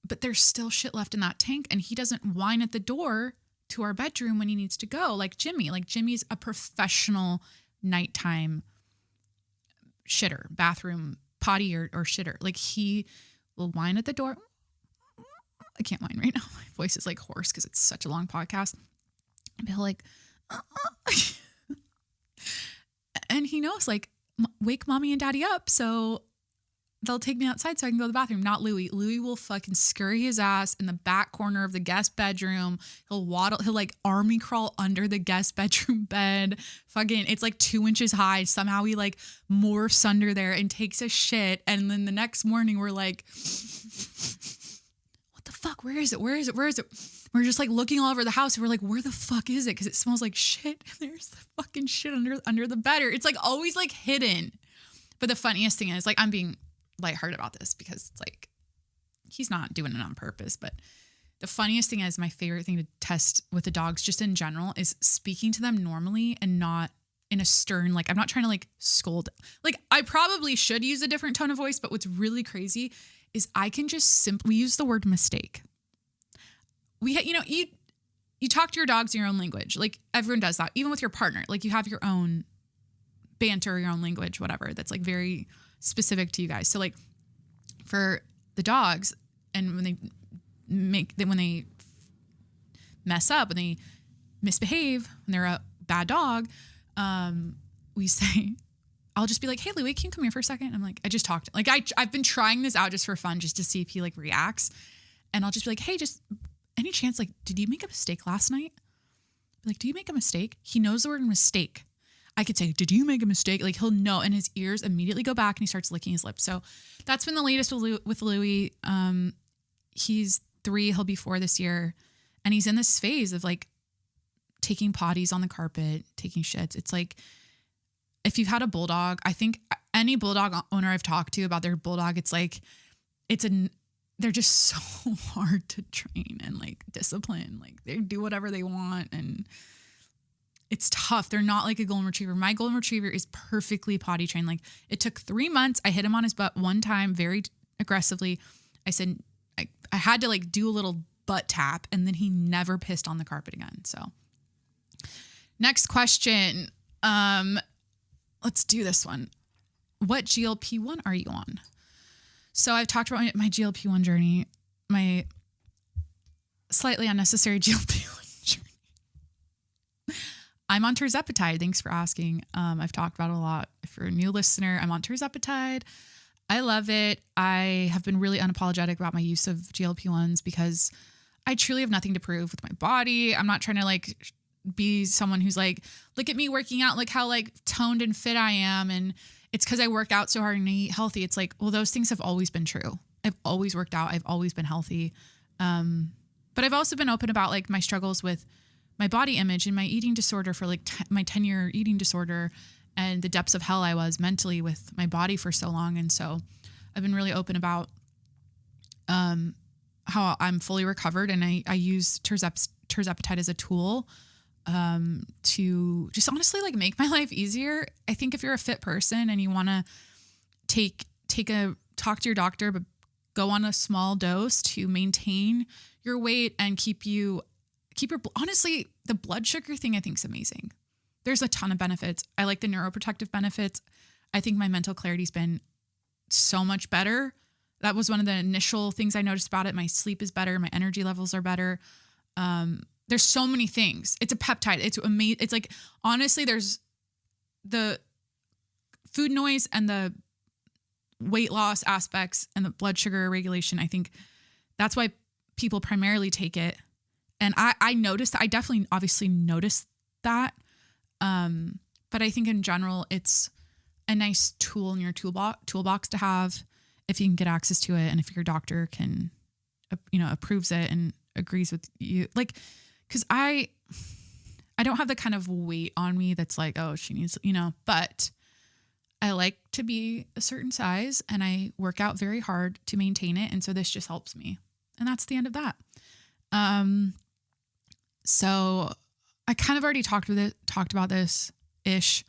but there's still shit left in that tank, and he doesn't whine at the door to our bedroom when he needs to go. Like Jimmy. Like Jimmy's a professional nighttime shitter, bathroom potty or shitter. Like he will whine at the door. I can't whine right now. My voice is like hoarse because it's such a long podcast. And he'll like, and he knows like, wake mommy and daddy up. So they'll take me outside so I can go to the bathroom. Not Louie. Louie will fucking scurry his ass in the back corner of the guest bedroom. He'll like army crawl under the guest bedroom bed. Fucking, it's like 2 inches high. Somehow he like morphs under there and takes a shit. And then the next morning we're like, what the fuck? Where is it? Where is it? Where is it? We're just like looking all over the house. And we're like, where the fuck is it? Because it smells like shit. And there's the fucking shit under the bed. Or it's like always like hidden. But the funniest thing is like, I'm being lighthearted about this because it's like, he's not doing it on purpose. But the funniest thing is, my favorite thing to test with the dogs just in general is speaking to them normally and not in a stern, like I'm not trying to like scold. Like I probably should use a different tone of voice, but what's really crazy is I can just we use the word mistake. You talk to your dogs in your own language. Like everyone does that, even with your partner. Like you have your own banter, your own language, whatever. That's like very specific to you guys. So like for the dogs, and when they mess up, when they misbehave, when they're a bad dog, we say, I'll just be like, hey, Louie, can you come here for a second? I'm like, I just talked. Like I've been trying this out just for fun, just to see if he like reacts. And I'll just be like, hey, just any chance, like, did you make a mistake last night? Like, do you make a mistake? He knows the word mistake. I could say, did you make a mistake? Like he'll know, and his ears immediately go back and he starts licking his lips. So that's been the latest with Louie. He's 3, he'll be 4 this year. And he's in this phase of like taking potties on the carpet, taking shits. It's like, if you've had a bulldog, I think any bulldog owner I've talked to about their bulldog, it's like, they're just so hard to train and like discipline. Like they do whatever they want. And it's tough. They're not like a golden retriever. My golden retriever is perfectly potty trained. Like it took 3 months. I hit him on his butt one time very aggressively. I said, I had to like do a little butt tap, and then he never pissed on the carpet again. So next question. Let's do this one. What GLP-1 are you on? So I've talked about my GLP-1 journey, my slightly unnecessary GLP-1 journey. I'm on tirzepatide. Thanks for asking. I've talked about it a lot. If you're a new listener, I'm on tirzepatide. I love it. I have been really unapologetic about my use of GLP-1s because I truly have nothing to prove with my body. I'm not trying to like be someone who's like, look at me working out, like how like toned and fit I am. And it's because I work out so hard and I eat healthy. It's like, well, those things have always been true. I've always worked out. I've always been healthy. But I've also been open about like my struggles with my body image and my eating disorder for like my 10-year eating disorder and the depths of hell I was mentally with my body for so long. And so I've been really open about how I'm fully recovered, and I use tirzepatide as a tool to just honestly like make my life easier. I think if you're a fit person and you want to talk to your doctor, but go on a small dose to maintain your weight and keep your, honestly, the blood sugar thing I think is amazing. There's a ton of benefits. I like the neuroprotective benefits. I think my mental clarity's been so much better. That was one of the initial things I noticed about it. My sleep is better. My energy levels are better. There's so many things. It's a peptide. It's amazing. It's like, honestly, there's the food noise and the weight loss aspects and the blood sugar regulation. I think that's why people primarily take it. And I noticed that. I definitely obviously noticed that. But I think in general, it's a nice tool in your toolbox to have if you can get access to it. And if your doctor can, approves it and agrees with you. Like, cause I don't have the kind of weight on me that's like, oh, she needs, but I like to be a certain size and I work out very hard to maintain it. And so this just helps me. And that's the end of that. So I kind of already talked about this ish.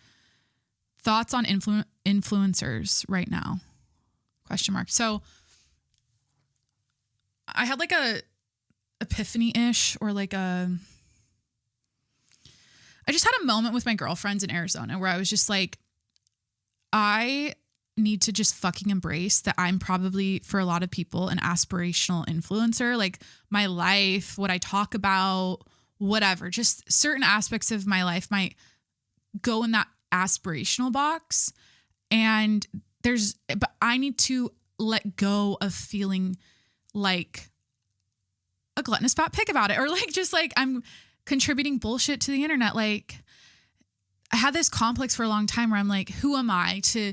Thoughts on influencers right now? ? So I had like a epiphany ish, or like I just had a moment with my girlfriends in Arizona where I was just like, I need to just fucking embrace that I'm probably, for a lot of people, an aspirational influencer. Like my life, what I talk about, whatever, just certain aspects of my life might go in that aspirational box. But I need to let go of feeling like a gluttonous fat pig about it, or like, just like I'm contributing bullshit to the internet. Like I had this complex for a long time where I'm like, who am I to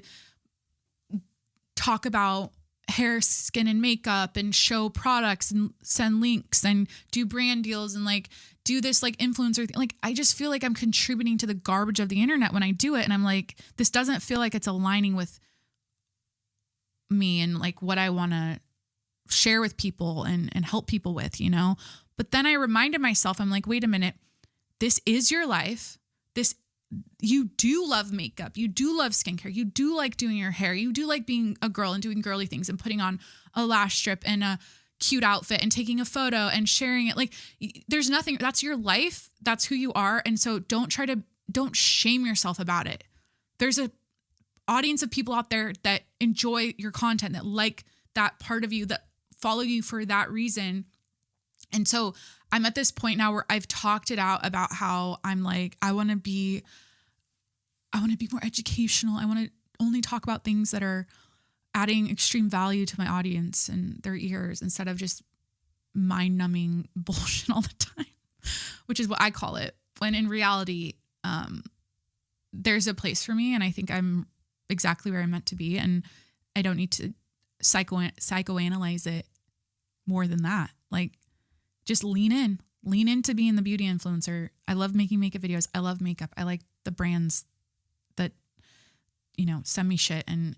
talk about hair, skin, and makeup and show products and send links and do brand deals and like do this like influencer thing. Like, I just feel like I'm contributing to the garbage of the internet when I do it. And I'm like, this doesn't feel like it's aligning with me and like what I want to share with people and help people with, But then I reminded myself, I'm like, wait a minute, this is your life. You do love makeup. You do love skincare. You do like doing your hair. You do like being a girl and doing girly things and putting on a lash strip and a cute outfit and taking a photo and sharing it. Like there's nothing, that's your life. That's who you are. And so don't shame yourself about it. There's a audience of people out there that enjoy your content, that like that part of you, that follow you for that reason. And so I'm at this point now where I've talked it out about how I'm like, I want to be more educational. I want to only talk about things that are adding extreme value to my audience and their ears, instead of just mind-numbing bullshit all the time, which is what I call it. When in reality, there's a place for me, and I think I'm exactly where I'm meant to be, and I don't need to psychoanalyze it more than that. Like, just lean into being the beauty influencer. I love making makeup videos. I love makeup. I like the brands that, send me shit and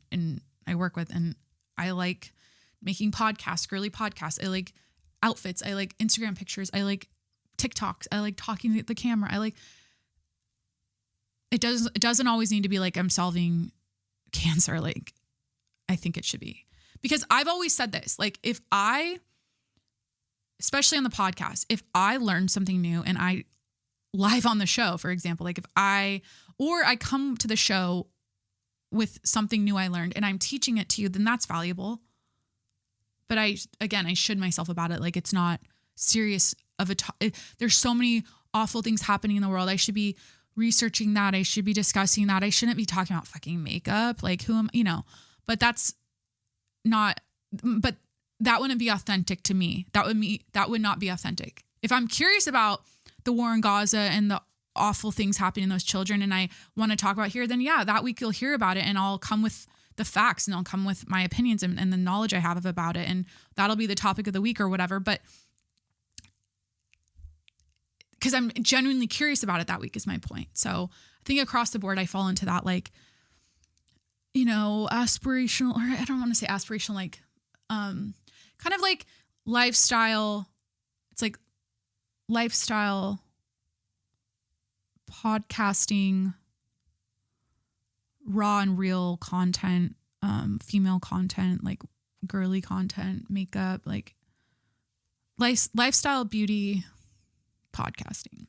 I work with, and I like making podcasts, girly podcasts. I like outfits. I like Instagram pictures. I like TikToks. I like talking to the camera. I like it doesn't always need to be like I'm solving cancer. Like I think it should be, because I've always said this, like especially on the podcast, if I learn something new and I live on the show, for example, like I come to the show with something new I learned and I'm teaching it to you, then that's valuable. But I should myself about it. Like it's not serious of there's so many awful things happening in the world. I should be researching that. I should be discussing that. I shouldn't be talking about fucking makeup. Like but that's not, but that wouldn't be authentic to me. That would not be authentic. If I'm curious about the war in Gaza and the awful things happening to those children and I want to talk about here, then yeah, that week you'll hear about it and I'll come with the facts and I'll come with my opinions and the knowledge I have about it. And that'll be the topic of the week or whatever. But because I'm genuinely curious about it that week is my point. So I think across the board, I fall into that, like, aspirational, or I don't want to say aspirational, like, kind of like lifestyle. It's like lifestyle podcasting, raw and real content, female content, like girly content, makeup, like lifestyle beauty podcasting,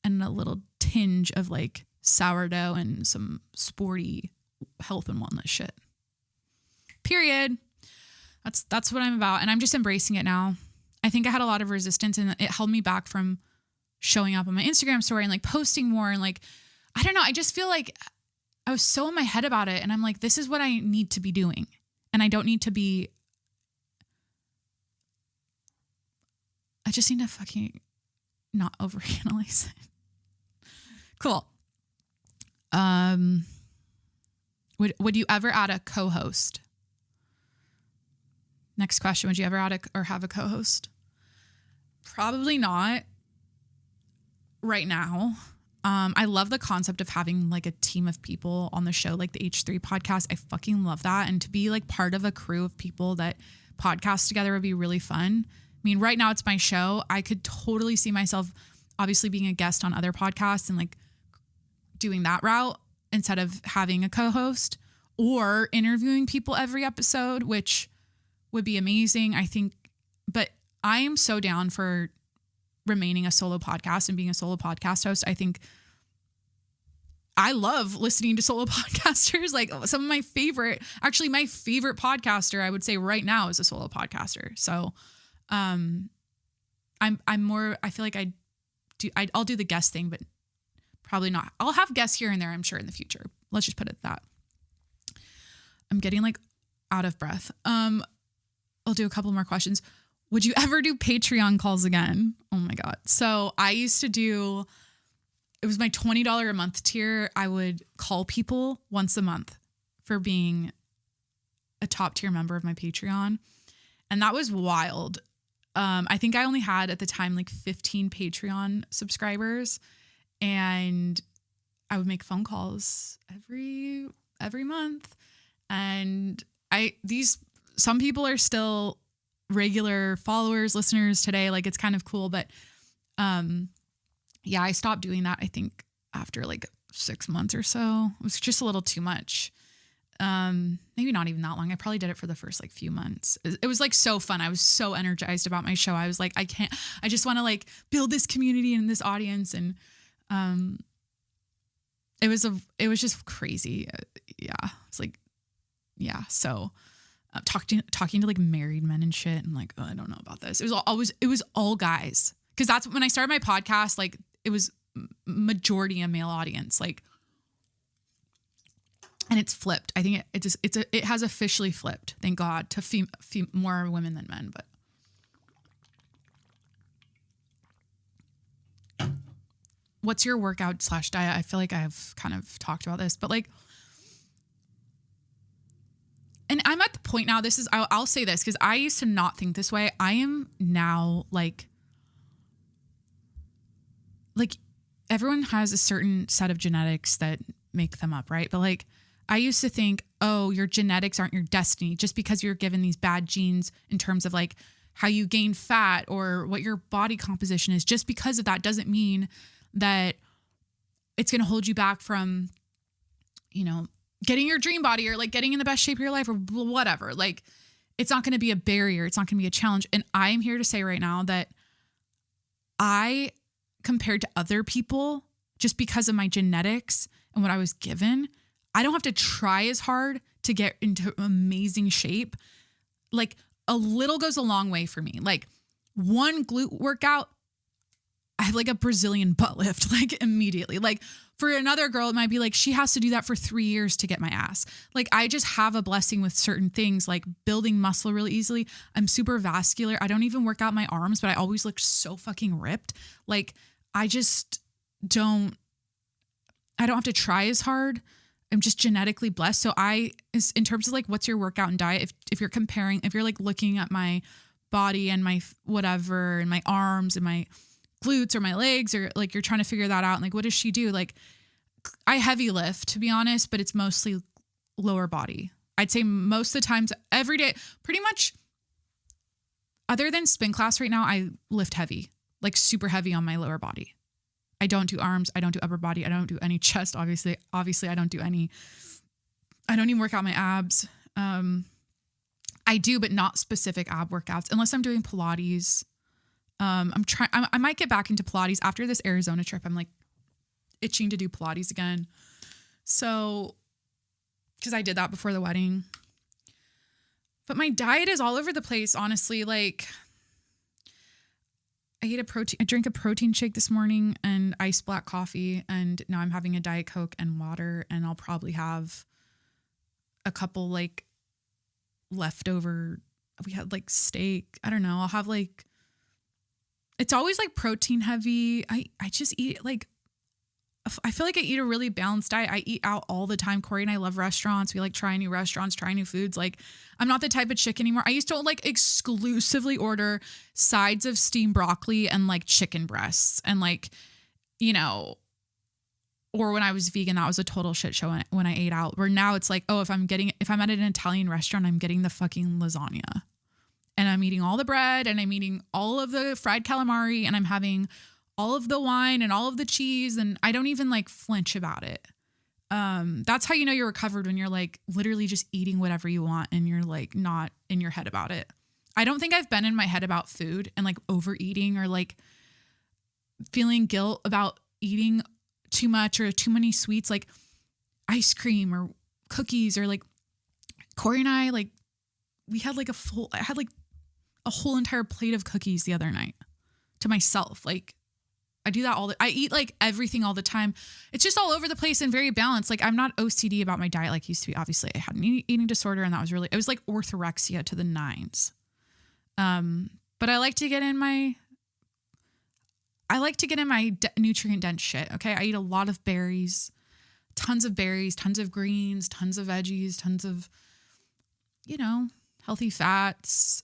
and a little tinge of like sourdough and some sporty health and wellness shit. Period. That's what I'm about. And I'm just embracing it now. I think I had a lot of resistance and it held me back from showing up on my Instagram story and like posting more. And like, I don't know. I just feel like I was so in my head about it. And I'm like, this is what I need to be doing. And I don't need to be, I just need to fucking not overanalyze it. Cool. Would you ever add a co-host? Next question. Would you ever add or have a co-host? Probably not right now. I love the concept of having like a team of people on the show, like the H3 podcast. I fucking love that. And to be like part of a crew of people that podcast together would be really fun. I mean, right now it's my show. I could totally see myself obviously being a guest on other podcasts and like doing that route instead of having a co-host, or interviewing people every episode, which would be amazing, I think. But I am so down for remaining a solo podcast and being a solo podcast host. I think I love listening to solo podcasters. Like some of my favorite podcaster, I would say right now, is a solo podcaster. So I'm more, I feel like I'll do the guest thing, but probably not. I'll have guests here and there, I'm sure, in the future. Let's just put it that. I'm getting like out of breath. I'll do a couple more questions. Would you ever do Patreon calls again? Oh my God. So I used to do, it was my $20 a month tier. I would call people once a month for being a top tier member of my Patreon. And that was wild. I think I only had at the time like 15 Patreon subscribers, and I would make phone calls every month. And some people are still regular followers, listeners today. Like it's kind of cool, but yeah, I stopped doing that. I think after like 6 months or so. It was just a little too much. Maybe not even that long. I probably did it for the first like few months. It was like so fun. I was so energized about my show. I was like, I just want to like build this community and this audience. And it was just crazy. Yeah. It's like, yeah. So talking to like married men and shit. And like, oh, I don't know about this. It was all guys. Cause that's when I started my podcast. Like it was majority a male audience. Like, and it's flipped. I think it has officially flipped. Thank God, to more women than men. But what's your workout / diet? I feel like I've kind of talked about this, but like, and I'm at the point now. I'll say this because I used to not think this way. I am now like everyone has a certain set of genetics that make them up, right? But like, I used to think, oh, your genetics aren't your destiny just because you're given these bad genes in terms of like how you gain fat or what your body composition is. Just because of that doesn't mean that it's going to hold you back from, you know, getting your dream body or like getting in the best shape of your life or whatever. Like, it's not going to be a barrier. It's not going to be a challenge. And I am here to say right now that I, compared to other people, just because of my genetics and what I was given, I don't have to try as hard to get into amazing shape. Like, a little goes a long way for me. Like, one glute workout, I have like a Brazilian butt lift, like immediately. Like, for another girl, it might be like she has to do that for 3 years to get my ass. Like, I just have a blessing with certain things, like building muscle really easily. I'm super vascular. I don't even work out my arms, but I always look so fucking ripped. Like, I don't have to try as hard. I'm just genetically blessed. So in terms of like, what's your workout and diet? If you're comparing, if you're like looking at my body and my whatever and my arms and my glutes or my legs, or like you're trying to figure that out. And like, what does she do? Like, I heavy lift, to be honest, but it's mostly lower body. I'd say most of the times every day, pretty much other than spin class right now, I lift heavy, like super heavy on my lower body. I don't do arms. I don't do upper body. I don't do any chest. Obviously I don't even work out my abs. I do, but not specific ab workouts unless I'm doing Pilates. I might get back into Pilates after this Arizona trip. I'm like itching to do Pilates again. So, cause I did that before the wedding, but my diet is all over the place. Honestly, like I drank a protein shake this morning and iced black coffee. And now I'm having a Diet Coke and water, and I'll probably have a couple like leftover. We had like steak. I don't know. I'll have like, it's always like protein heavy. I just eat like, I feel like I eat a really balanced diet. I eat out all the time. Corey and I love restaurants. We like trying new restaurants, trying new foods. Like, I'm not the type of chick anymore. I used to like exclusively order sides of steamed broccoli and like chicken breasts and like, you know, or when I was vegan, that was a total shit show when I ate out. Where now it's like, oh, if I'm at an Italian restaurant, I'm getting the fucking lasagna. And I'm eating all the bread and I'm eating all of the fried calamari and I'm having all of the wine and all of the cheese. And I don't even like flinch about it. That's how you know you're recovered, when you're like literally just eating whatever you want and you're like not in your head about it. I don't think I've been in my head about food and like overeating or like feeling guilt about eating too much or too many sweets, like ice cream or cookies, or like Corey and I, like I had like a whole entire plate of cookies the other night to myself. Like, I do that I eat like everything all the time. It's just all over the place and very balanced. Like, I'm not OCD about my diet like I used to be. Obviously, I had an eating disorder, and it was like orthorexia to the nines. But I like to get in my nutrient dense shit. Okay. I eat a lot of berries, tons of greens, tons of veggies, tons of, you know, healthy fats.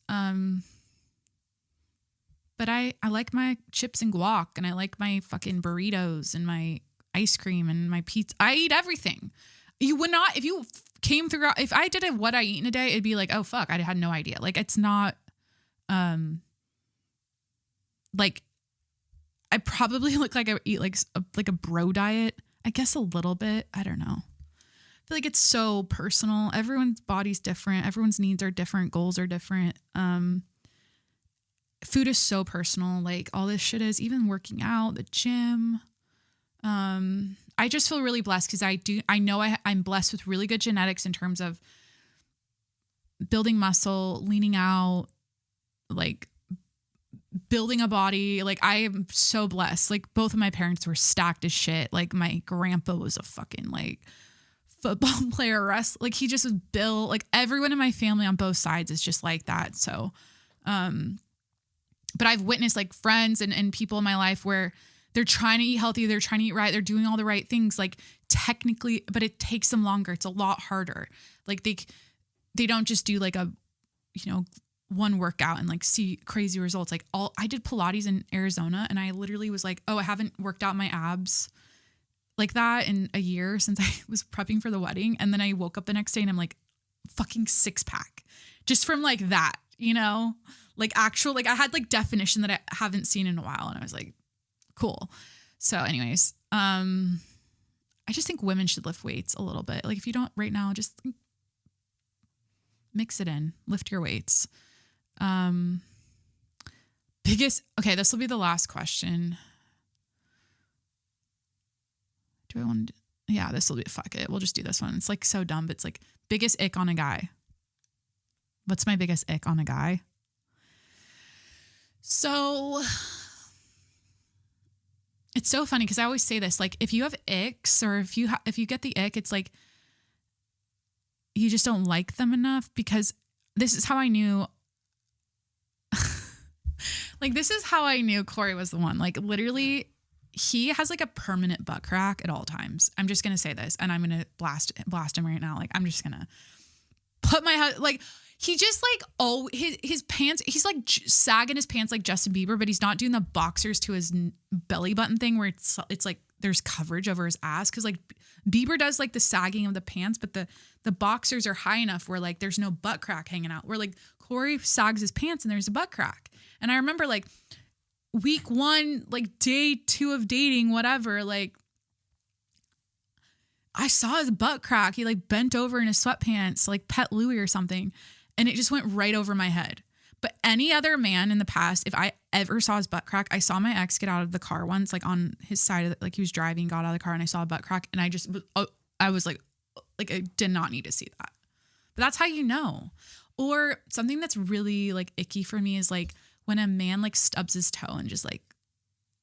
But I like my chips and guac, and I like my fucking burritos and my ice cream and my pizza. I eat everything. You would not, if you came through, if I did what I eat in a day, it'd be like, oh fuck, I had no idea. Like, it's not, like, I probably look like I eat like a bro diet. I guess a little bit. I don't know. I feel like it's so personal. Everyone's body's different. Everyone's needs are different. Goals are different. Food is so personal. Like, all this shit is, even working out, the gym. I just feel really blessed because I know I'm blessed with really good genetics in terms of building muscle, leaning out, like building a body. Like, I am so blessed. Like, both of my parents were stacked as shit. Like, my grandpa was a fucking like football player, like he just was built. Like, everyone in my family on both sides is just like that. So, but I've witnessed like friends and people in my life where they're trying to eat healthy, they're trying to eat right, they're doing all the right things, like technically, but it takes them longer. It's a lot harder. Like, they don't just do like a, you know, one workout and like see crazy results. Like, I did Pilates in Arizona, and I literally was like, oh, I haven't worked out my abs like that in a year since I was prepping for the wedding. And then I woke up the next day and I'm like fucking 6-pack just from like that, you know, like actual, like I had like definition that I haven't seen in a while. And I was like, cool. So anyways, I just think women should lift weights a little bit. Like if you don't right now, just mix it in, lift your weights. Okay, this will be the last question. Do I want to, yeah, this will be, fuck it. We'll just do this one. It's like so dumb, but it's like biggest ick on a guy. What's my biggest ick on a guy? So it's so funny because I always say this, like if you have icks or if you get the ick, it's like you just don't like them enough, because this is how I knew like this is how I knew Corey was the one. Like literally he has like a permanent butt crack at all times. I'm just going to say this and I'm going to blast him right now. Like I'm just going to put my head, like he just like, oh, his pants, he's like sagging his pants like Justin Bieber, but he's not doing the boxers to his belly button thing where it's like there's coverage over his ass. Cause like Bieber does like the sagging of the pants, but the boxers are high enough where like there's no butt crack hanging out, where like Corey sags his pants and there's a butt crack. And I remember like week 1, like day 2 of dating, whatever, like I saw his butt crack. He like bent over in his sweatpants, like Pet Louie or something. And it just went right over my head. But any other man in the past, if I ever saw his butt crack, I saw my ex get out of the car once, like on his side of the, like he was driving, got out of the car and I saw a butt crack. And I was like I did not need to see that. But that's how you know. Or something that's really like icky for me is like when a man like stubs his toe and just like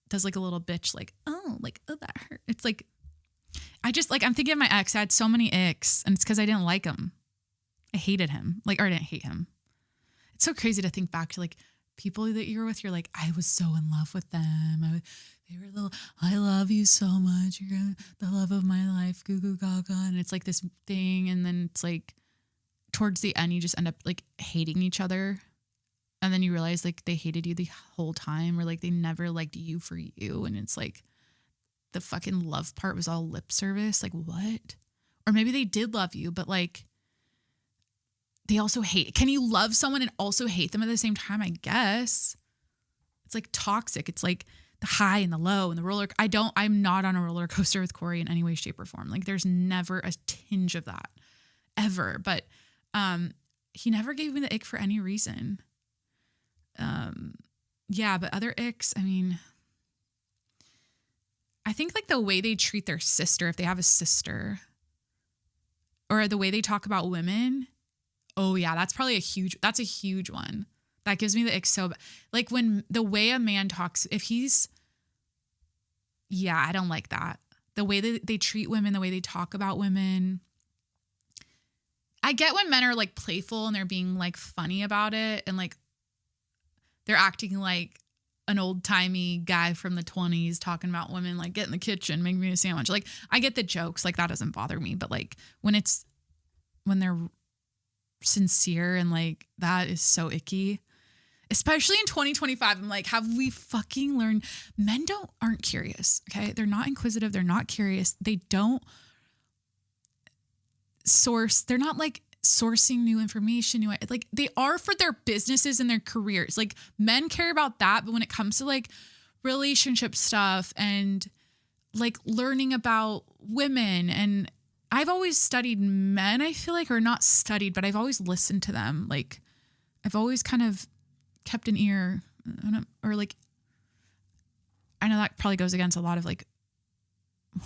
does like a little bitch, like, oh, that hurt. It's like, I just like, I'm thinking of my ex. I had so many icks and it's because I didn't like him. I hated him. Like, or I didn't hate him. It's so crazy to think back to like people that you're with. You're like, I was so in love with them. They were little, I love you so much. You're the love of my life. Goo goo gaga. And it's like this thing. And then it's like towards the end, you just end up like hating each other. And then you realize like they hated you the whole time, or like they never liked you for you. And it's like the fucking love part was all lip service. Like what? Or maybe they did love you, but like they also hate. Can you love someone and also hate them at the same time? I guess it's like toxic. It's like the high and the low and the roller. I'm not on a roller coaster with Corey in any way, shape or form. Like there's never a tinge of that ever. But he never gave me the ick for any reason. Yeah, but other icks, I mean, I think like the way they treat their sister, if they have a sister, or the way they talk about women. Oh yeah, that's a huge one. That gives me the ick so bad. Like when the way a man talks, I don't like that. The way that they treat women, the way they talk about women. I get when men are like playful and they're being like funny about it and like they're acting like an old timey guy from the 20s talking about women, like get in the kitchen, make me a sandwich. Like I get the jokes, like that doesn't bother me. But like when they're sincere and like that is so icky, especially in 2025. I'm like, have we fucking learned? Men aren't curious. Okay. They're not inquisitive. They're not curious. They don't source. They're not like sourcing new information. Like they are for their businesses and their careers. Like men care about that. But when it comes to like relationship stuff and like learning about women, and I've always studied men, I feel like, or not studied, but I've always listened to them. Like I've always kind of kept an ear, or like, I know that probably goes against a lot of like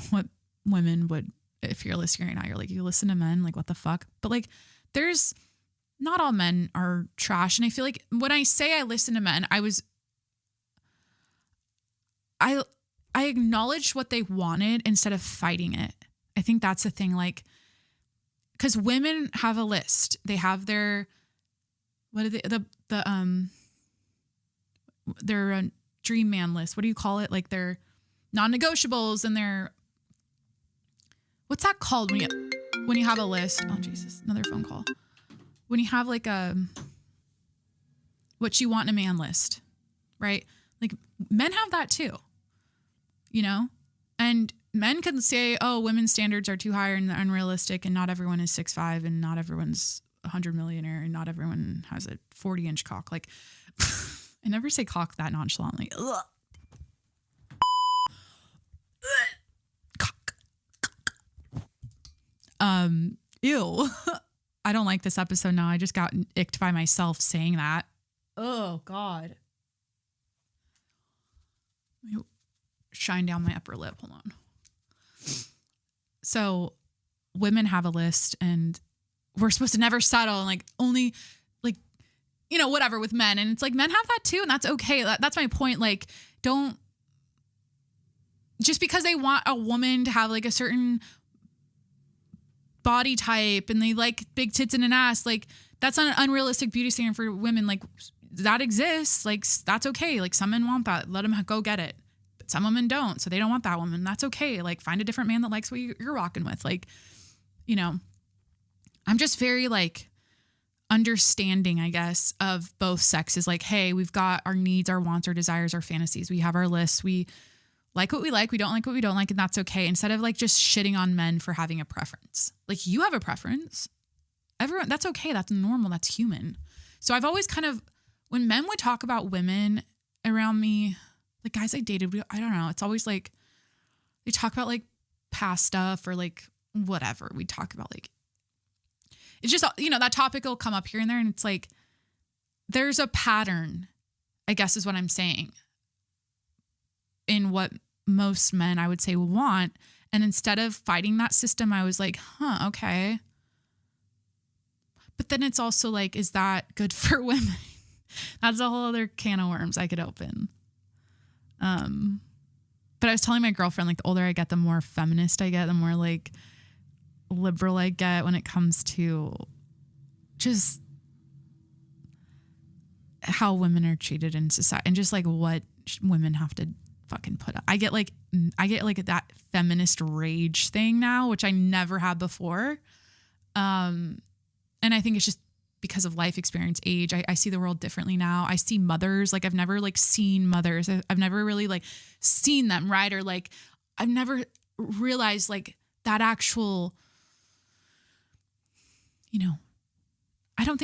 what women would, if you're listening right now, you're like, you listen to men, like what the fuck? But like there's not all men are trash. And I feel like when I say I listen to men, I acknowledged what they wanted instead of fighting it. I think that's the thing. Like, cause women have a list. They have their, what are they, their dream man list. What do you call it? Like their non-negotiables and their, what's that called when you have a list? Oh Jesus, another phone call. When you have like what you want in a man list, right? Like men have that too, you know? And men can say, oh, women's standards are too high and unrealistic and not everyone is 6'5" and not everyone's 100 millionaire and not everyone has a 40-inch cock. Like I never say cock that nonchalantly. Ugh. Cock. Ew. I don't like this episode now. I just got icked by myself saying that. Oh, God. Let me shine down my upper lip. Hold on. So women have a list and we're supposed to never settle and like only like, you know, whatever with men. And it's like men have that too. And that's okay. That's my point. Like, don't just because they want a woman to have like a certain body type and they like big tits and an ass, like that's not an unrealistic beauty standard for women. Like that exists. Like that's okay. Like some men want that. Let them go get it. But some women don't. So they don't want that woman. That's okay. Like find a different man that likes what you're rocking with. Like, you know, I'm just very like understanding, I guess, of both sexes. Like, hey, we've got our needs, our wants, our desires, our fantasies. We have our lists. We like what we like. We don't like what we don't like. And that's okay. Instead of like just shitting on men for having a preference. Like you have a preference. Everyone, that's okay. That's normal. That's human. So I've always kind of, when men would talk about women around me, the guys I dated, I don't know. It's always like, they talk about like past stuff or like whatever. We talk about like, it's just, you know, that topic will come up here and there. And it's like, there's a pattern, I guess is what I'm saying, in what most men I would say want. And instead of fighting that system, I was like, okay. But then it's also like, is that good for women? That's a whole other can of worms I could open. But I was telling my girlfriend, like the older I get, the more feminist I get, the more like liberal I get when it comes to just how women are treated in society and just like what women have to fucking put up. I get like that feminist rage thing now, which I never had before. And I think it's just because of life experience, age. I see the world differently now. I see mothers. Like I've never like seen mothers. I've never really like seen them, right? Or like I've never realized like that actual, you know, I don't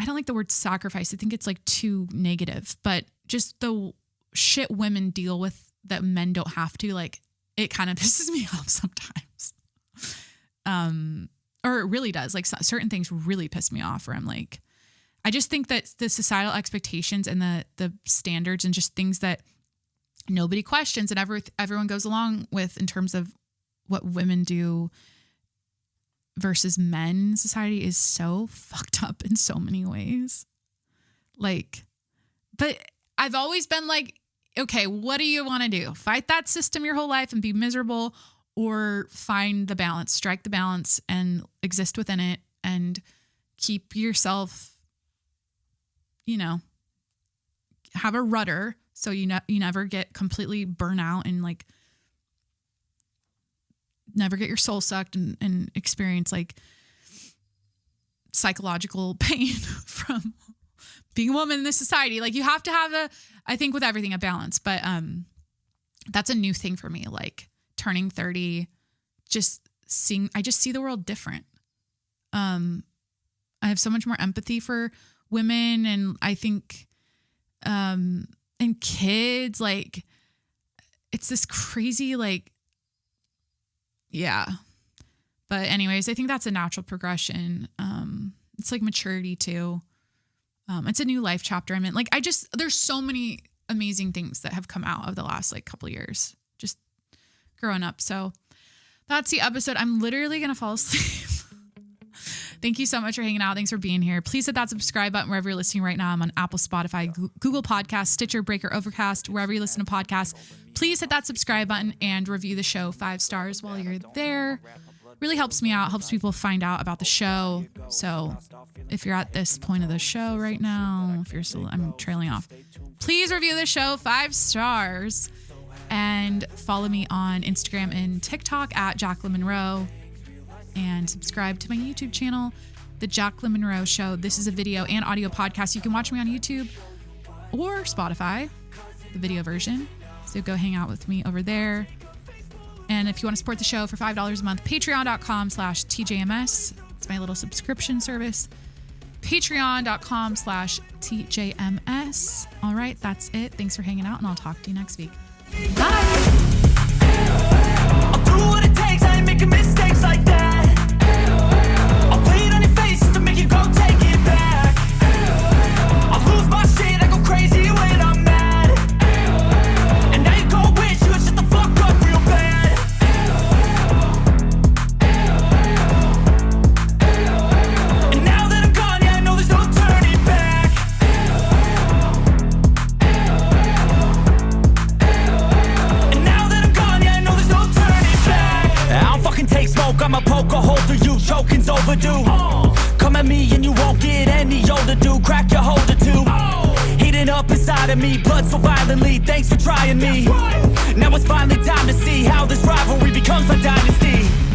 like the word sacrifice. I think it's like too negative, but just the shit women deal with that men don't have to, like, it kind of pisses me off sometimes. Or it really does. Like certain things really piss me off where I'm like, I just think that the societal expectations and the standards and just things that nobody questions and everyone goes along with in terms of what women do versus men in society is so fucked up in so many ways. Like, but I've always been like, okay, what do you want to do? Fight that system your whole life and be miserable, or find the balance, strike the balance and exist within it and keep yourself, you know, have a rudder so you never get completely burnt out and like never get your soul sucked and experience like psychological pain from being a woman in this society. Like you have to have I think with everything, a balance, but that's a new thing for me. Like turning 30, I just see the world different. I have so much more empathy for women, and I think, and kids, like it's this crazy, like, yeah. But anyways, I think that's a natural progression. It's like maturity too. It's a new life chapter I'm in. Like there's so many amazing things that have come out of the last like couple of years, just growing up. So that's the episode. I'm literally going to fall asleep. Thank you so much for hanging out. Thanks for being here. Please hit that subscribe button wherever you're listening right now. I'm on Apple, Spotify, Google Podcasts, Stitcher, Breaker, Overcast, wherever you listen to podcasts. Please hit that subscribe button and review the show 5 stars while you're there. Really helps me out, helps people find out about the show. So if you're at this point of the show right now, if you're still, I'm trailing off, please review the show 5 stars and follow me on Instagram and TikTok at Jacqueline Monroe, and subscribe to my YouTube channel, The Jacqueline Monroe Show. This is a video and audio podcast. You can watch me on YouTube or Spotify, the video version. So go hang out with me over there. And if you want to support the show for $5 a month, patreon.com/TJMS. It's my little subscription service. Patreon.com/TJMS. All right, that's it. Thanks for hanging out, and I'll talk to you next week. Bye. I'll do what it takes. I ain't making mistakes like that. overdue. Come at me and you won't get any older, dude. Crack your holder too. Heating up inside of me, blood so violently. Thanks for trying me. Now it's finally time to see how this rivalry becomes a dynasty.